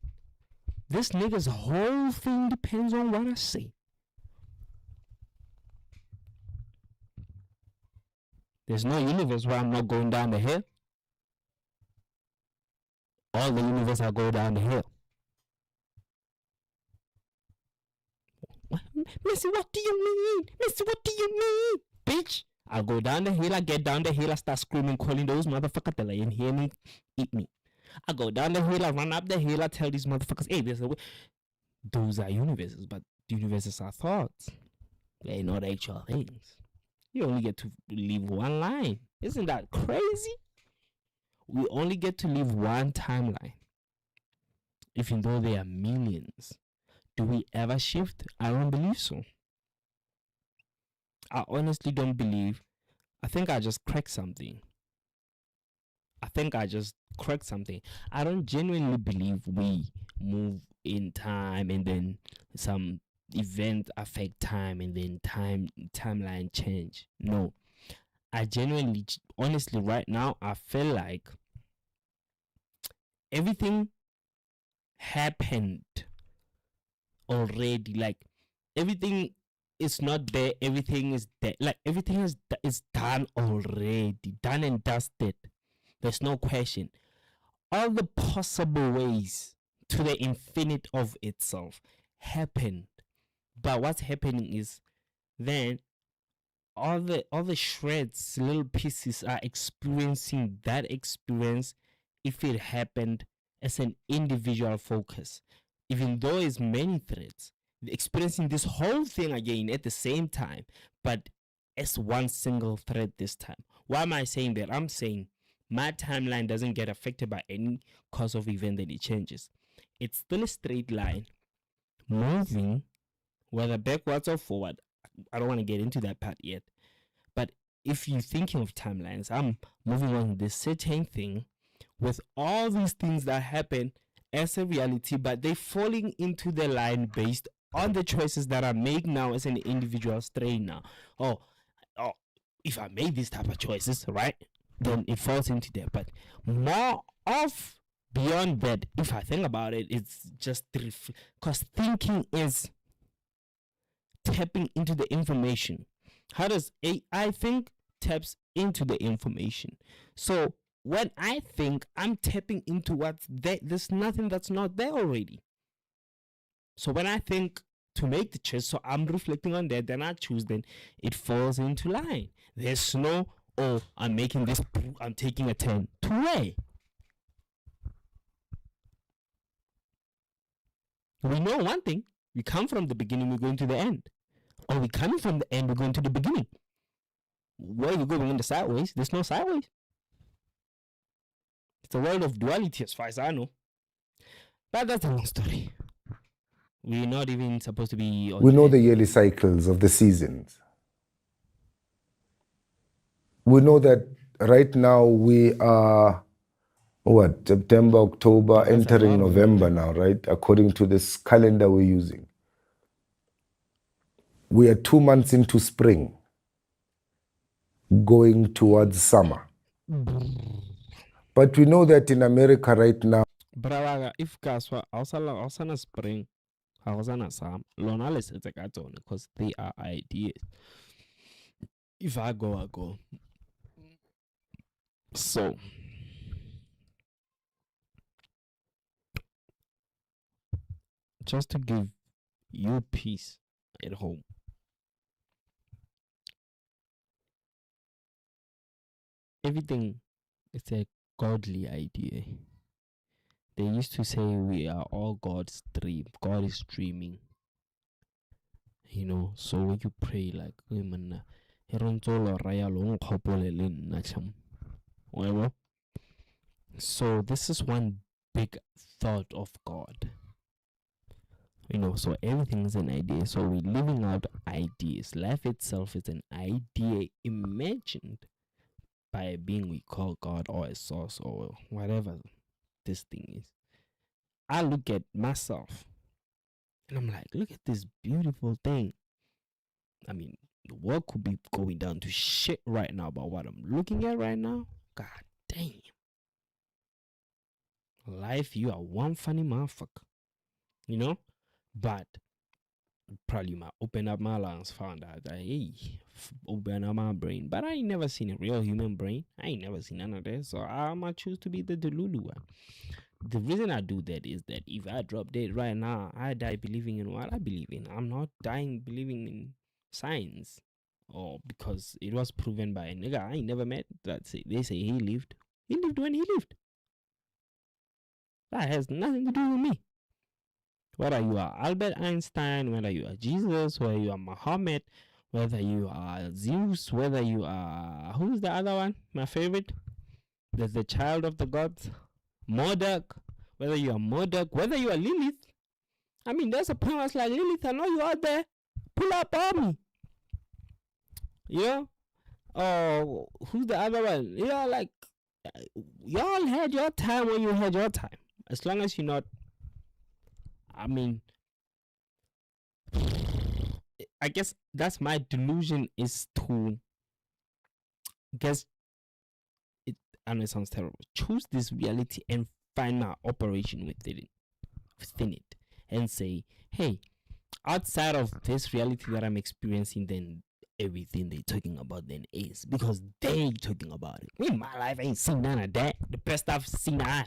This nigga's whole thing depends on what I say. There's no universe where I'm not going down the hill. All the universe I go down the hill. Missy, what do you mean? Missy, what do you mean? Bitch, I go down the hill, I get down the hill, I start screaming, calling those motherfuckers that lion hear me, eat me. I go down the hill, I run up the hill, I tell these motherfuckers, hey, there's a way. Those are universes, but universes are thoughts. They're not actual things. You only get to live one line. Isn't that crazy? We only get to live one timeline. Even though there are millions. Do we ever shift? I don't believe so. I honestly don't believe. I think I just cracked something. I don't genuinely believe we move in time and then some event affect time and then timeline change. No. I genuinely, honestly, right now, I feel like everything happened already. Like, everything is not there. Everything is there. Like, everything is done already. Done and dusted. There's no question. All the possible ways to the infinite of itself happened. But what's happening is then all the shreds, little pieces are experiencing that experience if it happened as an individual focus. Even though it's many threads, experiencing this whole thing again at the same time, but as one single thread this time. Why am I saying that? I'm saying my timeline doesn't get affected by any cause of event that it changes. It's still a straight line, moving, whether backwards or forward. I don't want to get into that part yet. But if you're thinking of timelines, I'm moving on this certain thing with all these things that happen as a reality, but they're falling into the line based on the choices that I make now as an individual strain now. Oh, if I made these type of choices, right, then it falls into there. But more of beyond that, if I think about it, it's just because thinking is tapping into the information. How does AI think? Taps into the information. So when I think, I'm tapping into what's there. There's nothing that's not there already. So when I think to make the choice, so I'm reflecting on that, then I choose, then it falls into line. There's no, oh, I'm making this, I'm taking a turn. To where? We know one thing. We come from the beginning, we're going to the end. Or we coming from the end, we're going to the beginning. Where we going in the sideways? There's no sideways. It's a world of duality as far as I know. But that's a long story. We're not even supposed to be... We know the yearly cycles of the seasons. We know that right now we are, September, October, entering November now, right? According to this calendar we're using. We are 2 months into spring, going towards summer. But we know that in America right now... Brother, if Kaswa, also spring, Hausana Sam, Lonales is a carton because they are ideas. If I go, I go. So, just to give you peace at home, everything is a godly idea. They used to say we are all God's dream. God is dreaming. You know, so when you pray like, so this is one big thought of God. You know, so everything is an idea. So we're living out ideas. Life itself is an idea imagined by a being we call God or a source or whatever this thing is. I look at myself and I'm like, look at this beautiful thing. I mean, the world could be going down to shit right now, but what I'm looking at right now, god damn. Life, you are one funny motherfucker. You know? But probably might open up my lungs, found out that, hey, open up my brain. But I ain't never seen a real human brain. I ain't never seen none of that. So I might choose to be the Delulu one. The reason I do that is that if I drop dead right now, I die believing in what I believe in. I'm not dying believing in science. Or because it was proven by a nigga I ain't never met. They say he lived. He lived when he lived. That has nothing to do with me. Whether you are Albert Einstein, whether you are Jesus, whether you are Muhammad, whether you are Zeus, whether you are... Who's the other one? My favorite? There's the child of the gods. Marduk. Whether you are Marduk, whether you are Lilith. I mean, there's a point where it's like, Lilith, I know you out there. Pull up on me. You know? Oh, who's the other one? You know, like, y'all had your time when you had your time. As long as you're not... I mean, I guess that's my delusion, is to guess it. I know it sounds terrible. Choose this reality and find my operation within it, and say, hey, outside of this reality that I'm experiencing, then everything they're talking about then is, because they talking about it. In my life, I ain't seen none of that. The best I've seen, I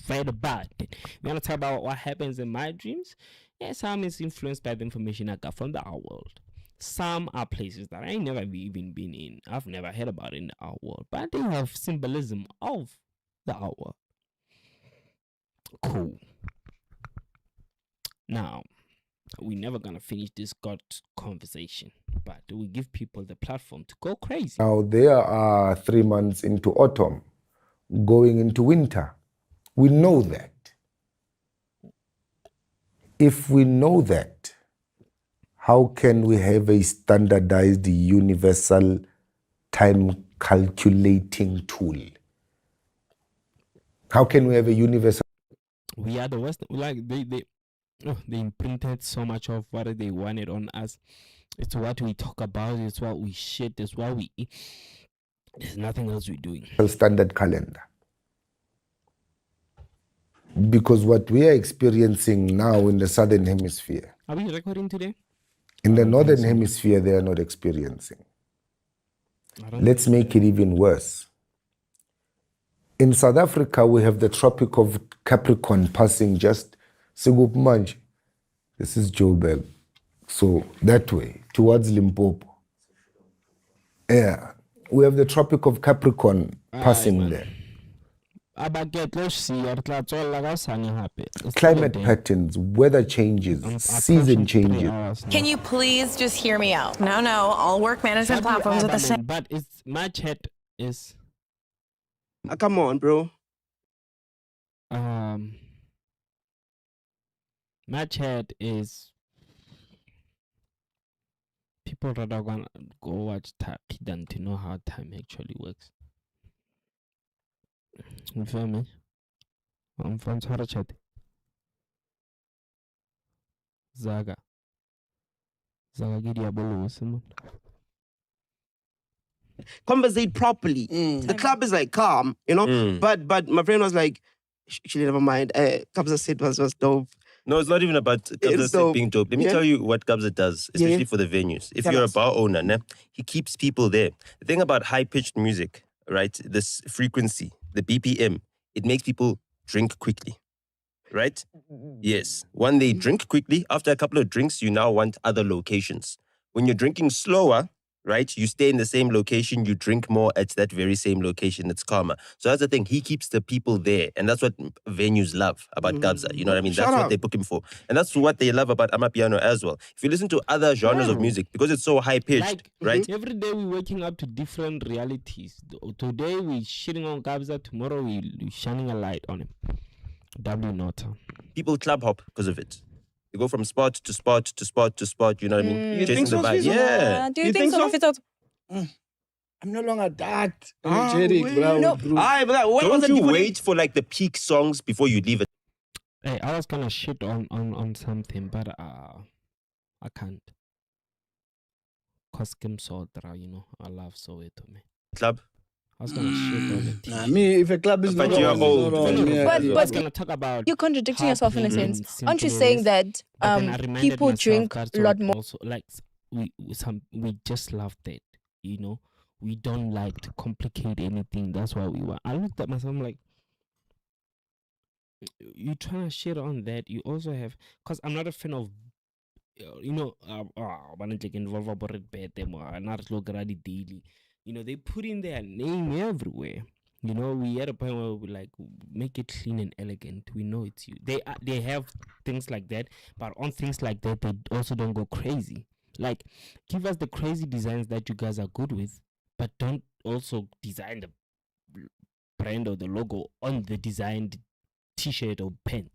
read about it. You want to talk about what happens in my dreams? Yeah, some is influenced by the information I got from the art world. Some are places that I ain't never even been in. I've never heard about in the art world, but they have symbolism of the art world. Cool. Now, we're never gonna finish this God conversation, but we give people the platform to go crazy. Now, there are 3 months into autumn, going into winter. We know that. If we know that, how can we have a standardized universal time calculating tool? How can we have a universal... We are the West. Like they imprinted so much of what they wanted on us. It's what we talk about. It's what we shit. It's what we eat. There's nothing else we're doing. Standard calendar. Because what we are experiencing now in the southern hemisphere, are we recording today? In the northern hemisphere, they are not experiencing. Let's make it even worse. In South Africa, we have the Tropic of Capricorn passing just Segup Manj. This is Joburg. So that way, towards Limpopo. Yeah, we have the Tropic of Capricorn passing there. Climate patterns, weather changes, season changes. Can you please just hear me out? No, all work management platforms are the same. But it's my chat is... come on, bro. My chat is... People rather gonna go watch Tapi than to know how time actually works. You feel me? I'm from Sarachat. Zaga Gidia Bolo. Conversate properly. The club is like calm, you know. But my friend was like, actually, never mind. Kabza said was dope. No, it's not even about Kabza being dope. Let me tell you what Kabza does, especially for the venues. If you're a bar owner, he keeps people there. The thing about high-pitched music, right? This frequency, the BPM, it makes people drink quickly, right? Yes. When they drink quickly, after a couple of drinks, you now want other locations. When you're drinking slower, right? You stay in the same location, you drink more at that very same location. It's calmer. So that's the thing. He keeps the people there. And that's what venues love about Kabza. You know what I mean? That's what they book him for. And that's what they love about Amapiano as well. If you listen to other genres of music, because it's so high-pitched, right? Every day we're waking up to different realities. Today we're shitting on Kabza. Tomorrow we're shining a light on him. W Nota. People club hop because of it. You go from spot to spot to spot to spot, you know what I mean? You Chasing think so, the vibe. Fizo? Yeah. Do you think so, Mafito? I'm no longer that energetic, bro. No. Don't you wait for like the peak songs before you leave it? Hey, I was gonna shit on something, but I can't. Cause Kim Sodra, you know, I love Soweto, man. Club? I was gonna shit on it. Nah, me, if a club is But not you're on, old. it's not on. I Yeah. was gonna talk about You're contradicting yourself in a Heartbreak sense. and Aren't you saying Simpleness, that but then I reminded people myself drink that's a lot what more? Also, like we just love that, you know. We don't like to complicate anything. That's why we want. I looked at myself, I'm like, you trying to shit on that. You also have, because I'm not a fan of, you know, daily. You know, they put in their name everywhere. You know, we at a point where we like make it clean and elegant. We know it's you. They have things like that, but on things like that, they also don't go crazy. Like, give us the crazy designs that you guys are good with, but don't also design the brand or the logo on the designed T-shirt or pant.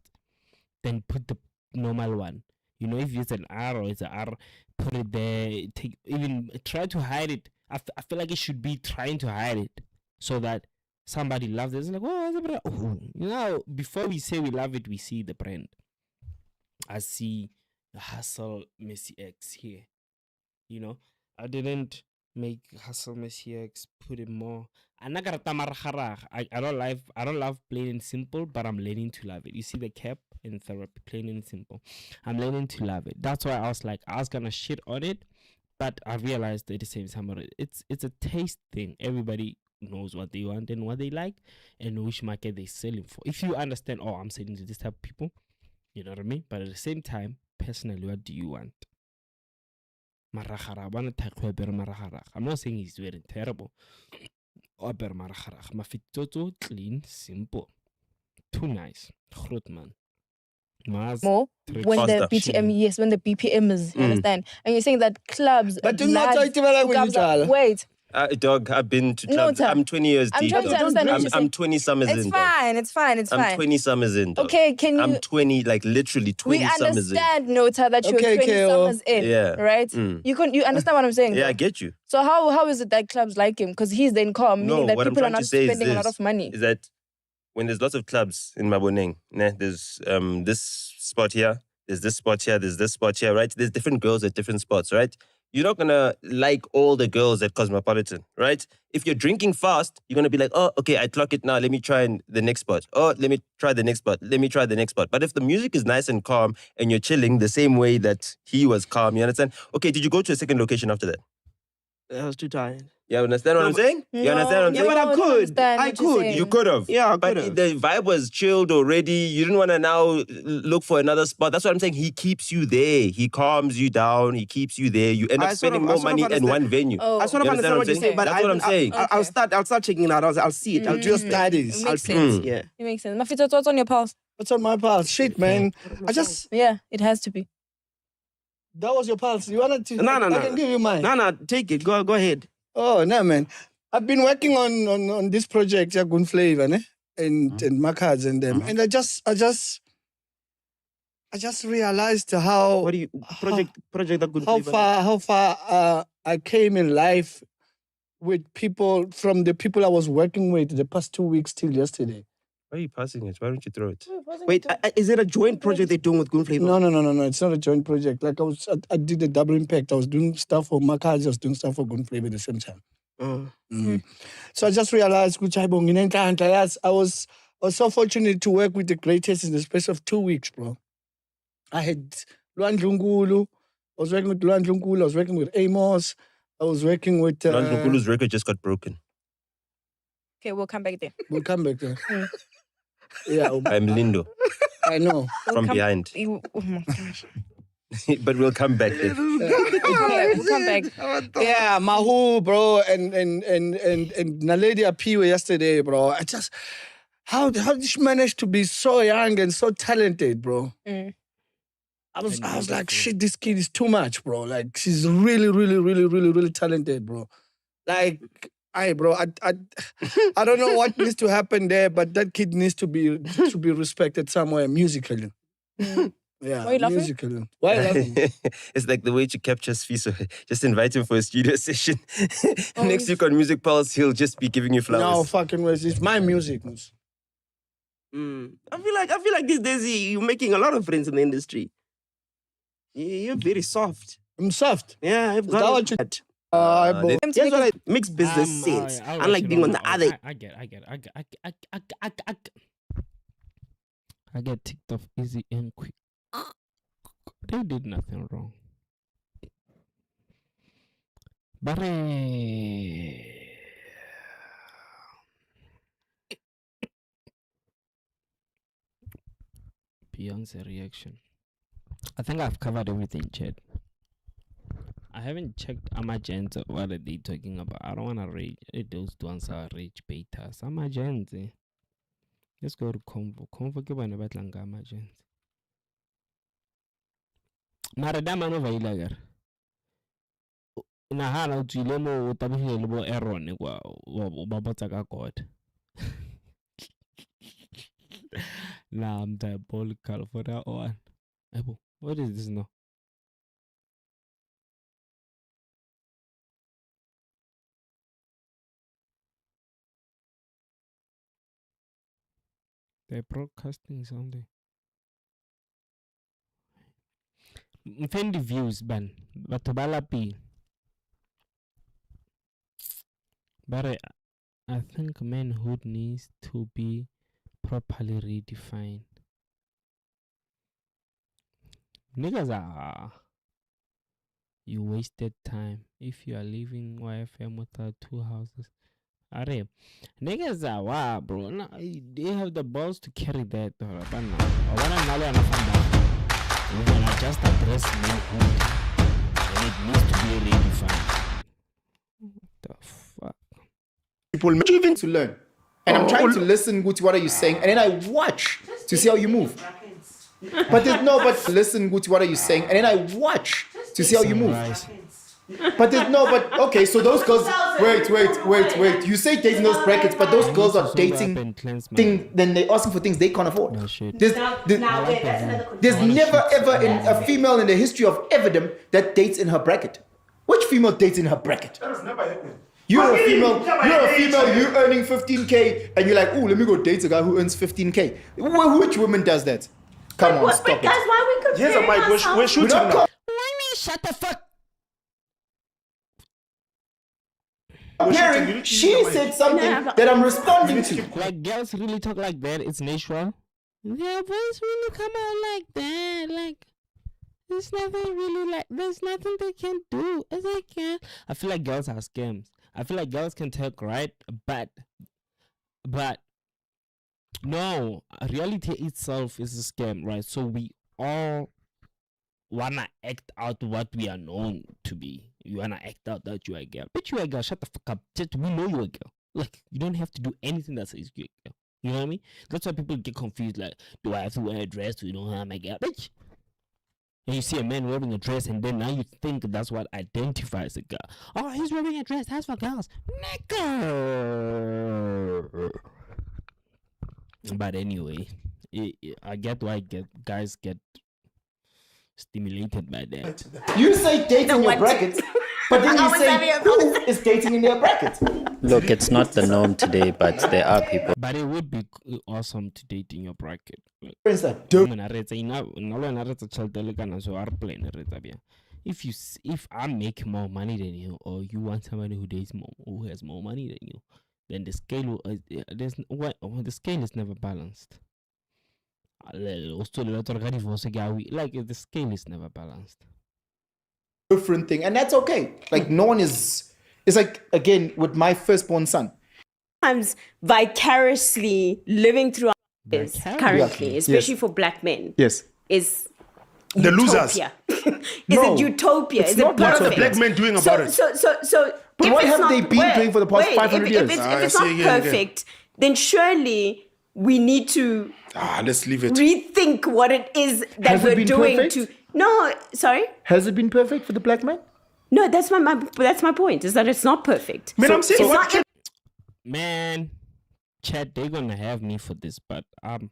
Then put the normal one. You know, if it's an R or it's an R, put it there. Even try to hide it. I feel like it should be trying to hide it so that somebody loves it. It's like, oh, you know, before we say we love it, we see the brand. I see Hustle Messi X here. You know, I didn't make Hustle Messi X, put it more. I don't love plain and simple, but I'm learning to love it. You see the cap in therapy, plain and simple. I'm learning to love it. That's why I was like, I was gonna shit on it, but I realized at the same time, it's a taste thing. Everybody knows what they want and what they like and which market they're selling for. If you understand, oh, I'm selling to this type of people, you know what I mean? But at the same time, personally, what do you want? I'm not saying he's very terrible. Mafitoto, clean, simple. Too nice. Groot man. More when the BPM, yes, when the BPM is, you understand? And you're saying that clubs. But do not talk to me like when you wait. Dog, I've been to clubs. No, I'm 20 years I'm deep. trying to understand what you're I'm saying. 20 summers It's in. fine, it's fine, it's fine. I'm 20 summers in. Dog. Okay, can you? I'm 20, like literally 20 We summers in. understand, Nota, that you're 20 summers in. Yeah. Right? You understand what I'm saying? Yeah, though? I get you. So how is it that clubs like him? Because he's the income, meaning that what I'm people are trying not to say spending a lot of money. is that when there's lots of clubs in Maboneng, there's this spot here, there's this spot here, there's this spot here, right? There's different girls at different spots, right? You're not gonna like all the girls at Cosmopolitan, right? If you're drinking fast, you're gonna be like, oh, okay, I clock it now. Let me try the next spot. Oh, let me try the next spot. Let me try the next spot. But if the music is nice and calm and you're chilling the same way that he was calm, you understand? Okay, did you go to a second location after that? I was too tired. You understand what I'm saying? You understand what I'm saying? but I could. I could. You could have. Yeah, I but could have. the vibe was chilled already. You didn't want to now look for another spot. That's what I'm saying. He keeps you there. He calms you down. He keeps you there. You end up spending more money in one venue. I sort of understand what you're saying, but that's what I'm saying. I'll start checking it out. I'll see it. I'll do studies. Makes sense. Yeah. It makes sense. Mafito, what's on your pulse? What's on my pulse? Shit, man. Yeah, it has to be. That was your pulse. You wanted to? No. I can give you mine. No, take it. Go ahead. Oh, no, man. I've been working on this project, Gun Flavor, and my cards and them. And I just realized how project that Gun how Flavor? how far I came in life with people from the people I was working with the past 2 weeks till yesterday. Why are you passing it? Why don't you throw it? Wait, is it a joint project they're doing with Gun Flavor? No. It's not a joint project. Like I did a double impact. I was doing stuff for my cards. I was doing stuff for Gun Flavor at the same time. So I just realized, I was so fortunate to work with the greatest in the space of 2 weeks, bro. I had Luan Dlungulu. I was working with Luan Dlungulu. I was working with Amos. I was working with... Luan Dlungulu's record just got broken. Okay, we'll come back there. We'll come back there. Yeah. I'm Lindo. I know. From behind. Oh my gosh. But we'll come back there. We'll come back. Yeah, Mahu, bro, and Naledi Apiwe yesterday, bro. I just how did she manage to be so young and so talented, bro? I was like, shit, this kid is too much, bro. Like, she's really, really, really, really, really talented, bro. Like, bro, I don't know what needs to happen there, but that kid needs to be respected somewhere musically. Yeah, Why are you laughing? musically. Why are you laughing? It's like the way to capture Sfiso. Just invite him for a studio session. Next week on Music Pulse, he'll just be giving you flowers. No fucking ways. It's my music. I feel like these days you're making a lot of friends in the industry. You're very soft. I'm soft. Yeah, I've got what you... That's what I makes business sense. Unlike being on the other. I get ticked off easy and quick. They did nothing wrong. But Beyonce reaction. I think I've covered everything, Chad. I haven't checked Amagents. What are they talking about? I don't want to rage. Those ones are rage betas. Amagents. Let's go to Convo. Convo ke bana ba tlang ka Amagents. Mara da mano va ilagar. Nahana o tsile mo o tabile le bo Aaron kwa o ba botsa ka God. Nah, I'm diabolical for that one. Ebo, what is this now? They're broadcasting something. Mfendi views ban, but balapi. But I think manhood needs to be properly redefined. Niggas are. You wasted time if you are leaving YFM without 2 houses. Are niggas are wow, bro. No, they have the balls to carry that. We're gonna just address manhood, and it needs to be redefined. What the fuck? People even to learn, and I'm trying to listen to what are you saying, and then I watch to see how you move. But listen, Guti, what are you saying, and then I watch to see how you move. Okay, so those girls, wait. You say dating those brackets, but those girls are dating then they're asking for things they can't afford. There's never ever a female in the history of Everdom that dates in her bracket. Which female dates in her bracket? That has never happened. You're a female, you're earning 15K, and you're like, oh, let me go date a guy who earns 15K. Which woman does that? Come on, stop it. Guys, why we Here's a mic, we're shooting now. Why me? Shut the fuck. She said something that I'm responding to. Like girls really talk like that. It's natural. Their voice really come out like that. Like there's nothing really like. There's nothing they can do. As I can. I feel like girls are scams. I feel like girls can talk right, but no. Reality itself is a scam, right? So we all wanna act out what we are known to be. You wanna act out that you are a girl. But you are a girl, shut the fuck up. Just we know you're a girl. Like you don't have to do anything that says you're a girl. You know what I mean? That's why people get confused, like, do I have to wear a dress? Do you know how I'm a girl? Bitch. And you see a man wearing a dress and then now you think that's what identifies a girl. Oh, he's wearing a dress, that's for girls. Nigga. But anyway, I get why guys get stimulated by that. You say dating your brackets, but then you say who is dating in their bracket? Look, it's not the norm today, but there are people. But it would be awesome to date in your bracket. For instance, if I make more money than you, or you want somebody who dates more, who has more money than you, then the scale the scale is never balanced. Like the scale is never balanced. Different thing, and that's okay. Like no one is. It's like again with my firstborn son. Sometimes vicariously living through our lives currently, especially for black men. Yes. Is The losers. utopia? Is No, it utopia? it's Is not it what perfect? black men doing so, about it? So, But if what it's have not- they been doing for the past 500 years? If Ah, it's I see not again. perfect, then surely we need to Let's leave it. rethink what it is that Has it we're been doing perfect? to. No, sorry. Has it been perfect for the black man? No, that's my point. Is that it's not perfect. Man, I'm saying it's what- not. Man, Chad, they're gonna have me for this, but I've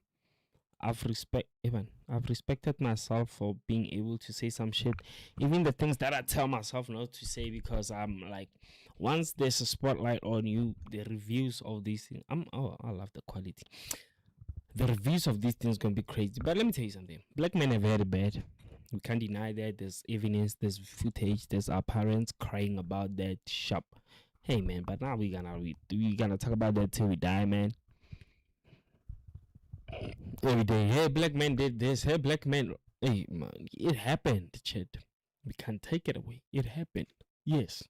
respected myself for being able to say some shit, even the things that I tell myself not to say, because I'm like, once there's a spotlight on you, the reviews of these things, I love the quality. The reviews of these things gonna be crazy. But let me tell you something: black men are very bad. We can't deny that. There's evidence, there's footage, there's our parents crying about that shop. Hey man, but now we gonna talk about that till we die, man. Every day, hey, black man did this. Hey, black man, hey man, it happened, Chad. We can't take it away. It happened. Yes.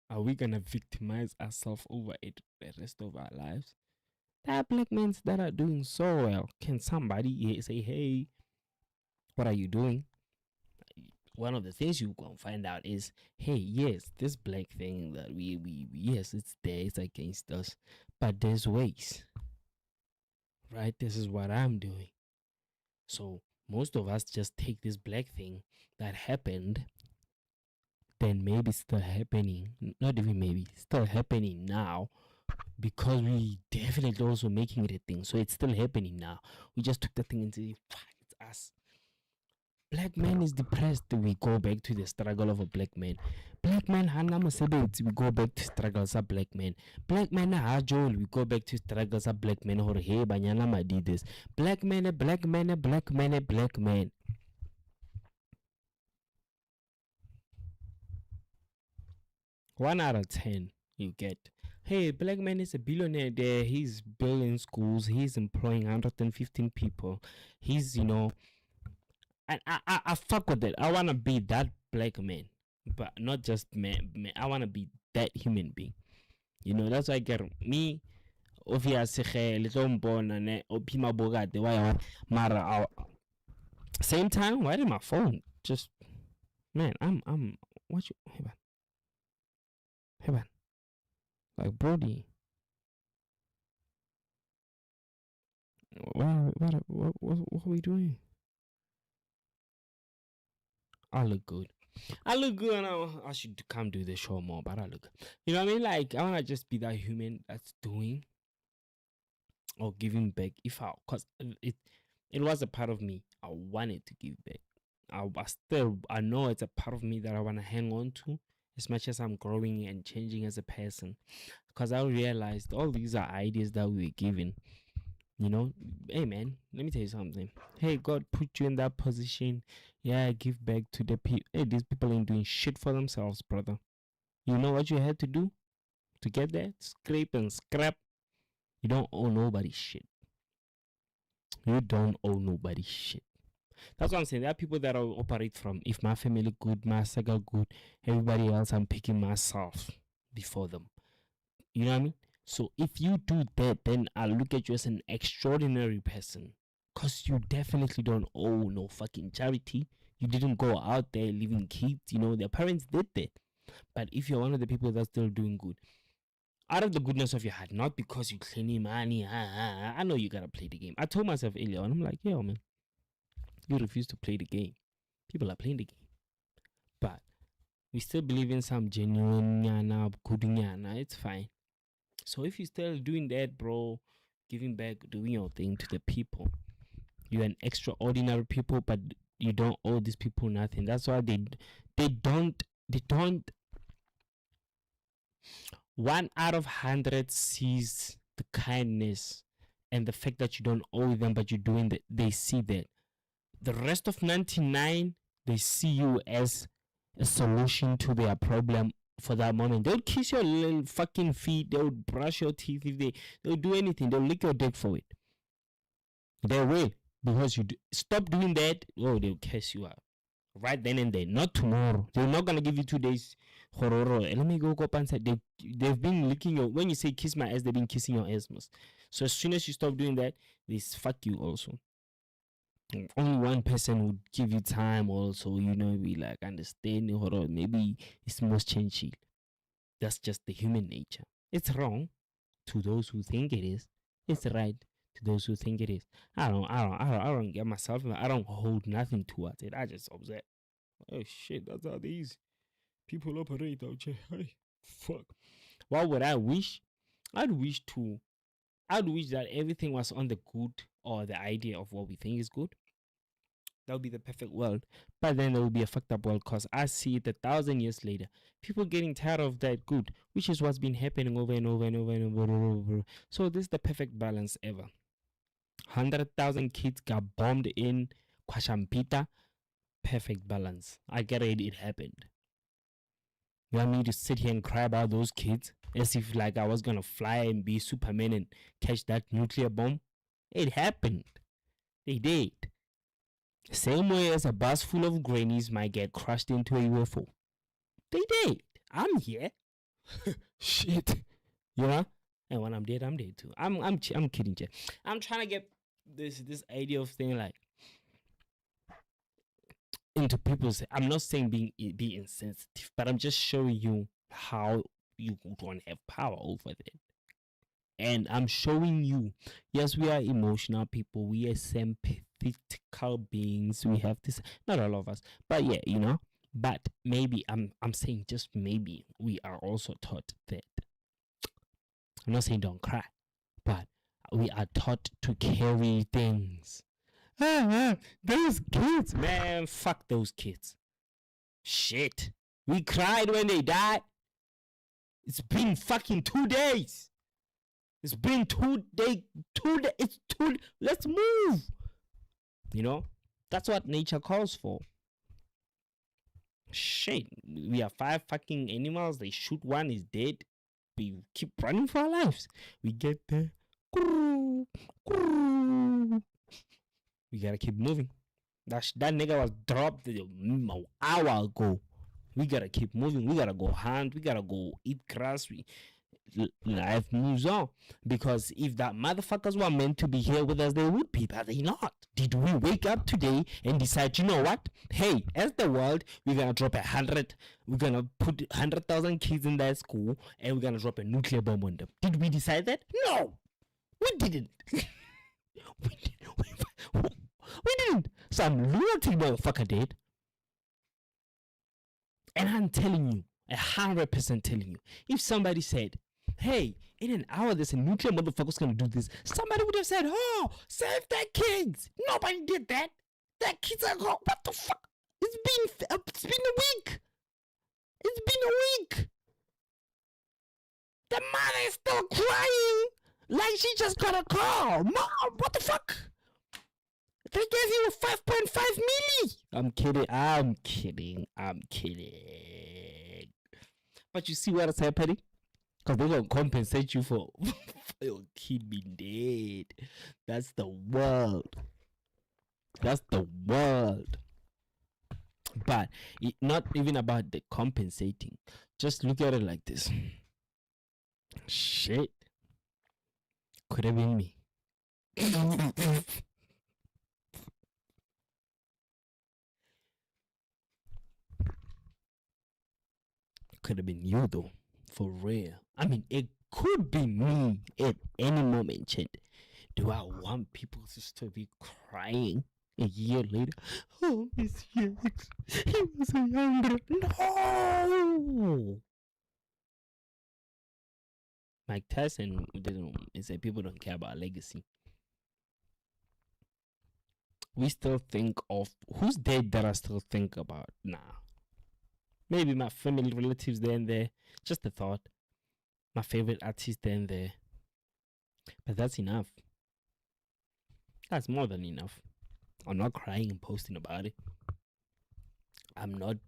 Are we gonna victimize ourselves over it the rest of our lives? There are black men that are doing so well. Can somebody say, hey, what are you doing? One of the things you gonna find out is, hey, yes, this black thing that we yes, it's there, it's against us, but there's ways, right? This is what I'm doing. So most of us just take this black thing that happened, then maybe still happening, not even maybe, still happening now, because we definitely also making it a thing. So it's still happening now. We just took the thing and said, fuck, it's us. Black man is depressed. We go back to the struggle of a black man. Black man hana mosebetsi. We go back to struggles of black men. Black man ha jole. We go back to struggles of black men. Hore he banyana madi this. Black man, black man, black man, black man. One out of 10 you get. Hey, black man is a billionaire there. He's building schools. He's employing 115 people. He's, you know, and I fuck with it. I wanna be that black man, but not just man. I wanna be that human being. You know, that's why I get me. Obviously, little born and opima bogate. Why mara? Same time, why did my phone just? Man, I'm. What you? Hey man. Like Brody. What are we doing? I look good. I look good, and I should come do the show more, but I look good. You know what I mean? Like, I want to just be that human that's doing or giving back. Because it was a part of me. I wanted to give back. I know it's a part of me that I want to hang on to as much as I'm growing and changing as a person. Because I realized all these are ideas that we were given. You know, hey man, let me tell you something. Hey, God put you in that position. Yeah, give back to the people. Hey, these people ain't doing shit for themselves, brother. You know what you had to do to get there? Scrape and scrap. You don't owe nobody shit. You don't owe nobody shit. That's what I'm saying. There are people that will operate from, if my family good, my circle good, everybody else, I'm picking myself before them. You know what I mean? So if you do that, then I'll look at you as an extraordinary person. Because you definitely don't owe no fucking charity. You didn't go out there leaving kids. You know, their parents did that. But if you're one of the people that's still doing good, out of the goodness of your heart, not because you cleaning money, I know you gotta play the game. I told myself earlier on, I'm like, yo, man, you refuse to play the game. People are playing the game. But we still believe in some genuine nyana, good nyana. It's fine. So if you're still doing that, bro, giving back, doing your thing to the people, you're an extraordinary people, but you don't owe these people nothing. That's why they don't 1 out of 100 sees the kindness and the fact that you don't owe them, but you're doing that. They see that. The rest of 99, they see you as a solution to their problem for that moment. They'll kiss your little fucking feet. They'll brush your teeth. They'll do anything. They'll lick your dick for it. They will. Because you stop doing that, they'll curse you out. Right then and there. Not tomorrow. They're not going to give you 2 days. Horror. Let me go up inside. They've been licking your... When you say kiss my ass, they've been kissing your ass. So as soon as you stop doing that, they fuck you also. only one person would give you time also, be like understanding or maybe it's most changing. That's just the human nature. It's wrong to those who think it is. It's right to those who think it is. I don't get myself. I don't hold nothing towards it. I just observe. Oh shit, that's how these people operate out here. Hey, fuck. What would I wish? I'd wish that everything was on the good or the idea of what we think is good. That would be the perfect world. But then there will be a fucked up world because I see it 1,000 years later. People getting tired of that good, which is what's been happening over and over and over and over and over. So this is the perfect balance ever. 100,000 kids got bombed in Kwashampita. Perfect balance. I get it, it happened. You want me to sit here and cry about those kids as if like I was gonna fly and be Superman and catch that nuclear bomb? It happened. They did. Same way as a bus full of grannies might get crushed into a UFO. They did. I'm here. Shit. You know? And when I'm dead, I'm dead too. I'm kidding, Jay. I'm trying to get this idea of thing like into people's. I'm not saying be insensitive, but I'm just showing you how you don't have power over it. And I'm showing you, yes, we are emotional people. We are sympathetical beings. We have this, not all of us, but yeah, But maybe I'm saying just maybe we are also taught that. I'm not saying don't cry, but we are taught to carry things. Those kids, man, fuck those kids. Shit, we cried when they died. It's been fucking 2 days. It's been 2 days. Let's move. That's what nature calls for. Shit, we are 5 fucking animals. They shoot one, is dead. We keep running for our lives. We get there. We gotta keep moving. That nigga was dropped an hour ago. We gotta keep moving. We gotta go hunt. We gotta go eat grass. Life moves on. Because if that motherfuckers were meant to be here with us, they would be, but they not. Did we wake up today and decide, you know what? Hey, as the world, we're gonna drop 100. We're gonna put 100,000 kids in that school, and we're gonna drop a nuclear bomb on them. Did we decide that? No, we didn't. We didn't. Some lunatic motherfucker did. And I'm telling you, 100% telling you, if somebody said, hey, in an hour there's a nuclear motherfucker's gonna do this, somebody would have said, oh, save their kids. Nobody did that. Their kids are gone. What the fuck? It's been a week. It's been a week. The mother is still crying like she just got a call. Mom, what the fuck? They gave you 5.5 milli. I'm kidding. But you see what is happening? Because they're going to compensate you for your kid being dead. That's the world. But it's not even about the compensating. Just look at it like this. Shit. Could have been me. Could have been you though, for real. I mean, it could be me at any moment, chat. Do I want people to still be crying a year later? Oh, Miss Yates, he was a younger. No. Mike Tyson didn't say people don't care about legacy. We still think of who's dead that I still think about. Nah. Maybe my family relatives there and there. Just a thought. My favorite artist there and there. But that's enough. That's more than enough. I'm not crying and posting about it. I'm not...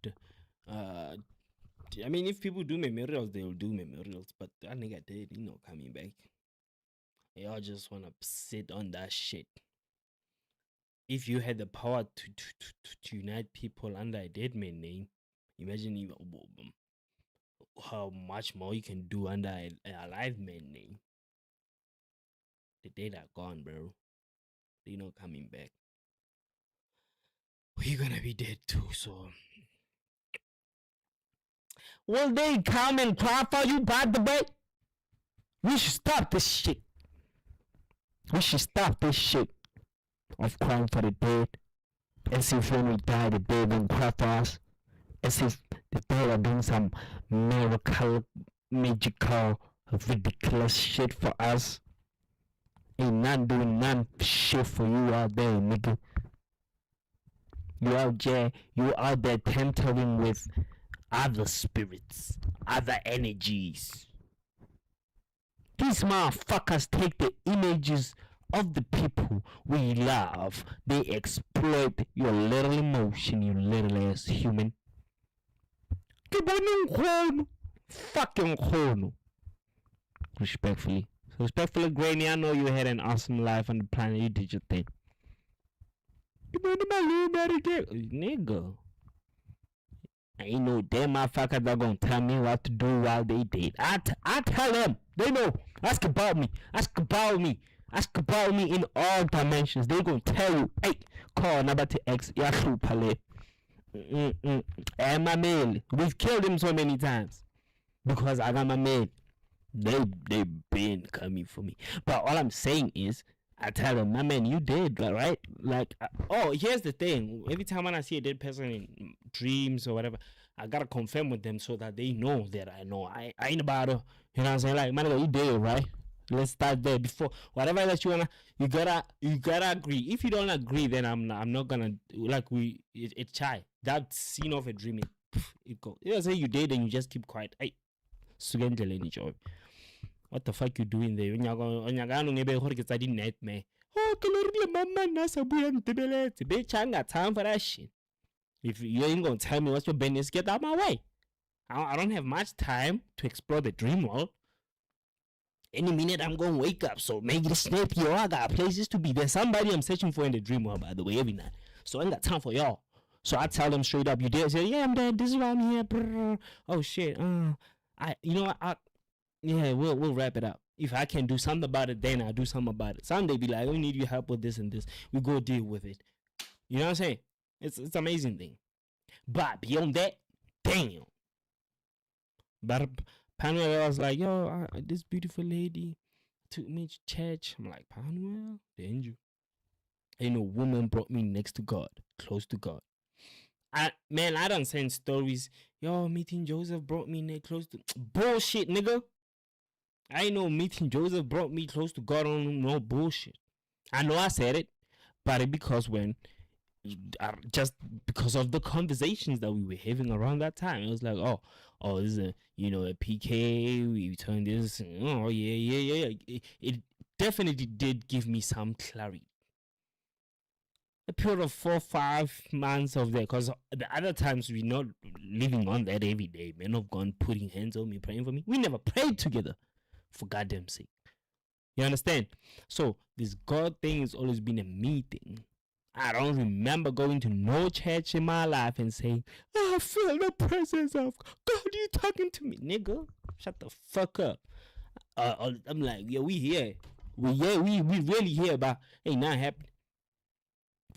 I mean, if people do memorials, they'll do memorials. But that nigga dead, coming back. Y'all just want to sit on that shit. If you had the power to unite people under a dead man name, imagine how much more you can do under a alive man name. The dead are gone, bro. They're not coming back. we're gonna be dead too. So, will they come and cry for you, by the way? We should stop this shit. We should stop this shit of crying for the dead. As if when we die, the dead won't cry for us. As if the dead are doing some miracle, magical, ridiculous shit for us. Ain't not doing none shit for you out there, nigga. You out there tampering with other spirits, other energies. These motherfuckers take the images of the people we love. They exploit your little emotion, you little ass human. Fucking khono. Respectfully. Respectfully, Granny, I know you had an awesome life on the planet. You did your thing. Nigga. Ain't no damn motherfuckers that gonna tell me what to do while they date. I tell them. They know. Ask about me. Ask about me. Ask about me in all dimensions. They gonna tell you, hey, call number to X. Yahoo Pale. And my mail. We've killed him so many times. Because I got my mail. They been coming for me. But all I'm saying is, I tell them, my man, you dead, right? Like, here's the thing. Every time when I see a dead person in dreams or whatever, I gotta confirm with them so that they know that I know. I ain't about to, you know what I'm saying? Like, man, you dead, right? Let's start there before whatever that you wanna. You gotta agree. If you don't agree, then I'm not gonna like it's shy. That scene of a dream, it go. You know, say you dead and you just keep quiet. Hey, enjoy. What the fuck you doing there? Nightmare. Oh, bitch, I ain't got time for that shit. If you ain't gonna tell me what's your business, get out my way. I don't have much time to explore the dream world. Any minute I'm gonna wake up, so make it snap yo. I got places to be. There's somebody I'm searching for in the dream world, by the way, every night. So I ain't got time for y'all. So I tell them straight up, you did say, yeah, I'm dead, this is why I'm here. Brr. Oh shit. We'll wrap it up. If I can do something about it, then I'll do something about it. Some they be like, we need your help with this and this. We go deal with it. You know what I'm saying? It's an amazing thing. But beyond that, damn. But Panuel was like, yo, this beautiful lady took me to church. I'm like, Panuel, the angel. Ain't no woman brought me next to God, close to God. I don't send stories. Yo, meeting Joseph brought me close to bullshit, nigga. I know meeting Joseph brought me close to God on no bullshit. I know I said it, but because just because of the conversations that we were having around that time, it was like, oh, this is a PK. We turned this. Oh yeah. It definitely did give me some clarity. A period of 4-5 months of that, because the other times we're not living on that every day. Men of God putting hands on me, praying for me. We never prayed together, for goddamn sake. You understand? So this God thing has always been a me thing. I don't remember going to no church in my life and saying, I feel the presence of God. You talking to me, nigga? Shut the fuck up. I'm like, yeah, we here. We really here, but ain't not happening.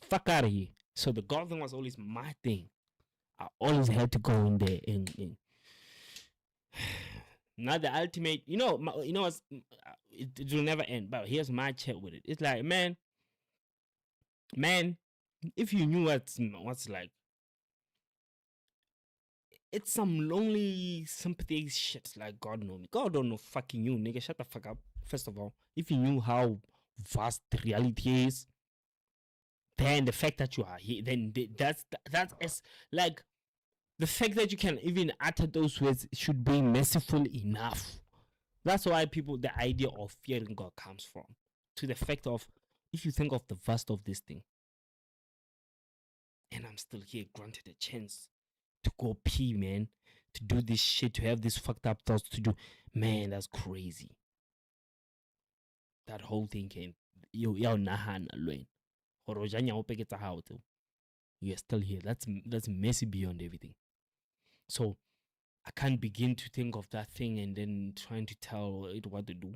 Fuck out of here. So the God thing was always my thing. I always had to go in there and not the ultimate. You know what's, it will never end. But here's my chat with it. It's like, man, if you knew what's like, it's some lonely sympathy shit. Like, God know me. God don't know fucking you, nigga. Shut the fuck up. First of all, if you knew how vast the reality is, then the fact that you are here, then that's as like the fact that you can even utter those words should be merciful enough. That's why the idea of fearing God comes from. To the fact of, if you think of the vast of this thing, and I'm still here, granted a chance to go pee, man, to do this shit, to have these fucked up thoughts to do, man, that's crazy. That whole thing came, you're still here. That's messy beyond everything. So I can't begin to think of that thing and then trying to tell it what to do.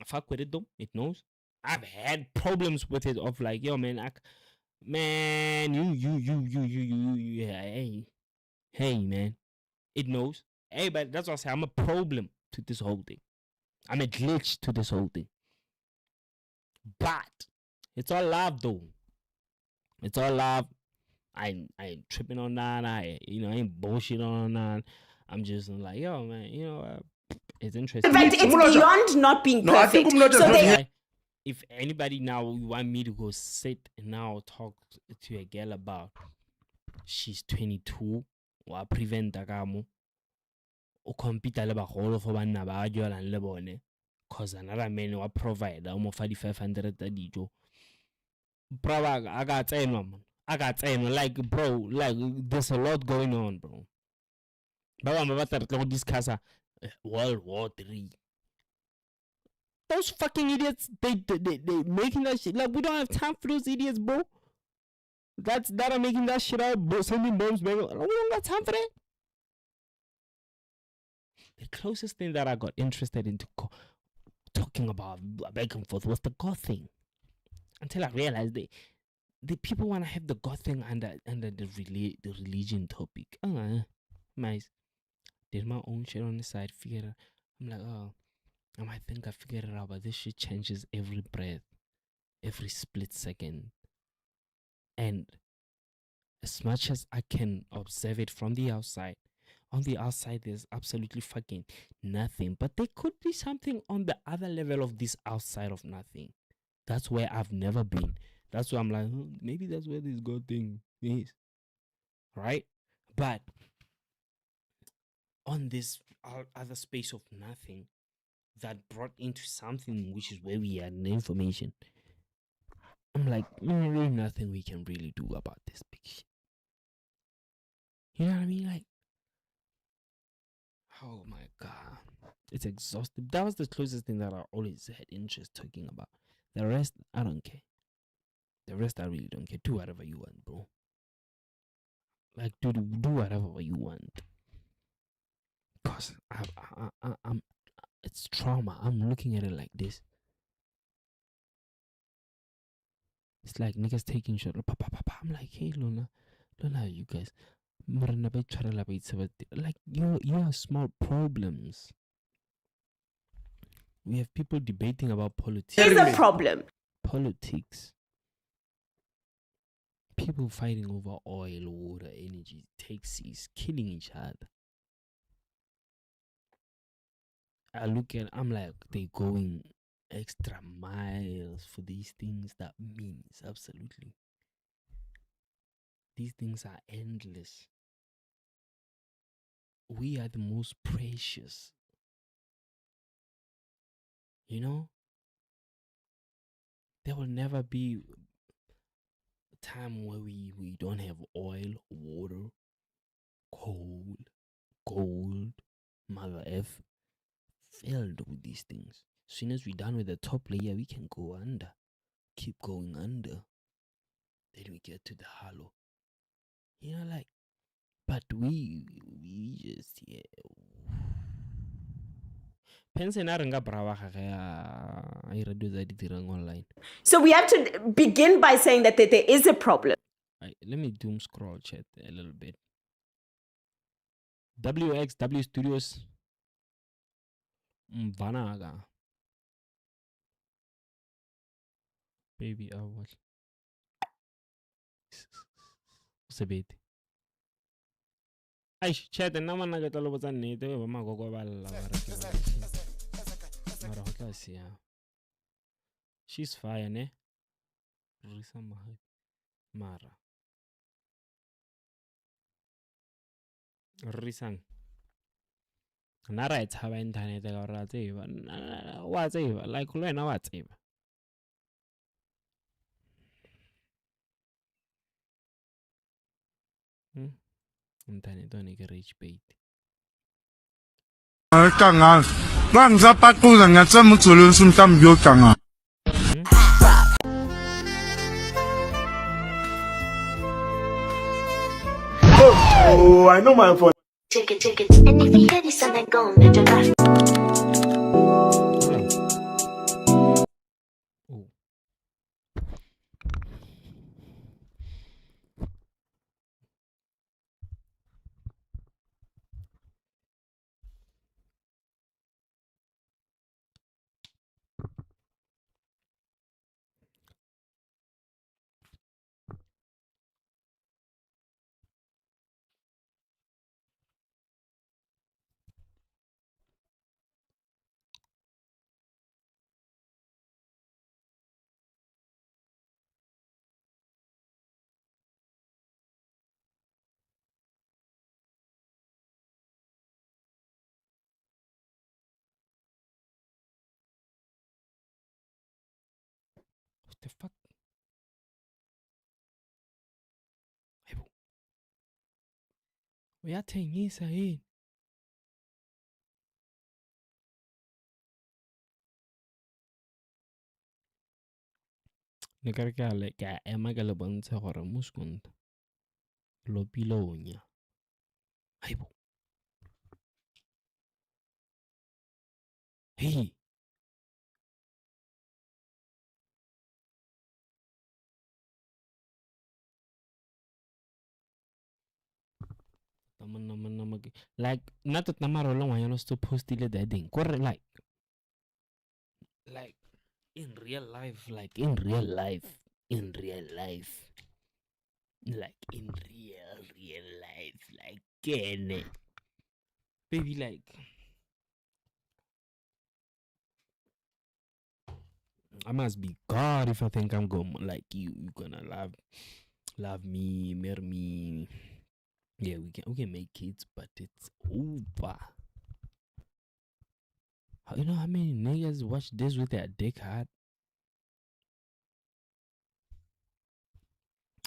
I fuck with it though. It knows. I've had problems with it of like, yo man, Man, you, hey, man. It knows. Hey, but that's what I say. I'm a problem to this whole thing. I'm a glitch to this whole thing. But it's all love, though. It's all love. I ain't tripping on that. I ain't bullshit on that. I'm just like, yo, man, it's interesting. In fact, it's beyond not being perfect. If anybody now want me to go sit and now talk to a girl about she's 22 or prevent agamo o compete le bagolo for banna ba jolang le bone cause another man wa provider o mo fa di 500 tsa dijo brother aga tsenwa like bro, like there's a lot going on, bro. Ba bang ba batla go discuss World War 3. Those fucking idiots, they making that shit. Like, we don't have time for those idiots, bro. That are making that shit out, bro, sending bombs back. We don't got time for that. The closest thing that I got interested into talking about back and forth was the God thing. Until I realized the people want to have the God thing under the religion topic. Nice. Did my own shit on the side, figure it out. I'm like, oh. I might think I figured it out, but this shit changes every breath, every split second. And as much as I can observe it from the outside, on the outside there's absolutely fucking nothing. But there could be something on the other level of this outside of nothing. That's where I've never been. That's why I'm like, maybe that's where this God thing is. Right? But on this other space of nothing, that brought into something which is where we are in the information. I'm like, there's nothing we can really do about this big shit. You know what I mean? Like, oh my God. It's exhausting. That was the closest thing that I always had interest talking about. The rest, I don't care. The rest, I really don't care. Do whatever you want, bro. Like, do whatever you want. Because I'm it's trauma. I'm looking at it like this. It's like niggas taking shot. I'm like, hey, Lona, you guys. Like, you have small problems. We have people debating about politics. It's a problem. Politics. People fighting over oil, water, energy, taxis, killing each other. I'm like, they going extra miles for these things that means absolutely. These things are endless. We are the most precious. You know? There will never be a time where we don't have oil, water, coal, gold, Mother F. Filled with these things. As soon as we're done with the top layer, we can go under. Keep going under. Then we get to the hollow. You know, like, but we just, yeah. So we have to begin by saying that there is a problem. Right, let me doom scroll chat a little bit. WXW Studios Mvanaga. Baby, I was. Sebete. Ay, chat, na mana ke tlo botsa nnete ba magogo ba lla ba re ke mara ho tla sia. She's fine, ne? Risa mahai. Mara. Risang. Nara e tshaba internet ka ra tseba. Wa tseba, like le wena wa tseba. Internet on ke rich bait. Kanga. Bangza pakuza ngatsa mutsolo sumtam yo kanga. Oh, I know my phone. Take it. And if you hear this and I go, let your laugh. uyathengisa yini? Le kare ke a ema ke le bontshe gore Muskonta lopilonya. Haibo. Hey. Like not that namaro long I no still post it that thing. Correct like in real life, like in real life. Like in real life, like can baby like I must be God if I think I'm going like you gonna love me, marry me. Yeah, we can make kids, but it's over. You know how many niggas watch this with their dick hard?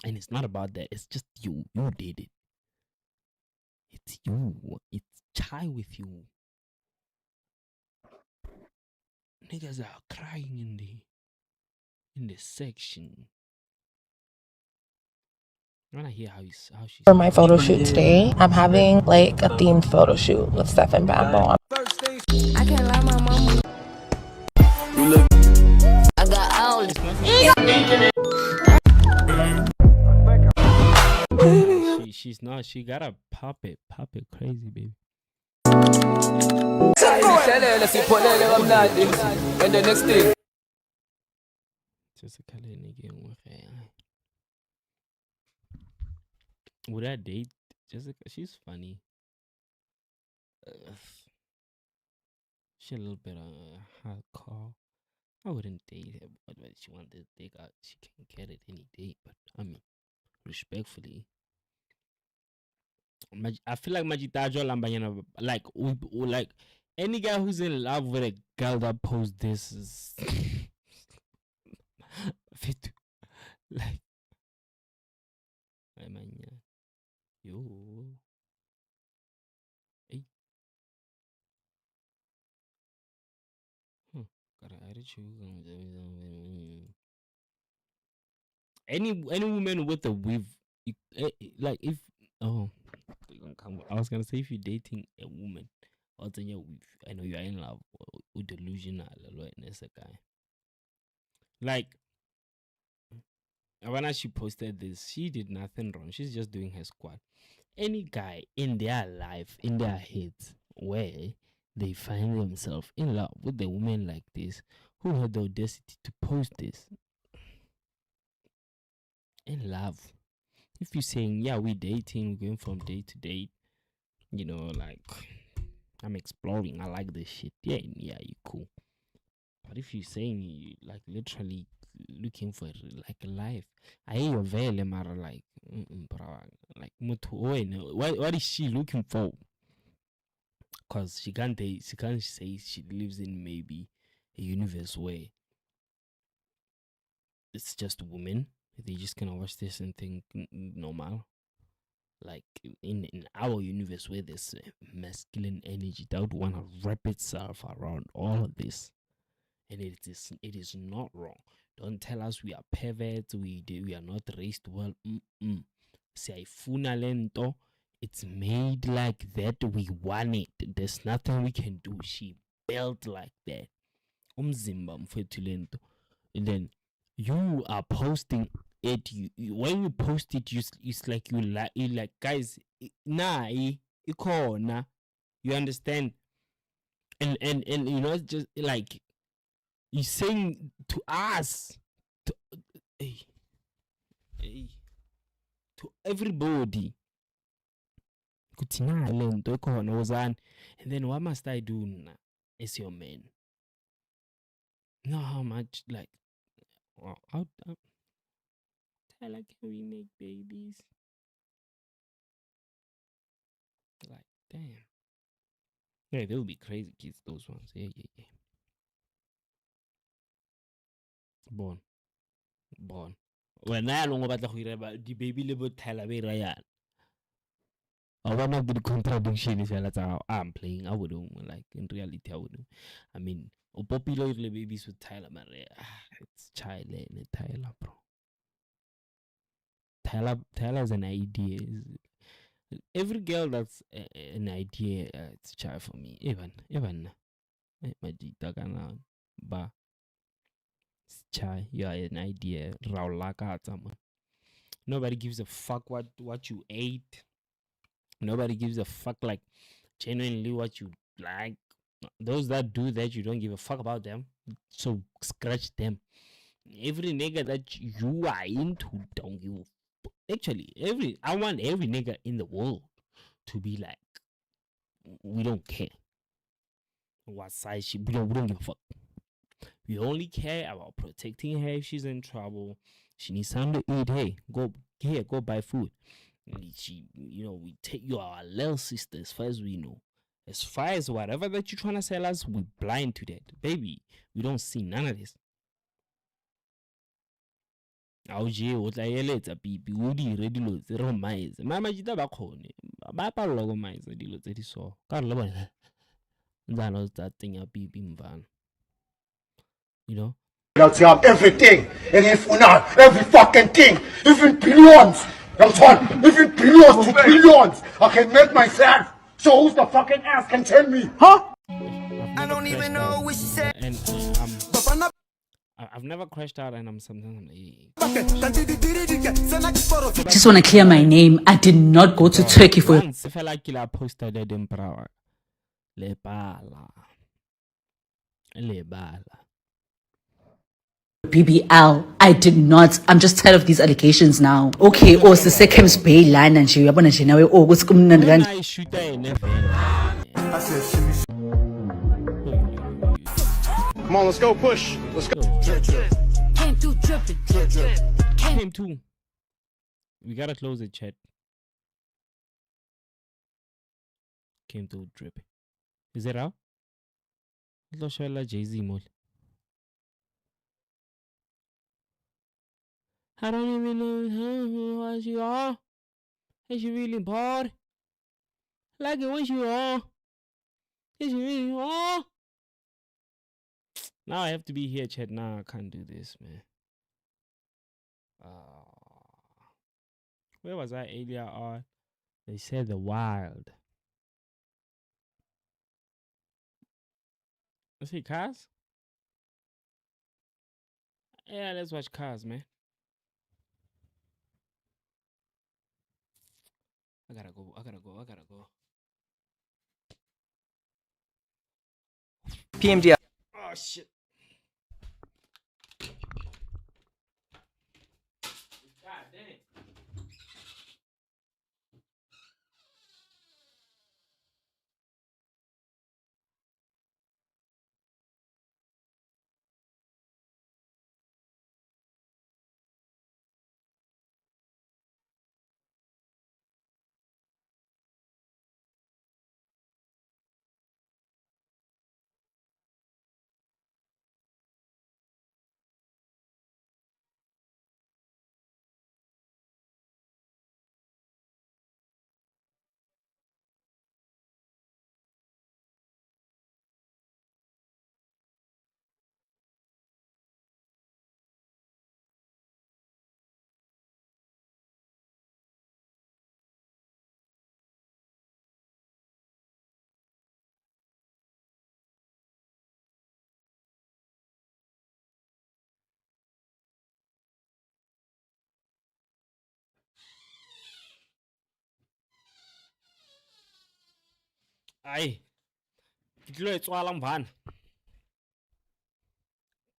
And it's not about that. It's just you. You did it. It's you. It's chai with you. Niggas are crying in the section. I wanna hear how she's For my photo shoot today, I'm having like a themed photo shoot with Stephen Bambo. I can't lie, my mama. I got all She's not. She got a pop it crazy, baby. And the next thing. Just a color nigga would I date Jessica? She's funny. She a little bit hardcore. I wouldn't date her, but when she wanted to take out, she can get it any day. But I mean, respectfully, I feel like Majitajo Lambanyana, like any guy who's in love with a girl that posts this is fit. Like, yo, hey, gotta add you. Any woman with a weave, like if I was gonna say if you're dating a woman, or I know you're in love or delusional, as a guy. Like when she posted this, she did nothing wrong. She's just doing her squat. Any guy in their life, in their heads, where they find themselves in love with a woman like this, who had the audacity to post this, in love. If you're saying, yeah, we're dating, we're going from date to date, you know, like I'm exploring, I like this shit. Yeah, you cool. But if you're saying you like literally looking for like a life, I hear your veil, mara like, like what is she looking for? Cause she can't say she lives in maybe a universe where it's just women. They just gonna watch this and think normal. Like in our universe where there's masculine energy that would want to wrap itself around all of this, and it is not wrong. Don't tell us we are perverts. We are not raised well. It's made like that. We want it. There's nothing we can do. She built like that. And then you are posting it. You when you post it, it's like you like guys. You understand? And you know, it's just like you saying to us, to everybody. And then what must I do now as your man? Know how much like how can we make babies? Like damn. Yeah, they'll be crazy kids, those ones. Yeah. Born. When I long about the baby little Tyler One of the contradiction is like I'm playing. I wouldn't like in reality. I wouldn't. I mean, popular babies with Tyler, man. It's child and Tyler, bro. Tyler's an idea. Every girl that's an idea, it's child for me. Even, Majita kana ba. Chai, you are an idea. Nobody gives a fuck what you ate. Nobody gives a fuck like genuinely what you like. Those that do that, you don't give a fuck about them. So scratch them. Every nigga that you are into don't give a fuck. Actually, I want every nigga in the world to be like, we don't care what size she. We don't give a fuck. We only care about protecting her if she's in trouble. She needs something to eat. Hey, go buy food. We take you our little sister as far as we know. As far as whatever that you're trying to sell us, we're blind to that. Baby, we don't see none of this. You know? That's have everything. And if we not, every fucking thing, even billions. That's what, even billions to billions. I can make myself. So who's the fucking ass can tell me? Huh? I don't even know what she said. And I've never crashed out, and I'm sometimes like, Just want to clear my name. I did not go to Turkey for. once I felt like I posted that in Prague. Lebala. BBL. I did not. I'm just tired of these allegations now. Okay, the second bail line and she yabona nje nawe what's coming on When I shoot her in the Come on, let's go, push. Let's go. Came through dripping. Came too. We gotta close the chat. Came through dripping. Is it out? Let's show Jay-Z more. I don't even know what you are. Is she really bored? Like it when you are. Is she really are? Now I have to be here, chat. Now I can't do this, man. Where was I earlier on? They said the wild. Let's see, Cars? Yeah, let's watch Cars, man. I gotta go. PMDR. Oh, shit. God damn. Ay, ke tlo e tswalang bana.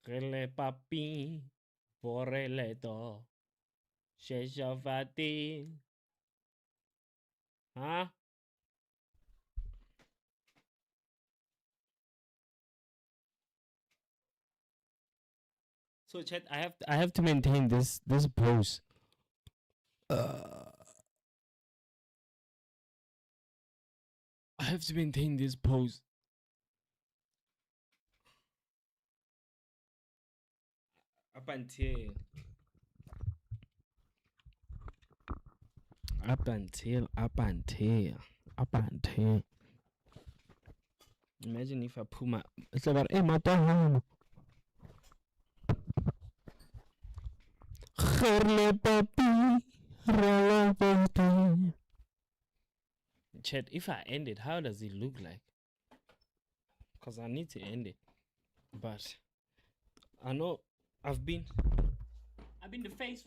Rele papi, borele do. Sheshavati. Huh? So chat, I have to maintain this pose. I have to maintain this pose. Up until Up until. Imagine if I put my. It's about hey, my dog. Chat, if I end it, how does it look like? Because I need to end it. But I know I've been the face.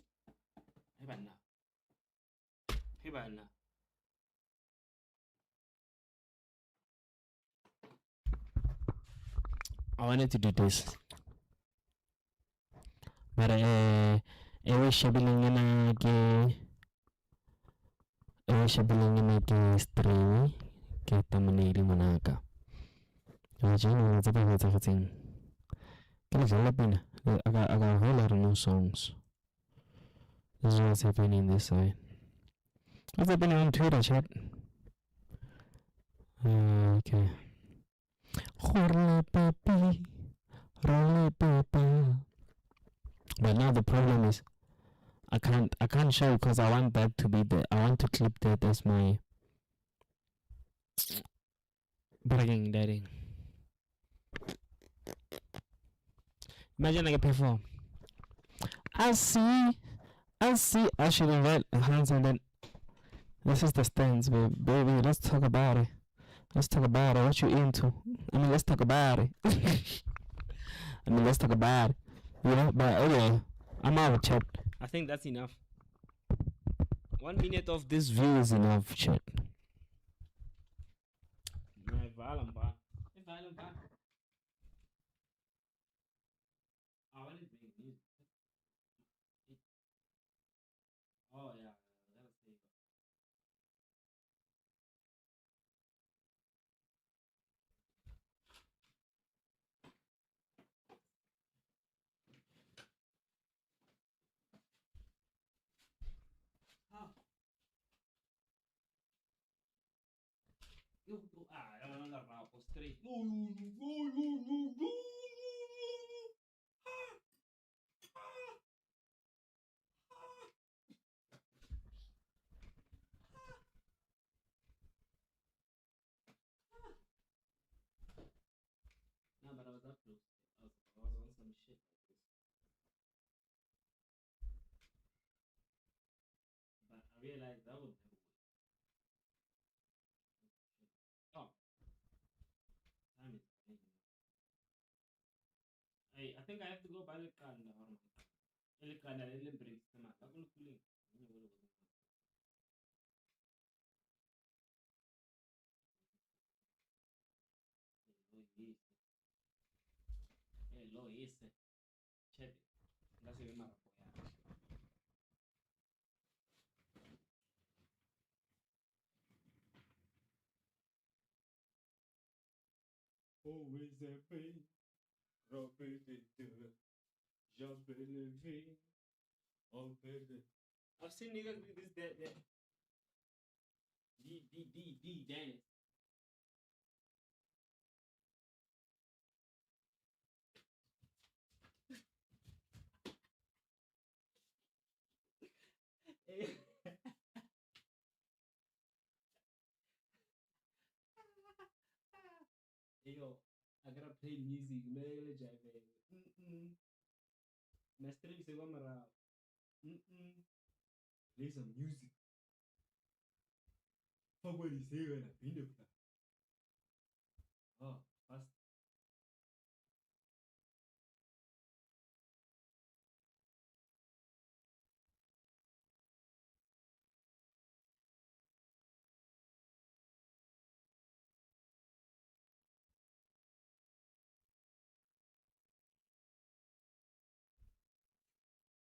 Hey, but now. I wanted to do this. But ewe shabilingina ke stream ke thumbnail monaka. Imagine what's happening. Can I pina? I got a whole lot of new songs. This is what's happening this side. What's happening on Twitter, chat? Okay. But now the problem is I can't show because I want that to be the I want to clip that as my bragging daddy. Imagine I perform. I see I should invite Hans and then this is the stands, baby. Let's talk about it. What you into? Let's talk about it. Let's talk about it. You know, but okay, I'm out of chat. I think that's enough. 1 minute of this view is enough, chat. Oh yeah, that's it. Non agarrava straight. No, but I was up close. I was on some shit like this. But I realized that would never work. Oh. Time is flying. I think I have to go buy the car in the horn. The car that really breaks the mat. I'm going to pull in. Lo hice. Check. La se ve más apoyada. Always happy. Oh baby. I've seen niggas do this that D dance. Yo, I gotta play music, man. My stream se va amarrar. Play some music. Fuck what he say when I pin the plan. Oh, fast.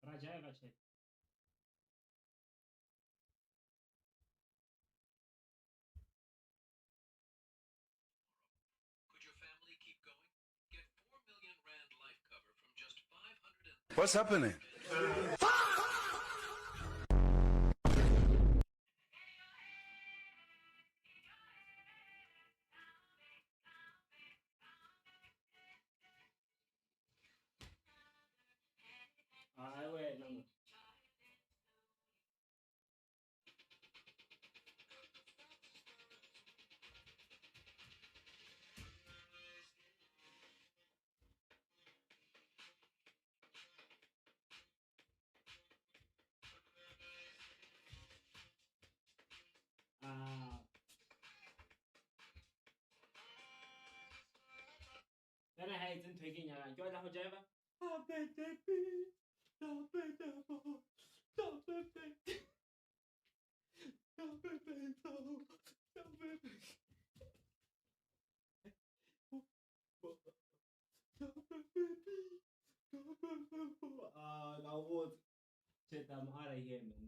Rajai Vachet. What's happening? Wait, no. Can I hide in taking your Java? Now what? Shit, I'm out of here, man.